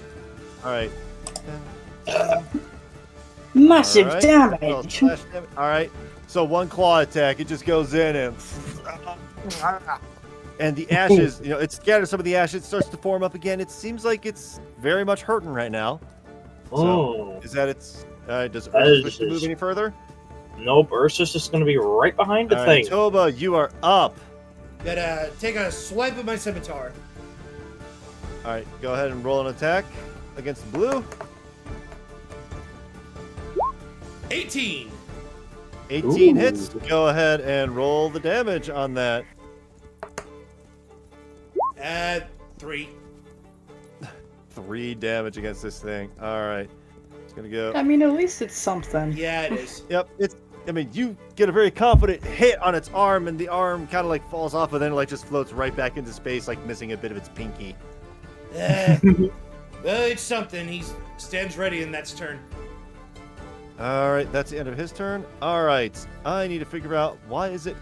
Alright. Massive Alright. damage! Alright. So one claw attack, it just goes in and the ashes, you know, it scatters some of the ashes, starts to form up again. It seems like it's very much hurting right now. So, Oh. is that its... does Ursus wish to move any further? Nope, Ursus is going to be right behind the Alright, thing. Toba, you are up. Gotta take a swipe of my scimitar. Alright, go ahead and roll an attack against the blue. 18. 18 Ooh. hits. Go ahead and roll the damage on that. 3. 3 damage against this thing. All right. It's going to go. I mean, at least it's something. Yeah, it is. Yep. You get a very confident hit on its arm, and the arm kind of like falls off, but then like just floats right back into space, like missing a bit of its pinky. Well, it's something. He stands ready, and that's turn. All right, that's the end of his turn. All right, I need to figure out why is it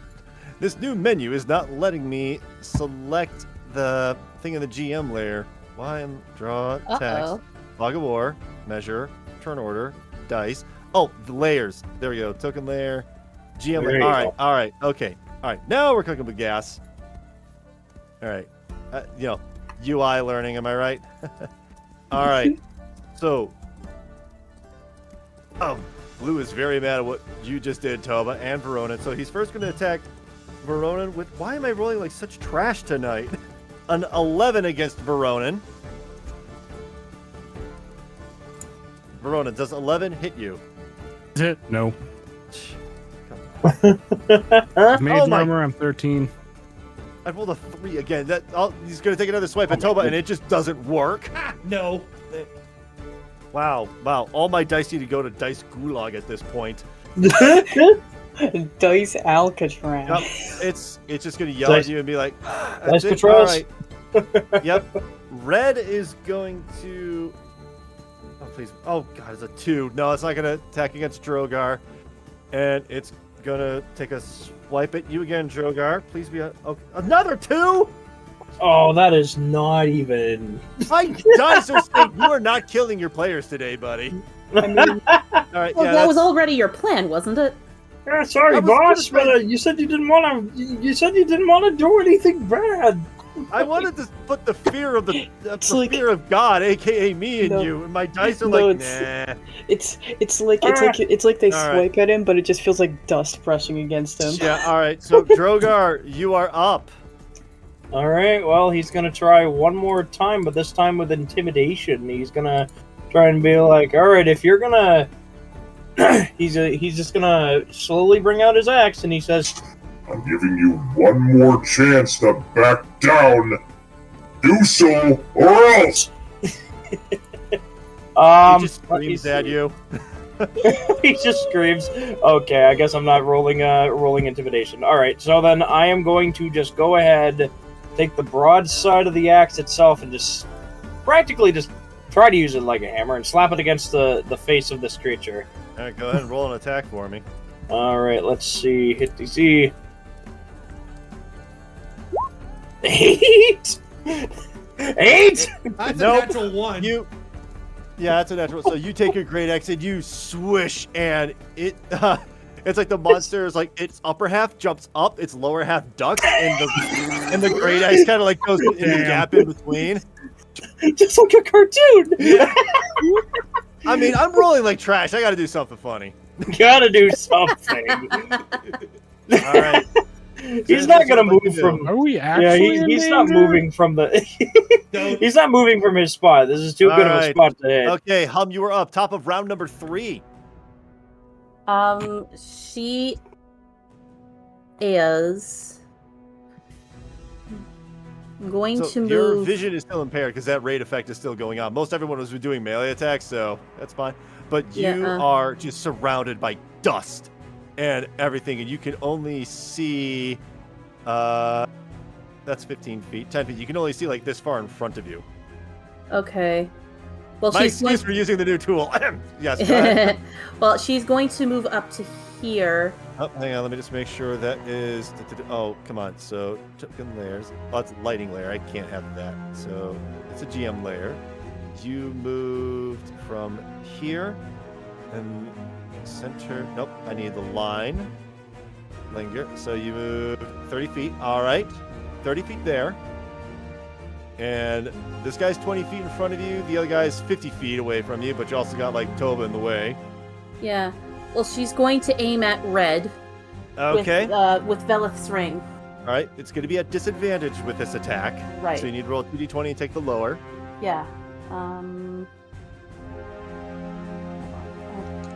this new menu is not letting me select the thing in the GM layer. Why am draw text, log of war, measure, turn order, dice. Oh, the layers. There we go. Token layer, GM layer. All right, okay. All right, now we're cooking with gas. All right, UI learning. Am I right? All right, so. Blue is very mad at what you just did, Toba, and Veronan. So he's first going to attack Veronan with... Why am I rolling like such trash tonight? An 11 against Veronan. Veronan, does 11 hit you? No. Come on. Mage armor, I'm 13. I rolled a 3 again. He's going to take another swipe at Toba, and it just doesn't work. No. Wow. All my dice need to go to Dice Gulag at this point. Dice Alcatraz. Yep. It's just going to yell at you and be like, Dice that's it. All Alcatraz. right. Yep. Red is going to... Oh, please. Oh, God, it's a 2. No, it's not going to attack against Drogar. And it's going to take a swipe at you again, Drogar. Please be another 2? Oh, that is not even... My dice are saying you are not killing your players today, buddy. I mean, All right, Well, that was already your plan, wasn't it? Yeah, sorry, I was boss, gonna but you said you didn't want to. You said you didn't want to do anything bad. I wanted to put the fear of the like- fear of God, aka me, in No. you, and my dice are No, like, it's- nah. it's like they All swipe at him, but it just feels like dust brushing against him. Yeah, all right. So Drogar, you are up. All right. Well, he's gonna try one more time, but this time with intimidation. He's gonna try and be like, "All right, if you're gonna," he's just gonna slowly bring out his axe, and he says, I'm giving you one more chance to back down. Do so, or else. He just let me screams at see. you. He just screams. Okay, I guess I'm not rolling intimidation. All right, so then I am going to just go ahead, take the broadside of the axe itself, and just practically just try to use it like a hammer and slap it against the face of this creature. All right, go ahead and roll an attack for me. All right, let's see. Hit DC. 8. 8. That's Nope. a natural 1. Yeah, that's a natural. So you take your great axe and you swish, and it, it's like the monster is like its upper half jumps up, its lower half ducks, and the great axe kind of like goes in the gap in between. Just like a cartoon. Yeah. I mean, I'm rolling like trash. I got to do something funny. Gotta do something. All right. He's not gonna move from. Are we Yeah, actually he's in not danger? moving from the. Don't- He's not moving from his spot. This is too good of a Alright. spot to hit. Okay, Hum, you are up. Top of round number 3. She is going So to your move. vision is still impaired because that raid effect is still going on. Most everyone was doing melee attacks, so that's fine. But you Yeah, are just surrounded by dust and everything, and you can only see. That's 15 feet, 10 feet. You can only see like this far in front of you. Okay. Well, My she's going. excuse for using the new tool. Yes. Go ahead. Well, she's going to move up to here. Oh, hang on. Let me just make sure that is. Oh, come on. So token layers. Oh, it's lighting layer. I can't have that. So it's a GM layer. You moved from here and center. Nope. I need the line. Linger. So you moved 30 feet. All right. 30 feet there. And this guy's 20 feet in front of you. The other guy's 50 feet away from you, but you also got like Toba in the way. Yeah. Well, she's going to aim at red. Okay. With Velith's ring. All right. It's going to be at disadvantage with this attack. Right. So you need to roll 2d20 and take the lower. Yeah.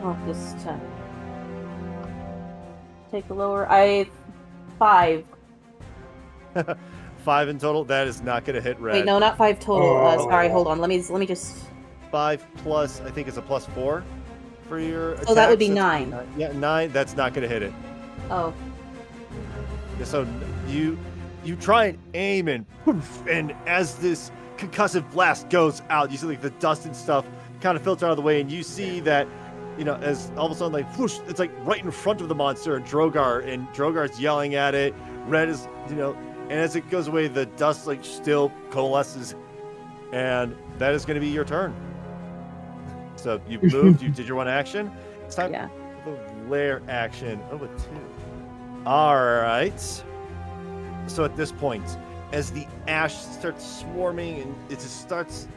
I'll just take the lower. 5. 5 in total. That is not going to hit red. Wait, no, not 5 total. Oh. Sorry, hold on. Let me just. 5 plus, I think it's a plus 4 for your. So that would be attacks. 9. Yeah, 9. That's not going to hit it. Oh. So you try and aim and poof, and as this concussive blast goes out, you see like the dust and stuff kind of filter out of the way, and you see that, as all of a sudden like whoosh, it's like right in front of the monster and Drogar's yelling at it. Red is, and as it goes away, the dust like still coalesces, and that is going to be your turn. So you moved, you did your one action. It's time for the lair action. Oh, a 2. All right. So at this point, as the ash starts swarming and it just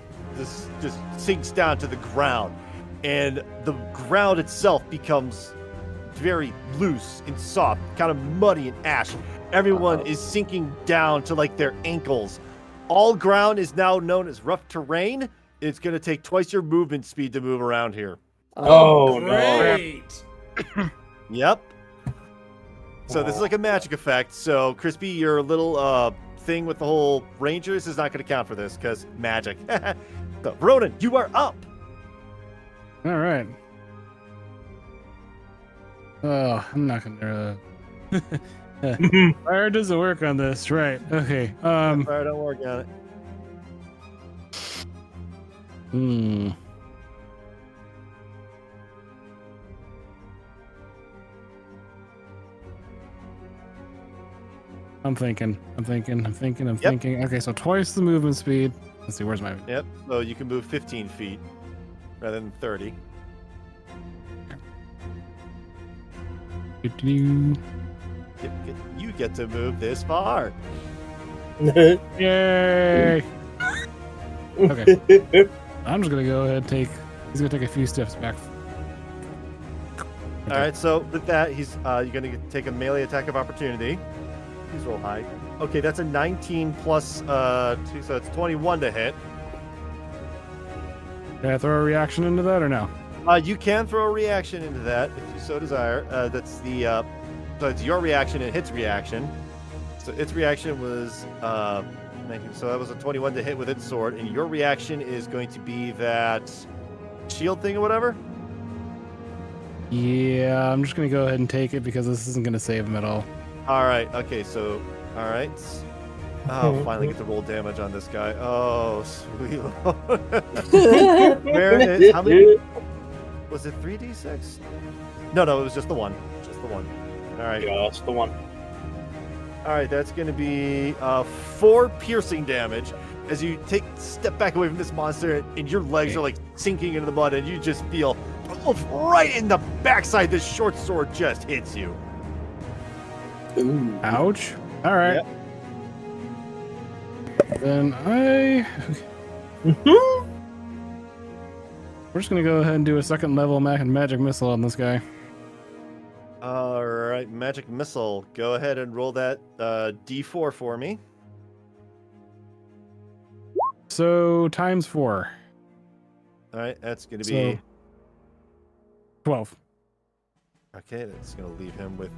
sinks down to the ground, and the ground itself becomes very loose and soft, kind of muddy and ash. Everyone is sinking down to like their ankles. All ground is now known as rough terrain. It's going to take twice your movement speed to move around here. Oh, Great. Yep. So this is like a magic effect. So Crispy, your little thing with the whole rangers is not going to count for this because magic. So Veronan, you are up. All right. Oh, I'm not gonna. Fire doesn't work on this, right? Okay. Fire don't work on it. Hmm. I'm thinking. Okay, so twice the movement speed. Let's see, where's my... Yep. So you can move 15 feet rather than 30. Do-do-do. You get to move this far. Yay! Okay. I'm just gonna go ahead and take... He's gonna take a few steps back. All right. So with that, you're gonna take a melee attack of opportunity. Please roll high. Okay, that's a 19 plus 2, so it's 21 to hit. Can I throw a reaction into that or no? You can throw a reaction into that if you so desire. That's the so it's your reaction and its reaction. So its reaction was 19, so that was a 21 to hit with its sword, and your reaction is going to be that shield thing or whatever. Yeah, I'm just gonna go ahead and take it because this isn't gonna save him at all. All right. Okay. So all right. Oh, finally get to roll damage on this guy. Oh, sweet. Where is how many? Was it 3d6? No, it was just the one. Just the one. All right. Yeah, that's the one. All right, that's going to be 4 piercing damage as you step back away from this monster, and your legs are like sinking into the mud, and you just feel right in the backside. This short sword just hits you. Ooh. Ouch. All right. Yep. Then we're just gonna go ahead and do a second level magic missile on this guy. All right, magic missile. Go ahead and roll that d4 for me. So times 4. All right, that's going to be 12. Okay, that's going to leave him with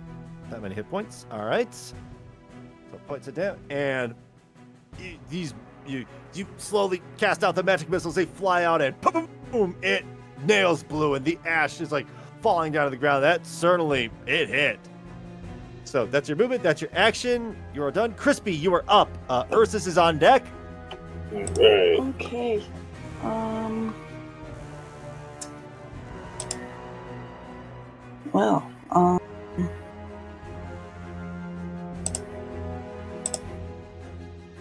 that many hit points. All right. So points it down, and you slowly cast out the magic missiles. They fly out, and boom, boom, it nails Blue, and the ash is like falling down to the ground. That certainly it hit. So that's your movement. That's your action. You are done. Crispy, you are up. Ursus is on deck. Okay. Well, I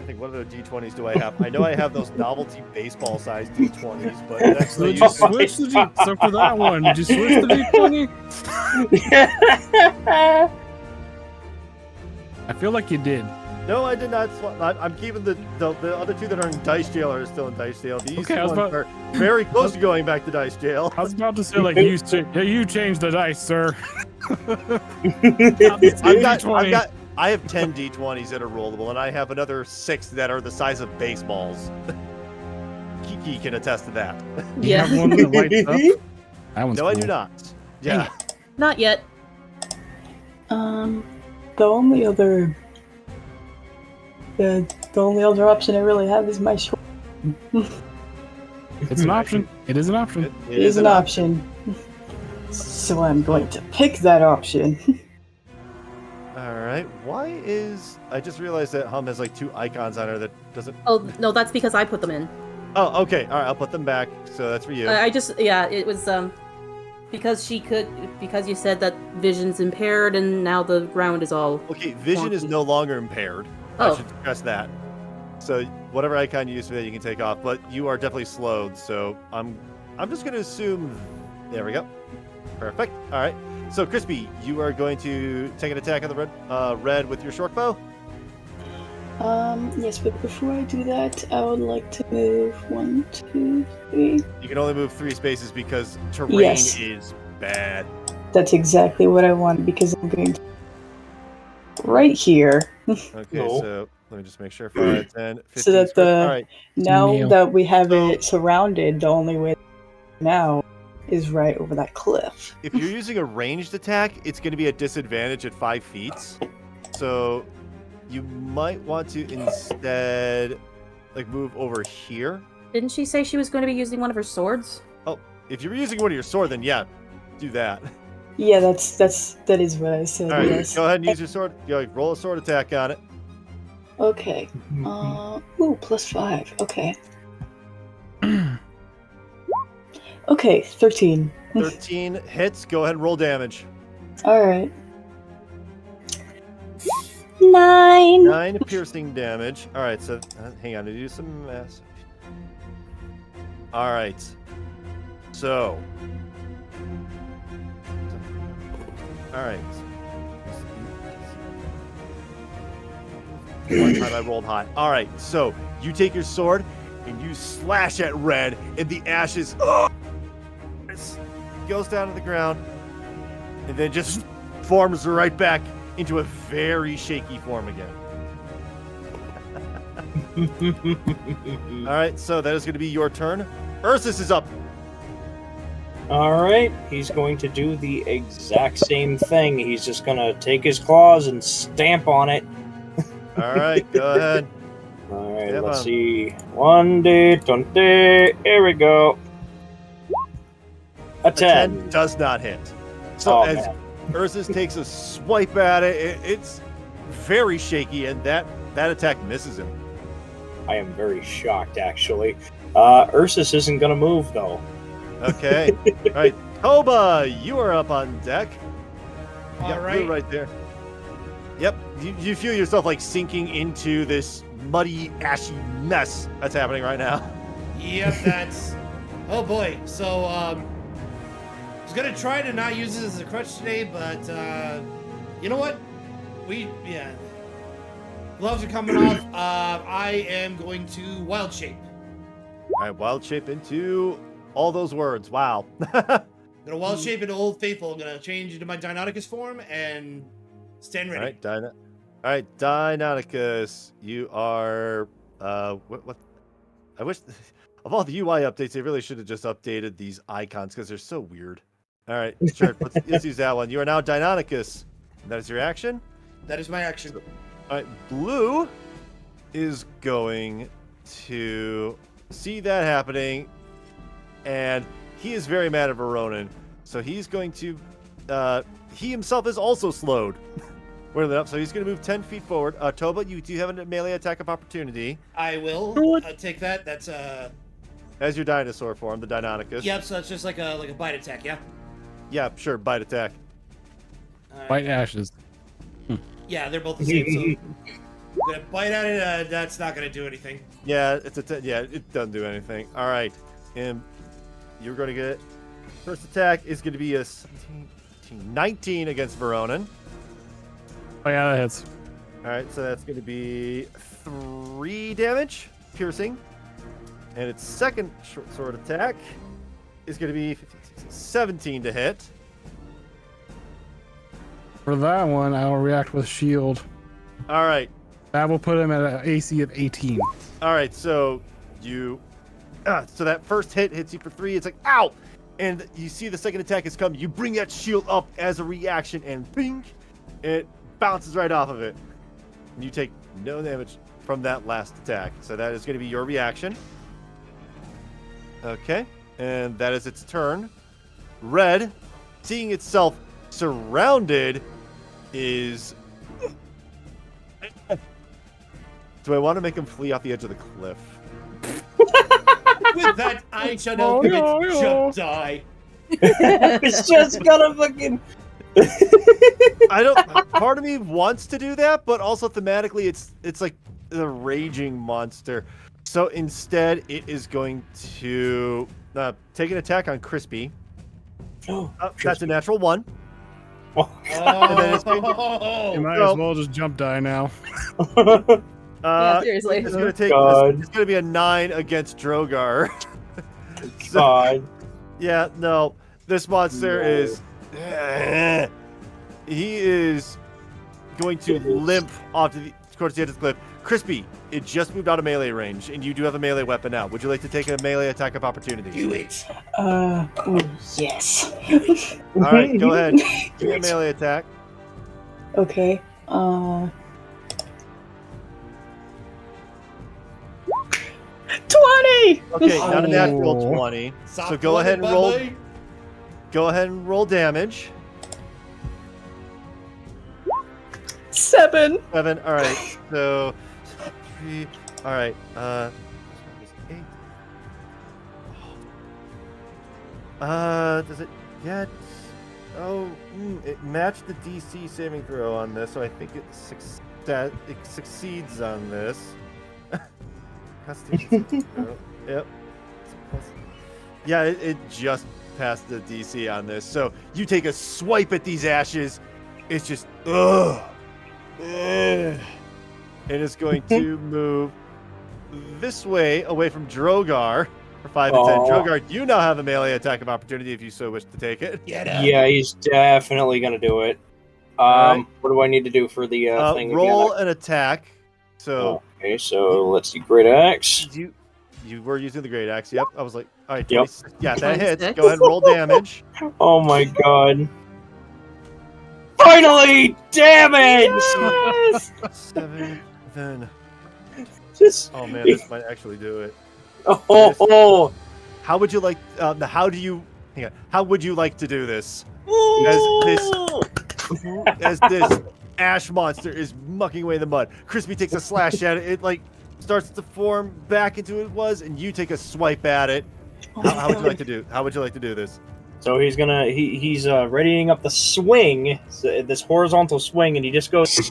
think what other D20s do I have? I know I have those novelty baseball-sized D20s, but that's So did you switch the so for that one, did you switch the D20? I feel like you did. No, I did not. I'm keeping the other two that are in dice jail are still in dice jail. These Okay, ones are very close to going back to dice jail. I was about to say like you changed the dice, sir. I have 10 D20s that are rollable, and I have another 6 that are the size of baseballs. Kiki can attest to that. You have one that lights up? That one's No, I cool. do not. Yeah. Not yet. the only other The only other option I really have is my sword. It's an option. It is an option. It is an option. So I'm going to pick that option. Alright, why is... I just realized that Hum has like 2 icons on her that doesn't... Oh, no, that's because I put them in. Oh, okay. Alright, I'll put them back. So that's for you. I just, yeah, it was, because you said that vision's impaired and now the ground is all... Okay, vision is no longer impaired. Oh. I should stress that. So whatever icon you use for that, you can take off. But you are definitely slowed, so I'm just going to assume... There we go. Perfect. Alright. So, Crispy, you are going to take an attack on the red with your short bow? Yes, but before I do that, I would like to move 1, 2, 3. You can only move 3 spaces because terrain is bad. That's exactly what I want, because I'm going to... Right here. Okay, so let me just make sure. 5, 10, 15. So that the... Alright. Now that we have it surrounded, the only way now is right over that cliff. If you're using a ranged attack, it's going to be a disadvantage at 5 feet. So you might want to instead like move over here. Didn't she say she was going to be using one of her swords? Oh, if you're using one of your sword, then yeah, do that. Yeah, that is what I said. All right, yes. go ahead and use your sword. Roll a sword attack on it. Okay. Ooh, +5. Okay. Okay, 13. 13 hits. Go ahead and roll damage. All right. 9. 9 piercing damage. All right, so hang on to do some math. All right. So. All right. One time I rolled high. All right, so you take your sword and you slash at red, and the ashes goes down to the ground, and then just forms right back into a very shaky form again. All right, so that is going to be your turn. Ursus is up. Alright, he's going to do the exact same thing. He's just going to take his claws and stamp on it. All right, go ahead. Alright, Stamp let's on. see. 1 day, 20. Here we go. A 10. 10 does not hit. So Oh, as man. Ursus takes a swipe at it, it's very shaky, and that attack misses him. I am very shocked, actually. Ursus isn't going to move, though. Okay. All right. Toba, you are up on deck. All Yep, right. you're right there. Yep. You feel yourself like sinking into this muddy, ashy mess that's happening right now. Yep, that's... Oh boy. So, I was gonna try to not use this as a crutch today, but, you know what? Gloves are coming off. I am going to wild shape. All right, wild shape into all those words. Wow. I'm gonna wild shape into Old Faithful. I'm gonna change into my Deinonychus form and stand ready. All right, Deinonychus, you are what? I wish of all the UI updates, they really should have just updated these icons because they're so weird. All right, sure. Let's use that one. You are now Deinonychus. That is your action. That is my action. All right, Blue is going to see that happening, and he is very mad at Veronan. So he's going to, he himself is also slowed. So he's going to move 10 feet forward. Toba, you do have a melee attack of opportunity. I will take that. That's As your dinosaur form, the Deinonychus. Yep. So that's just like a bite attack. Yeah. Yeah, sure, bite attack. White ashes. Yeah, they're both the same. So I'm gonna bite at it. That's not gonna do anything. Yeah, it doesn't do anything. All right, and you're going to get first attack is going to be a 17, 19 against Veronan. Oh yeah, that hits. All right, so that's going to be 3 damage, piercing, and its second short sword attack is going to be 17 to hit. For that one, I will react with shield. All right. That will put him at an AC of 18. All right, so you, so that first hit hits you for 3. It's like, ow! And you see the second attack has come. You bring that shield up as a reaction, and bing, it bounces right off of it. And you take no damage from that last attack. So that is going to be your reaction. Okay, and that is its turn. Red, seeing itself surrounded, is... Do I want to make him flee off the edge of the cliff? With that, I shall now give it jump die. It's just gonna fucking. I don't. Part of me wants to do that, but also thematically, it's like the raging monster. So instead, it is going to take an attack on Crispy. That's a natural 1. And then it's going to, You might as well just jump die now. Yeah, seriously. It's going to take. It's going to be a 9 against Drogar. God. Yeah, no. This monster is. He is going to limp off towards the edge of the cliff. Crispy, it just moved out of melee range, and you do have a melee weapon now. Would you like to take a melee attack of opportunity? Do it. Yes. All right, go ahead. Give me a melee attack. Okay. 20. Okay, not a natural 20. Stop So go ahead and roll. buddy. Go ahead and roll damage. 7. 7. All right. So 3. All right. 8. Does it yet? Oh, it matched the DC saving throw on this, so I think it succeeds on this. Constitution saving throw. Yep. Yeah, it just passed the DC on this. So you take a swipe at these ashes. It's just ugh. And it's going to move this way, away from Drogar for 5 and 10. Drogar, you now have a melee attack of opportunity if you so wish to take it. Yeah, he's definitely gonna do it. Right. What do I need to do for the thing? Roll again? an attack. So Okay, so let's see. Great axe. you were using the great axe. Yep. I was like, all right, Yep. 26. Yeah, that hits. 26. Go ahead and roll damage. Oh my god. Finally, damage! Yes. 7. Then. Just. Oh man, this might actually do it. Oh. How would you like? How would you like to do this? As this ash monster is mucking away in the mud, Crispy takes a slash at it. It like starts to form back into what it was, and you take a swipe at it. How would you like to do? How would you like to do this? So he's gonna he's readying up the swing, this horizontal swing, and he just goes.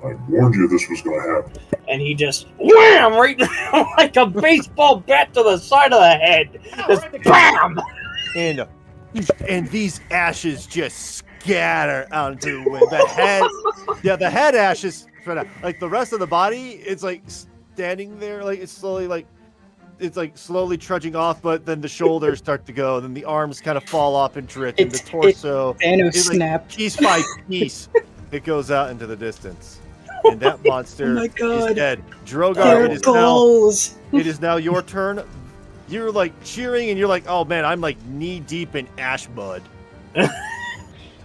I warned you this was going to happen. And he just wham right like a baseball bat to the side of the head. Just bam! And these ashes just scatter out into the wind. The head ashes spread out. Like the rest of the body, it's like standing there, like it's slowly trudging off, but then the shoulders start to go, then the arms kind of fall off and drift, and the torso is like piece by piece. It goes out into the distance. And that monster is dead. Drogar, it is now your turn. You're like cheering, and you're like, oh man, I'm like knee deep in ash mud.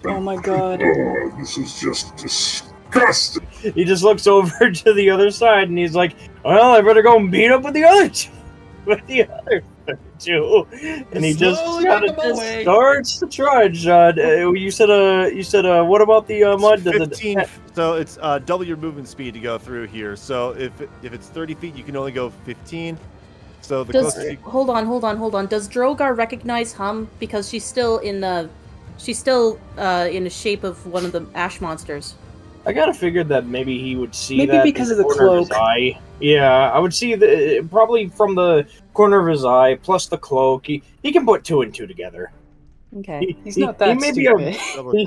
Oh my god. Oh, this is just disgusting. He just looks over to the other side, and he's like, well, I better go and beat up with the other two. And he just kind of starts to trudge. You said what about the mud? 15. So it's double your movement speed to go through here. So if it's 30 feet, you can only go 15. So the closest you... Hold on. Does Drogar recognize Hum because she's still in the shape of one of the ash monsters? I gotta figure that maybe he would see maybe that because of the corner cloak. Of his eye. Yeah, I would see probably from the corner of his eye plus the cloak. He can put 2 and 2 together. Okay. He's not that stupid.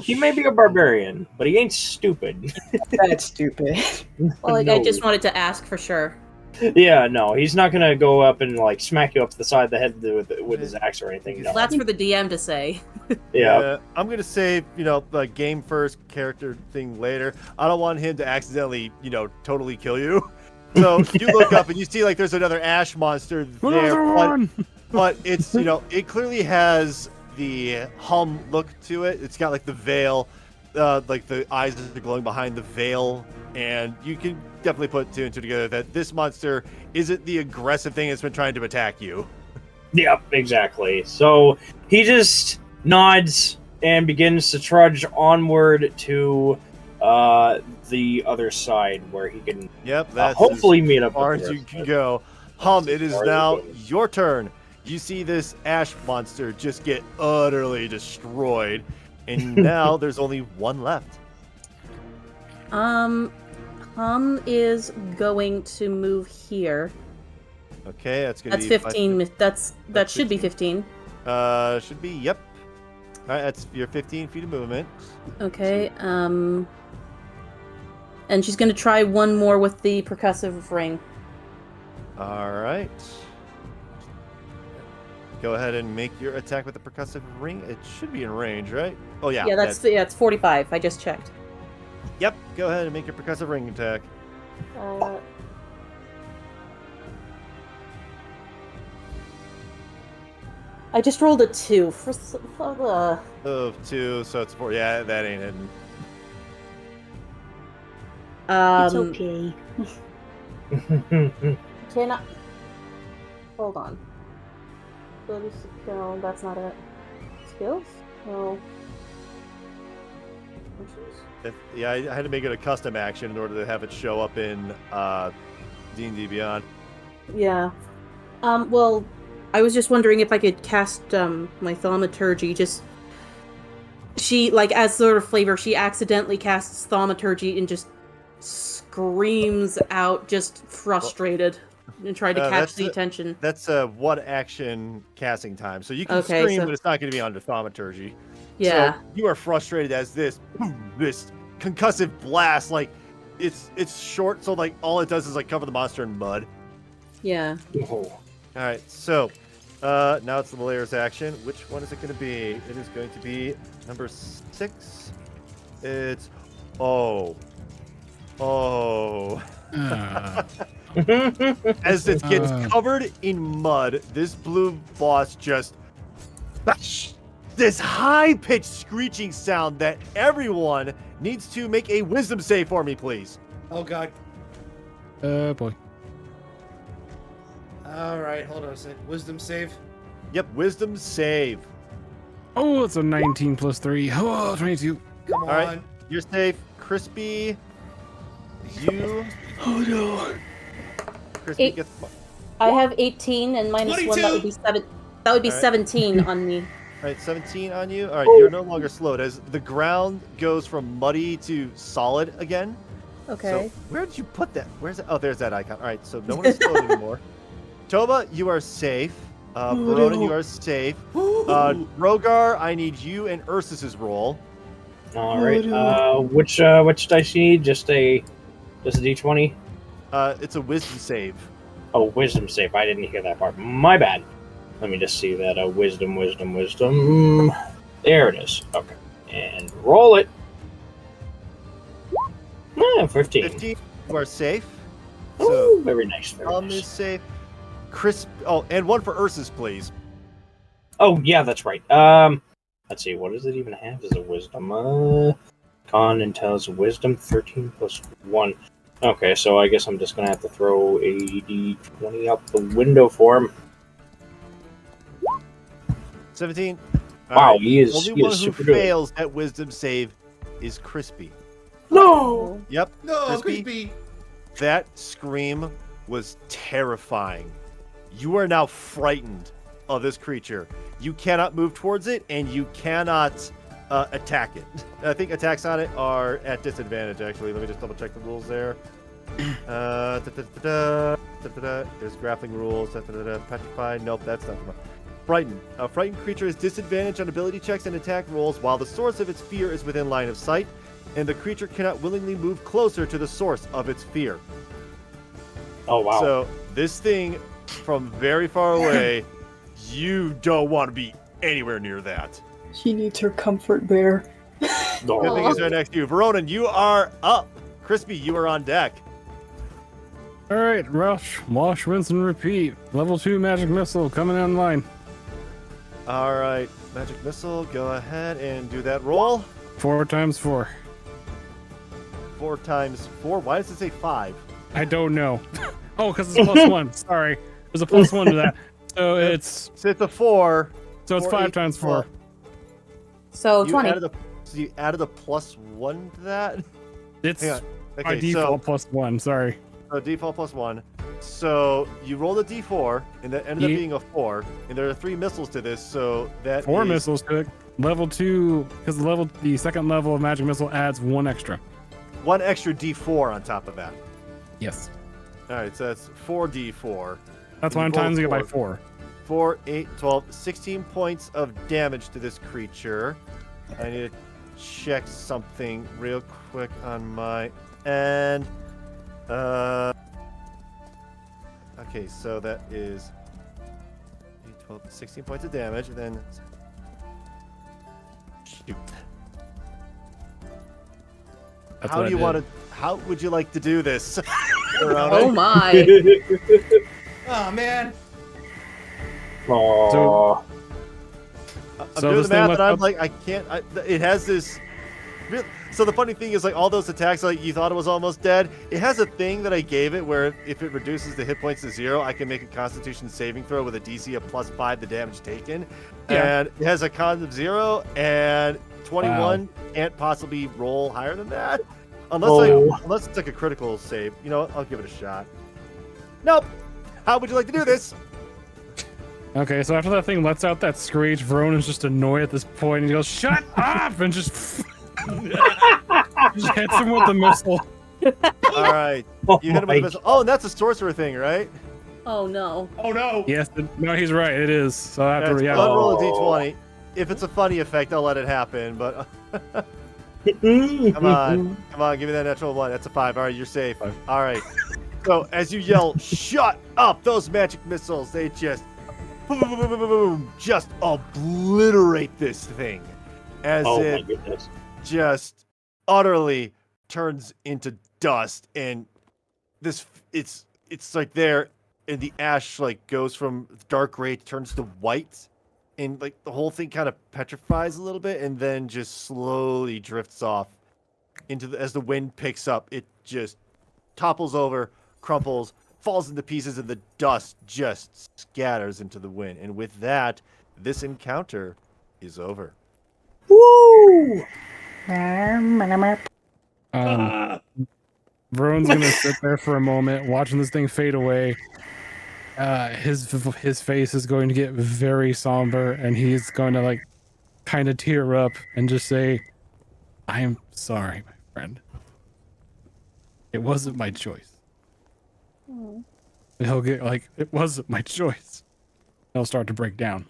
He may be a barbarian, but he ain't stupid. That's stupid. Well, No. I just wanted to ask for sure. Yeah, no, he's not gonna go up and like smack you up the side of the head with his axe or anything. No. That's for the DM to say. Yeah. I'm gonna save, the game first, character thing later. I don't want him to accidentally, totally kill you. So you look up and you see like there's another ash monster there, but it's it clearly has the Hum look to it. It's got like the veil, like the eyes are glowing behind the veil, and you can definitely put two and two together that this monster isn't the aggressive thing that's been trying to attack you. Yep, exactly. So he just nods and begins to trudge onward to the other side where he can That's hopefully meet up as far with as the you rest can of go. Hum, it is far as now it goes. your turn. You see this ash monster just get utterly destroyed, and now there's only one left. Hum is going to move here. Okay, that's gonna That's be 15. That should be 15. Should be, yep. All right, that's your 15 feet of movement. Okay. And she's going to try one more with the percussive ring. All right. Go ahead and make your attack with the percussive ring. It should be in range, right? Oh yeah. Yeah, it's 45. I just checked. Yep. Go ahead and make your percussive ring attack. I just rolled a 2. Of 2, so it's 4. Yeah, that ain't hidden. It's okay. Can I... Hold on. No, that's not it. Skills? No. Yeah, I had to make it a custom action in order to have it show up in D&D Beyond. Yeah. Well, I was just wondering if I could cast my thaumaturgy. She, like, as sort of flavor, she accidentally casts thaumaturgy and just screams out, just frustrated, and tried to catch the attention. That's a one action casting time, so you can Okay, scream, so- but it's not going to be under thaumaturgy. Yeah. So you are frustrated as this concussive blast, like it's short, so like all it does is like cover the monster in mud. Yeah. All right, so now it's the layers action. Which one is it going to be? It is going to be number 6. It's as it gets covered in mud, this blue boss just this high-pitched screeching sound that everyone needs to make a wisdom save for me, please. Oh god. Boy. All right, hold on a sec. Wisdom save. Yep, wisdom save. Oh, it's a 19 plus 3. Oh, 22. Come on. All right, you're safe. Crispy, you. Oh no. Crispy gets. I have 18 and minus 1. That would be 7. That would be 17 on me. All right, 17 on you. All right, you're no longer slowed as the ground goes from muddy to solid again. Okay. So where did you put that? Where's that? Oh, there's that icon. All right, so no one is slowed anymore. Toba, you are safe. Veronan, you are safe. Drogar, I need you and Ursus's roll. All right. Which dice you need? Just a D20. It's a wisdom save. Oh, wisdom save. I didn't hear that part. My bad. Let me just see that. Wisdom. There it is. Okay. And roll it. 15. 15. You are safe. Oh, So very nice. Very is nice. safe. Crisp. Oh, and one for Ursus, please. Oh, yeah, that's right. Let's see. What does it even have as a wisdom? Con intel's wisdom 13 plus 1. Okay, so I guess I'm just gonna have to throw a D20 out the window for him. 17. All Wow, right. he is Only one who super good. fails at wisdom save is Crispy. No. Yep. No, Crispy. Crispy. That scream was terrifying. You are now frightened of this creature. You cannot move towards it, and you cannot attack it. I think attacks on it are at disadvantage, actually. Let me just double check the rules there. There's grappling rules. Petrified. Nope, that's not. Frightened. A frightened creature is disadvantaged on ability checks and attack rolls while the source of its fear is within line of sight, and the creature cannot willingly move closer to the source of its fear. Oh wow. So this thing from very far away, you don't want to be anywhere near that. She needs her comfort bear. Good thing is right next to you. Veronan, you are up. Crispy, you are on deck. All right, rush, wash, rinse, and repeat. Level 2 magic missile coming online. All right, magic missile, go ahead and do that roll. 4 times 4. 4 times 4. Why does it say 5? I don't know. Oh, because it's +1. Sorry. There's a +1 to that. So it's So it's a 4. so it's 4, 5 8, times 4. So You 20. so you added a +1 to that? It's Hang on. by Okay, default +1. Sorry. so default +1. So you rolled a d4, and that ended up being a 4. And there are 3 missiles to this, so that 4 is missiles to it. Level 2, because the second level of magic missile adds 1 extra. 1 extra d4 on top of that. Yes. All right, so that's 4d4. That's why I'm You rolled timesing it by 4. 4. 4, 8, 12, 16 points of damage to this creature. I need to check something real quick on my end. Okay, so that is 8, 12, 16 points of damage, and then shoot. That's How what do I you did. want to? How would you like to do this? Oh my. Oh man. Aww. I'm So doing this the thing math, left and I'm up- like, I can't. It has this. So the funny thing is, like, all those attacks, like, you thought it was almost dead. It has a thing that I gave it where if it reduces the hit points to 0, I can make a Constitution saving throw with a DC of +5 the damage taken. Yeah. And it has a con of 0, and 21 can't possibly roll higher than that. Unless it's like a critical save. You know what? I'll give it a shot. Nope. How would you like to do this? Okay, so after that thing lets out that screech, Veronan's just annoyed at this point, and he goes, "Shut up!" and just hits him with the missile. All right. You hit him with a missile. Oh, and that's a sorcerer thing, right? Oh no. Oh no. Yes, no, he's right. It is. So I have That's to, yeah. roll a d20. If it's a funny effect, I'll let it happen. But come on, give me that natural 1. That's a 5. All right, you're safe. All right. So as you yell, "Shut up!" Those magic missiles, they just boom, boom, boom, boom, boom, boom, just obliterate this thing, as Oh my it goodness. just utterly turns into dust. And it's like there, and the ash like goes from dark gray turns to white, and like the whole thing kind of petrifies a little bit, and then just slowly drifts off into as the wind picks up. It just topples over, crumples, falls into pieces, and the dust just scatters into the wind. And with that, this encounter is over. Woo! Veron's gonna sit there for a moment, watching this thing fade away. His face is going to get very somber, and he's going to like kind of tear up and just say, "I am sorry, my friend. It wasn't my choice." And he'll get like, "It wasn't my choice." He'll start to break down.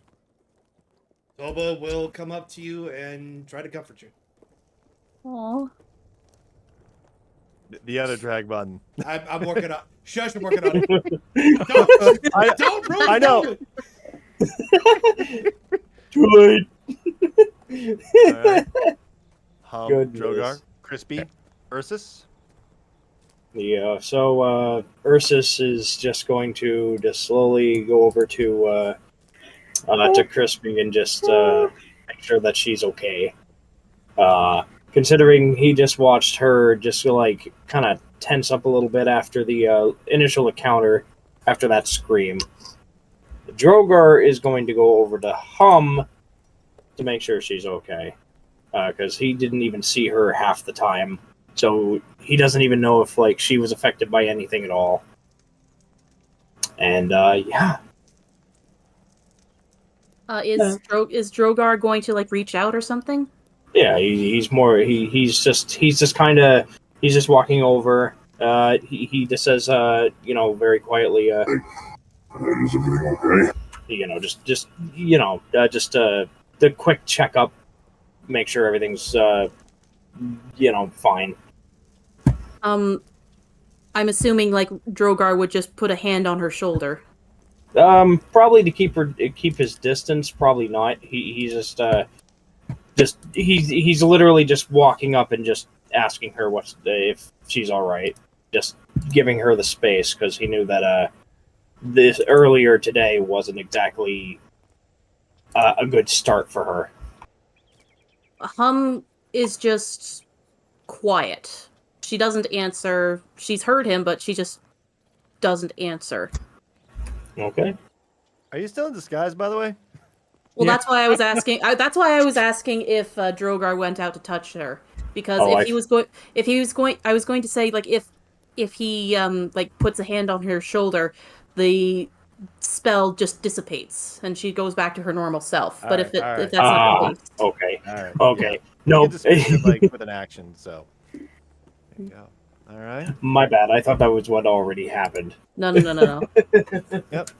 Toba will come up to you and try to comfort you. Oh. The other drag button. I'm working on. Shush, I'm working on it. Don't ruin I know. Druid. All right. Goodness. Drogar, Crispy, Ursus. Yeah, so Ursus is just going to just slowly go over to Crispy and just make sure that she's okay. Considering he just watched her just like kind of tense up a little bit after the initial encounter, after that scream. Drogar is going to go over to Hum to make sure she's okay, because he didn't even see her half the time. So he doesn't even know if like she was affected by anything at all. And yeah. Is Drogar going to like reach out or something? Yeah, he's just walking over. He just says, very quietly, Is everything okay? The quick checkup, make sure everything's, fine. I'm assuming like Drogar would just put a hand on her shoulder. Probably to keep his distance. Probably not. He's he's literally just walking up and just asking her if she's all right. Just giving her the space because he knew that this earlier today wasn't exactly a good start for her. Hum is just quiet. she doesn't answer. She's heard him, but she just doesn't answer. Okay. Are you still in disguise, by the way? Well, Yeah. that's why I was asking. That's why I was asking if Drogar went out to touch her, because Oh, if he was going, I was going to say like if he like puts a hand on her shoulder, the spell just dissipates and she goes back to her normal self. But if that's not the case, Okay. All right. Okay. Yeah. No. You can dismiss it, like with an action. So there you go. All right. My bad. I thought that was what already happened. no. Yep.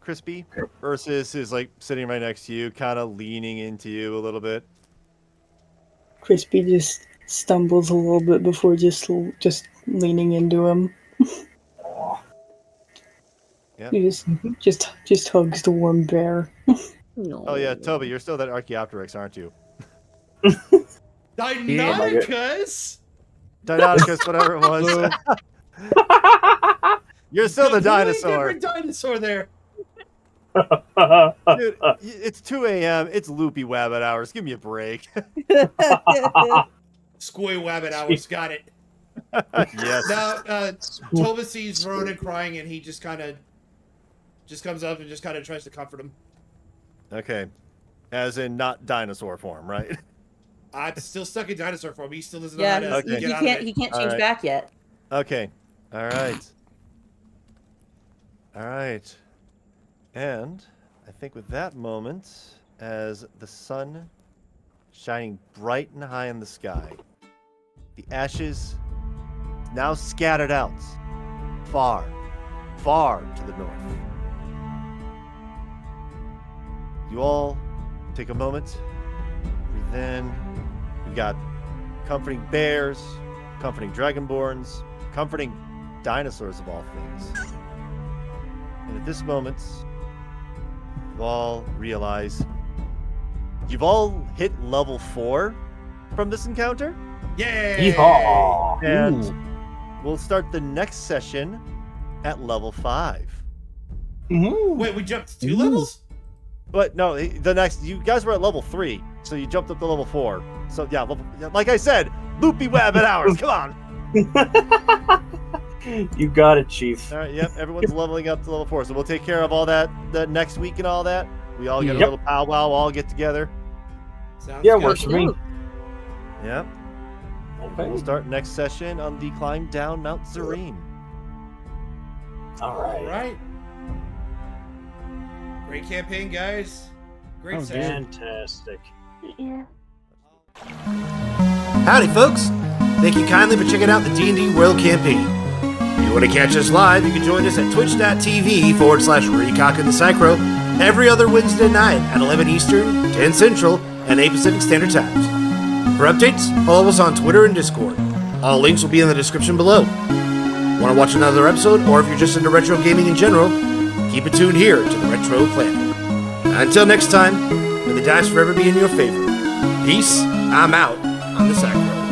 Crispy Ursus is like sitting right next to you, kind of leaning into you a little bit. Crispy just stumbles a little bit before just leaning into him. Yep. He just hugs the warm bear. No. Oh yeah, Toba, you're still that Archaeopteryx, aren't you? Deinonychus? Deinonychus, whatever it was. You're still the Completely dinosaur. different dinosaur there. Dude, it's 2 a.m. It's loopy wabbit hours. Give me a break. Squoy wabbit hours, got it. Yes. Now, Toba sees Veronan crying, and he just kind of comes up and just kind of tries to comfort him. Okay. As in not dinosaur form, right? I'm still stuck in dinosaur form. He still doesn't know Yeah, how to Okay. get out he of it. can't All change right. back yet. Okay. All right. All right. And I think with that moment, as the sun shining bright and high in the sky, the ashes now scattered out far, far to the north. You all take a moment, breathe in. We got comforting bears, comforting dragonborns, comforting dinosaurs of all things. And at this moment, you all realize you've all hit level 4 from this encounter. Yay! Yeehaw! And we'll start the next session at level 5. Wait, we jumped 2 levels? But no, the next, you guys were at level 3, so you jumped up to level 4. So yeah, like I said, loopy wabbit hours, come on! You got it, Chief. All right, yep, everyone's leveling up to level 4, so we'll take care of all that the next week and all that. We all get a Yep. little powwow, all get together. Sounds Yeah, good. works for me. Yep. Okay. We'll start next session on the climb down Mount Zureen. All right. All right. Great campaign, guys. Great session. Fantastic. Yeah. Howdy, folks. Thank you kindly for checking out the D&D World Campaign. If you want to catch us live, you can join us at twitch.tv/Rikkaku and the Sai-Krowe every other Wednesday night at 11 Eastern, 10 Central, and 8 Pacific Standard Times. For updates, follow us on Twitter and Discord. All links will be in the description below. Want to watch another episode, or if you're just into retro gaming in general, keep it tuned here to the Retro Planet. Until next time, may the dice forever be in your favor. Peace, I'm out on the Sai-Krowe.